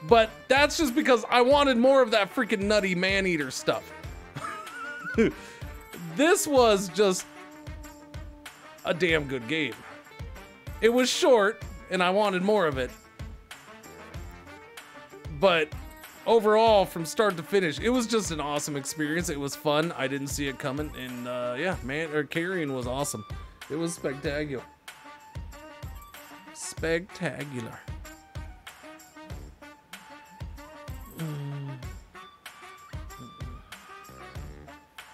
But that's just because I wanted more of that freaking nutty Maneater stuff. This was just a damn good game. It was short, and I wanted more of it. But overall, from start to finish, it was just an awesome experience. It was fun. I didn't see it coming, and yeah, Carrion was awesome. It was spectacular. Spectacular.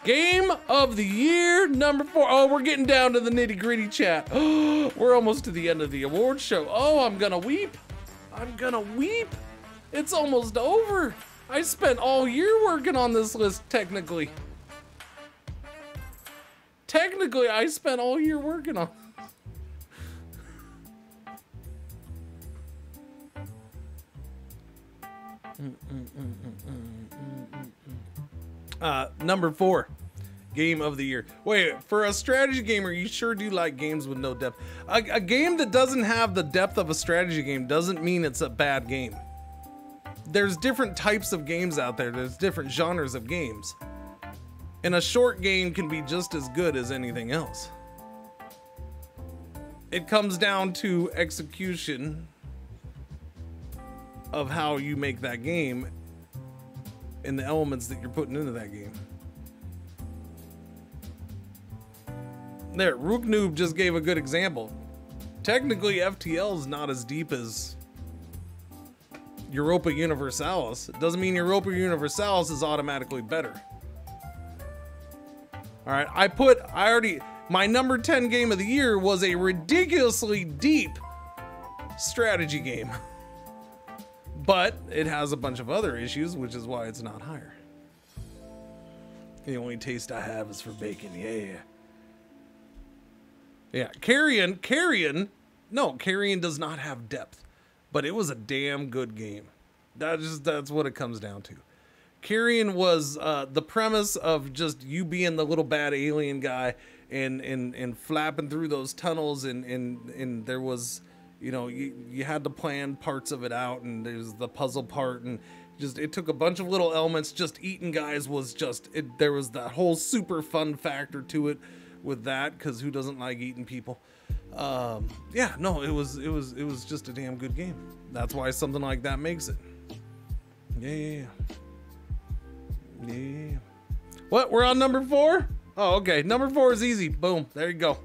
Game of the year number 4. Oh, we're getting down to the nitty-gritty chat. Oh, we're almost to the end of the award show. Oh, I'm gonna weep. It's almost over. I spent all year working on this list, technically. I spent all year working on number 4, game of the year. Wait, for a strategy gamer, you sure do like games with no depth. A game that doesn't have the depth of a strategy game doesn't mean it's a bad game. There's different types of games out there. There's different genres of games. And a short game can be just as good as anything else. It comes down to execution of how you make that game and the elements that you're putting into that game. There, Rook Noob just gave a good example. Technically, FTL is not as deep as Europa Universalis. It doesn't mean Europa Universalis is automatically better. All right, my number 10 game of the year was a ridiculously deep strategy game. But it has a bunch of other issues, which is why it's not higher. The only taste I have is for bacon, yeah. Yeah, Carrion does not have depth, but it was a damn good game. That's what it comes down to. Carrion was the premise of just you being the little bad alien guy and flapping through those tunnels and there was, you know, you had to plan parts of it out, and there's the puzzle part, and just it took a bunch of little elements. Just eating guys was just it. There was that whole super fun factor to it with that, because who doesn't like eating people? Yeah, no, it was just a damn good game. That's why something like that makes it. Yeah. What? We're on number 4? Oh, okay. Number 4 is easy. Boom. There you go.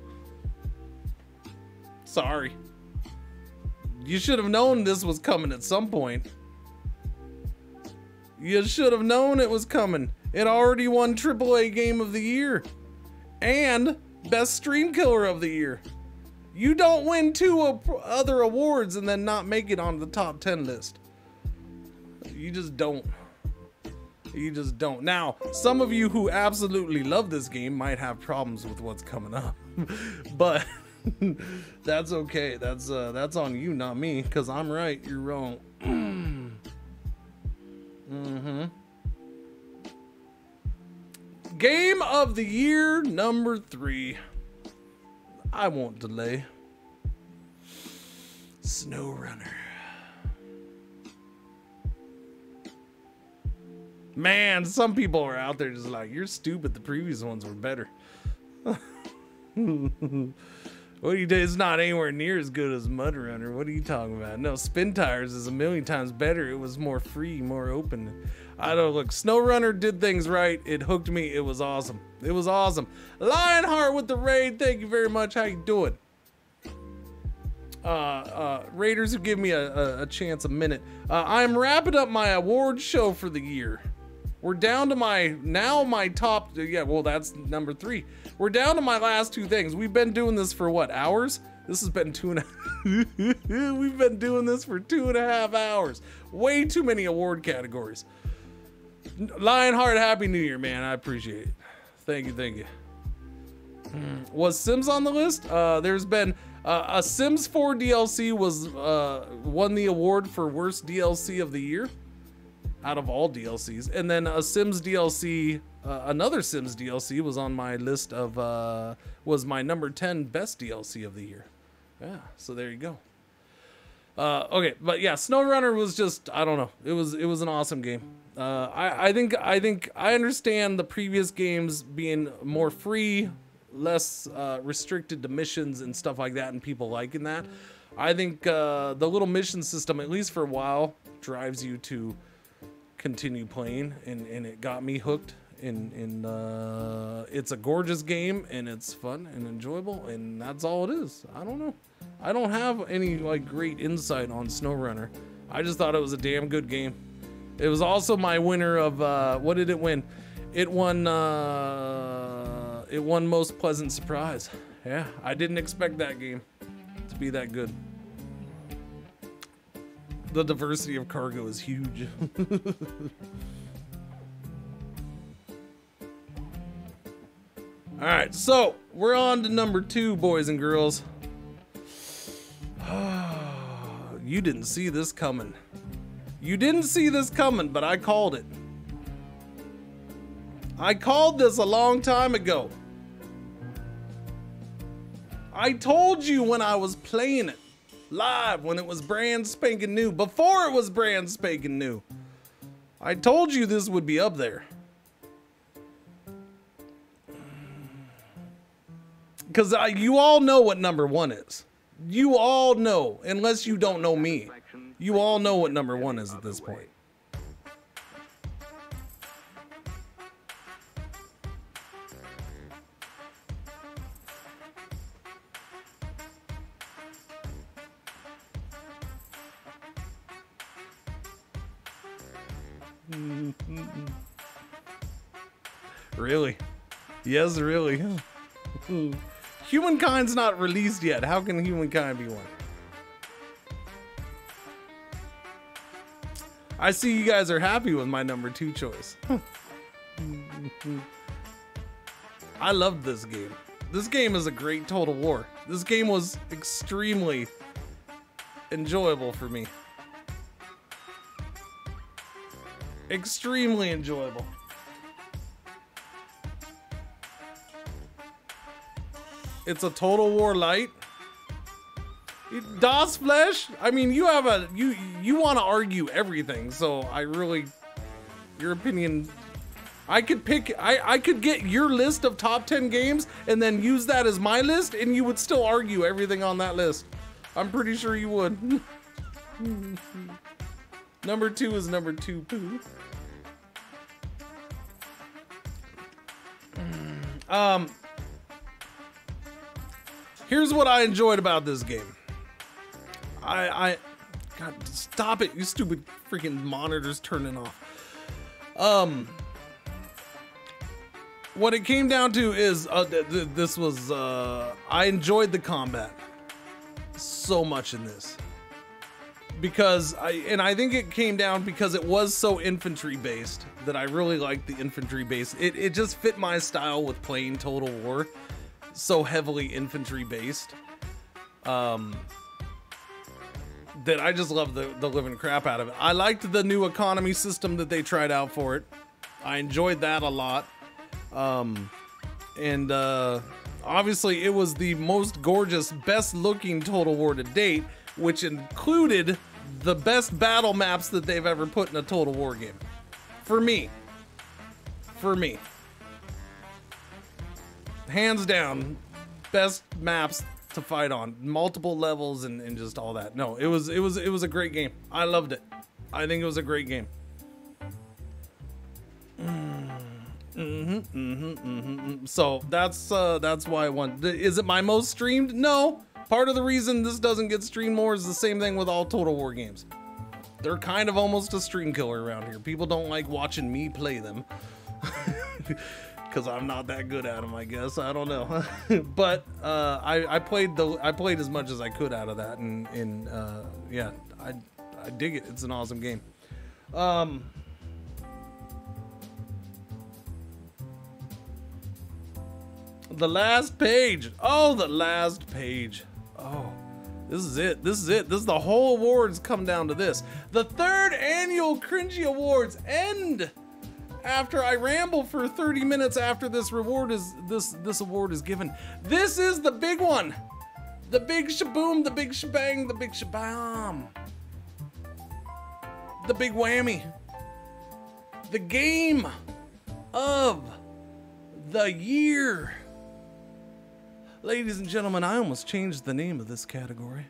Sorry. You should have known this was coming at some point. You should have known it was coming. It already won AAA Game of the Year and Best Stream Killer of the Year. You don't win 2 other awards and then not make it on the top 10 list. You just don't. You just don't. Now, some of you who absolutely love this game might have problems with what's coming up, but that's okay. That's on you, not me, because I'm right, you're wrong. Game of the Year number 3. I won't delay. SnowRunner. Man, some people are out there just like, you're stupid. The previous ones were better. What are you doing? It's not anywhere near as good as Mud Runner. What are you talking about? No, Spin Tires is a million times better. It was more free, more open. I don't look. SnowRunner did things right. It hooked me. It was awesome. It was awesome. Lionheart with the raid. Thank you very much. How you doing? Raiders who give me a chance a minute. I'm wrapping up my award show for the year. We're down to my top, yeah, well, that's number 3. We're down to my last 2 things. We've been doing this for what, hours? This has been 2.5. We've been doing this for 2.5 hours. Way too many award categories. Lionheart, Happy New Year, man. I appreciate it. Thank you, thank you. Was Sims on the list? There's been a Sims 4 DLC won the award for worst DLC of the year out of all DLCs, and then a Sims DLC, another Sims DLC was on my list of was my number 10 best DLC of the year. Yeah, so there you go. Okay, but yeah, SnowRunner was just, I don't know. It was an awesome game. I think I understand the previous games being more free, less restricted to missions and stuff like that, and people liking that. I think the little mission system, at least for a while, drives you to continue playing, and it got me hooked. And it's a gorgeous game, and it's fun and enjoyable, and that's all it is. I don't know. I don't have any like great insight on SnowRunner. I just thought it was a damn good game. It was also my winner of what did it win? It won Most Pleasant Surprise. Yeah, I didn't expect that game to be that good. The diversity of cargo is huge. All right, so we're on to number 2, boys and girls. You didn't see this coming. You didn't see this coming, but I called it. I called this a long time ago. I told you when I was playing it live, when it was brand spanking new, before it was brand spanking new. I told you this would be up there. Because you all know what number 1 is. You all know, unless you don't know me. You all know what number 1 is at this point. Really? Yes, really. Humankind's not released yet. How can Humankind be one? I see you guys are happy with my number 2 choice. I loved this game. This game is a great Total War. This game was extremely enjoyable for me. Extremely enjoyable. It's a Total War light. Das Flesh, I mean, you have you want to argue everything, so I really, your opinion, I could get your list of top 10 games and then use that as my list, and you would still argue everything on that list. I'm pretty sure you would. Number 2 is number 2 poo. Here's what I enjoyed about this game. God, stop it, you stupid freaking monitors turning off. What it came down to is, this was, I enjoyed the combat so much in this. Because I think it came down because it was so infantry based that I really liked the infantry base. It just fit my style with playing Total War, so heavily infantry based. That I just love the living crap out of it. I liked the new economy system that they tried out for it. I enjoyed that a lot. Obviously it was the most gorgeous, best looking Total War to date, which included the best battle maps that they've ever put in a Total War game. For me. Hands down, best maps to fight on. Multiple levels and just all that. No, it was a great game. I loved it. I think it was a great game. So that's why I won. Is it my most streamed? No. Part of the reason this doesn't get streamed more is the same thing with all Total War games. They're kind of almost a stream killer around here. People don't like watching me play them. Because I'm not that good at them, I guess. I don't know. But I played as much as I could out of that, and yeah, I dig it. It's an awesome game. The last page. Oh, the last page. Oh, this is it. This is it. This is the whole awards come down to this. The 3rd annual Cringey Awards end after I ramble for 30 minutes after this award is given. This is the big one. The big shaboom, the big shebang, the big shabam. The big whammy. The game of the year. Ladies and gentlemen, I almost changed the name of this category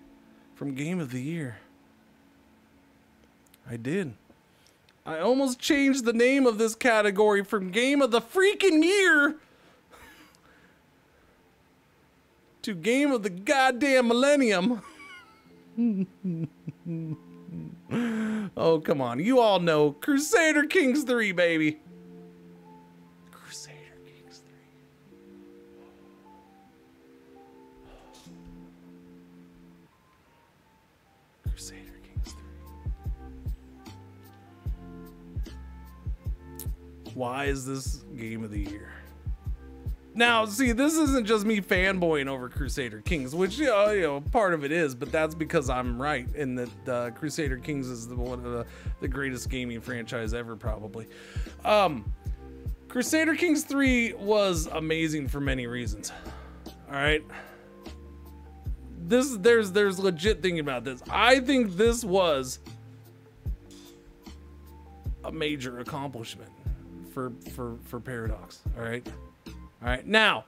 from Game of the Year. I did. I almost changed the name of this category from Game of the freaking Year to Game of the goddamn Millennium. Oh, come on. You all know Crusader Kings 3, baby. Why is this Game of the Year? Now, see, this isn't just me fanboying over Crusader Kings, which, you know, part of it is, but that's because I'm right in that Crusader Kings is one of the greatest gaming franchise ever, probably. Crusader Kings 3 was amazing for many reasons. All right. There's legit thinking about this. I think this was a major accomplishment for Paradox. All right. Now,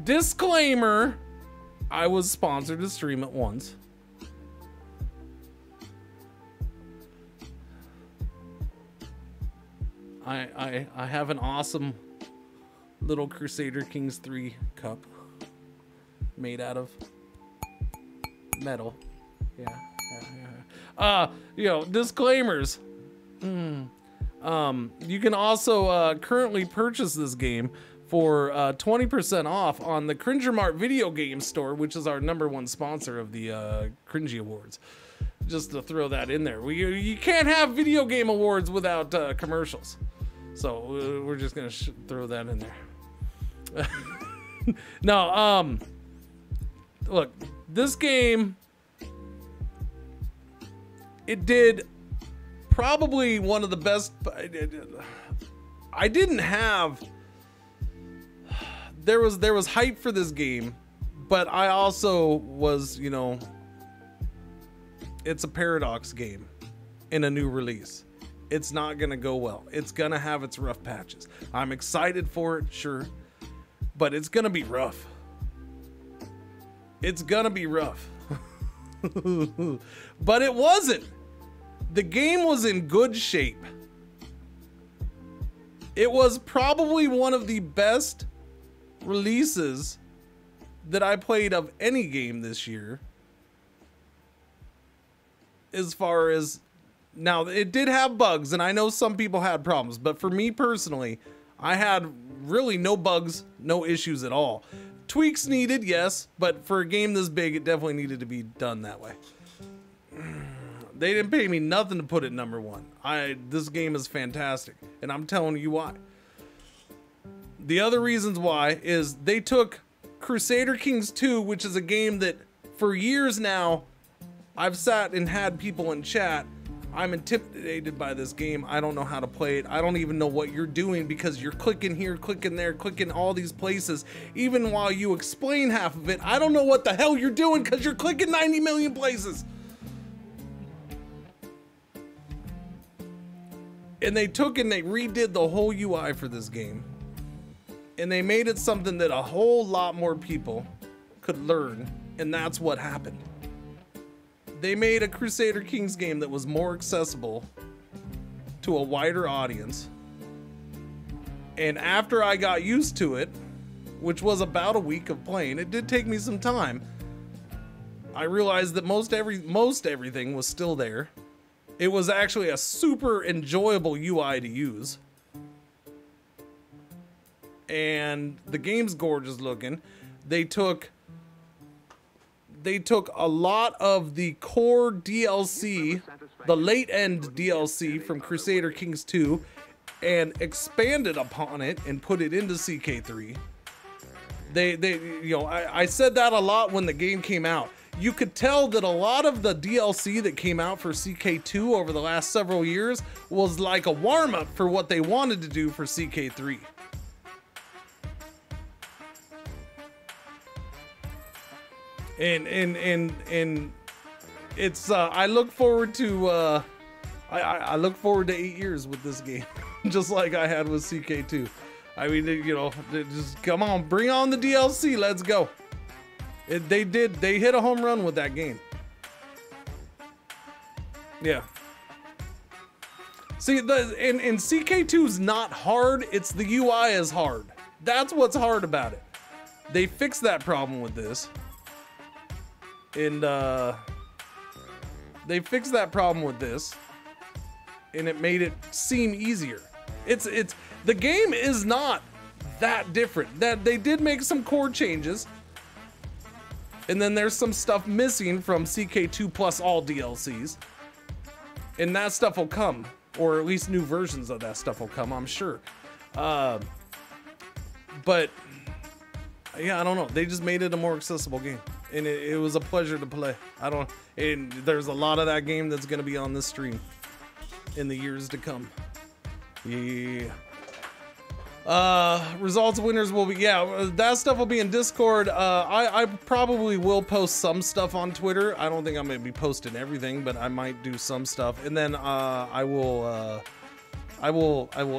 disclaimer, I was sponsored to stream it once. I have an awesome little Crusader Kings 3 cup made out of metal. Yeah. You know, disclaimers. You can also currently purchase this game for 20% off on the Cringer Mart video game store, which is our #1 sponsor of the Cringey Awards. Just to throw that in there. You can't have video game awards without commercials. So we're just gonna throw that in there. No, look, this game, it did probably one of the best. I didn't have, there was hype for this game, but I also was, you know, it's a Paradox game in a new release. It's not gonna go well. It's gonna have its rough patches. I'm excited for it, sure, but it's gonna be rough. It's gonna be rough. But it wasn't. The game was in good shape. It was probably one of the best releases that I played of any game this year, as far as, now it did have bugs, and I know some people had problems, but for me personally, I had really no bugs, no issues at all. Tweaks needed, yes, but for a game this big, it definitely needed to be done that way. They didn't pay me nothing to put it #1. This game is fantastic, and I'm telling you why. The other reasons why is they took Crusader Kings 2, which is a game that for years now, I've sat and had people in chat, I'm intimidated by this game. I don't know how to play it. I don't even know what you're doing because you're clicking here, clicking there, clicking all these places. Even while you explain half of it, I don't know what the hell you're doing because you're clicking 90 million places. And they took and they redid the whole UI for this game. And they made it something that a whole lot more people could learn. And that's what happened. They made a Crusader Kings game that was more accessible to a wider audience. And after I got used to it, which was about a week of playing, it did take me some time. I realized that most everything was still there. It was actually a super enjoyable UI to use. And the game's gorgeous looking. They took a lot of the core DLC, the late end DLC from Crusader Kings 2, and expanded upon it and put it into CK3. I said that a lot when the game came out. You could tell that a lot of the DLC that came out for CK2 over the last several years was like a warm-up for what they wanted to do for CK3. And it's I look forward to I look forward to 8 years with this game, just like I had with CK2. I mean, just come on, bring on the DLC, let's go. They hit a home run with that game. Yeah. See, and CK2's not hard, it's the UI is hard. That's what's hard about it. They fixed that problem with this. And they fixed that problem with this, and it made it seem easier. The game is not that different. That they did make some core changes, and then there's some stuff missing from CK2 plus all DLCs, and that stuff will come, or at least new versions of that stuff will come, I'm sure. But yeah, I don't know. They just made it a more accessible game. And it was a pleasure to play. And there's a lot of that game that's going to be on this stream in the years to come. Yeah. Results winners will be, yeah, that stuff will be in Discord. I probably will post some stuff on Twitter. I don't think I'm going to be posting everything, but I might do some stuff. And then I will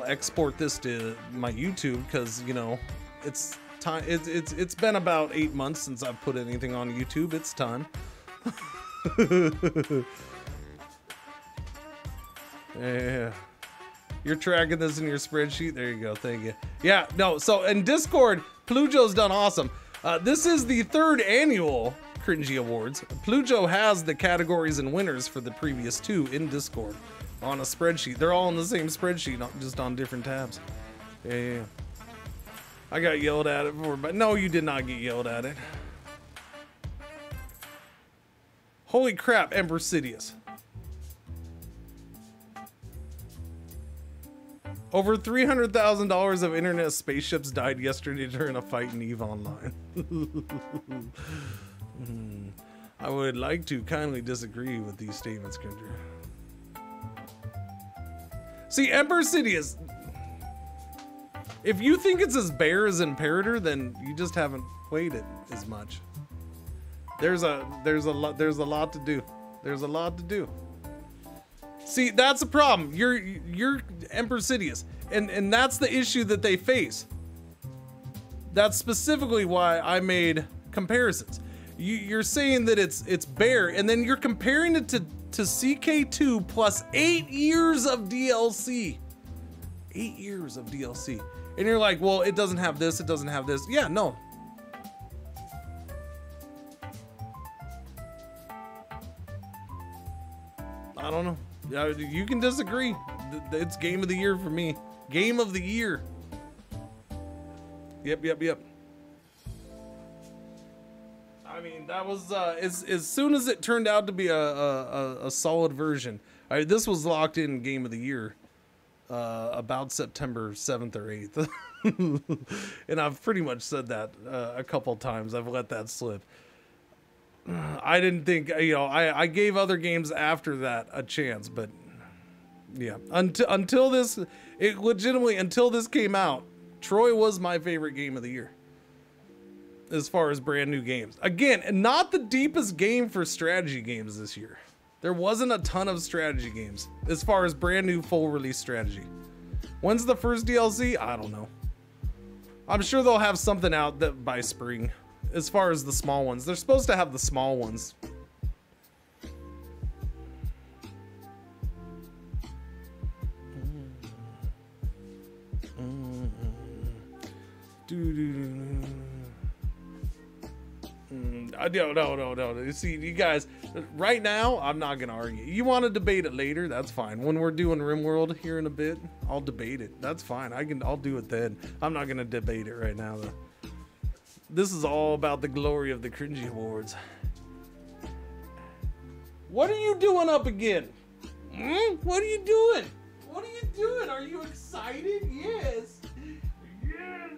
export this to my YouTube because, you know, it's time. It's been about 8 months since I've put anything on YouTube. It's time. Yeah, you're tracking this in your spreadsheet. There you go. Thank you. Yeah, no. So in Discord, Plujo's done awesome. This is the 3rd annual Cringey Awards. Plujo has the categories and winners for the previous 2 in Discord on a spreadsheet. They're all in the same spreadsheet, not just on different tabs. Yeah. I got yelled at it before, but no, you did not get yelled at it. Holy crap, Emperor Sidious. Over $300,000 of internet spaceships died yesterday during a fight in EVE Online. I would like to kindly disagree with these statements, Cringer. See, Emperor Sidious, if you think it's as bare as Imperator, then you just haven't played it as much. There's a lot to do. There's a lot to do. See, that's the problem. You're Emperor Sidious, and that's the issue that they face. That's specifically why I made comparisons. You're saying that it's bare, and then you're comparing it to CK2 plus 8 years of DLC. 8 years of DLC. And you're like, well, it doesn't have this, it doesn't have this. Yeah, no. I don't know. Yeah, you can disagree. It's game of the year for me. Game of the year. Yep. I mean, that was as soon as it turned out to be a solid version. This was locked in game of the year about September 7th or 8th. And I've pretty much said that a couple times. I've let that slip. I didn't think, you know, I gave other games after that a chance, but yeah, until this came out, Troy was my favorite game of the year as far as brand new games. Again, not the deepest game for strategy games this year. There wasn't a ton of strategy games as far as brand new full release strategy. When's the first DLC? I don't know. I'm sure they'll have something out that by spring. As far as the small ones, they're supposed to have the small ones. No. You see, you guys, right now, I'm not gonna argue. You want to debate it later? That's fine. When we're doing RimWorld here in a bit, I'll debate it. That's fine. I'll do it then. I'm not gonna debate it right now, though. This is all about the glory of the Cringey Awards. What are you doing up again? What are you doing? What are you doing? Are you excited? Yes. Yes.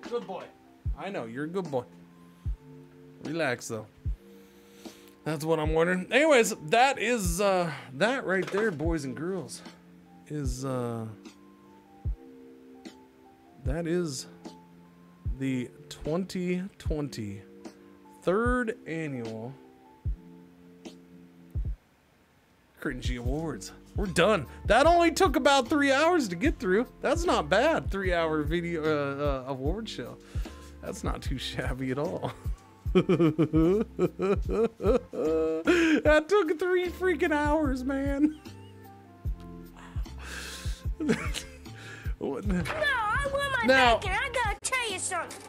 Good boy. I know, you're a good boy. Relax, though. That's what I'm wondering. Anyways, that is, that right there, boys and girls, is, that is the 2020 third annual Cringey Awards. We're done. That only took about 3 hours to get through. That's not bad. 3-hour video award show. That's not too shabby at all. That took 3 freaking hours, man. No, I want my bacon. I gotta tell you something.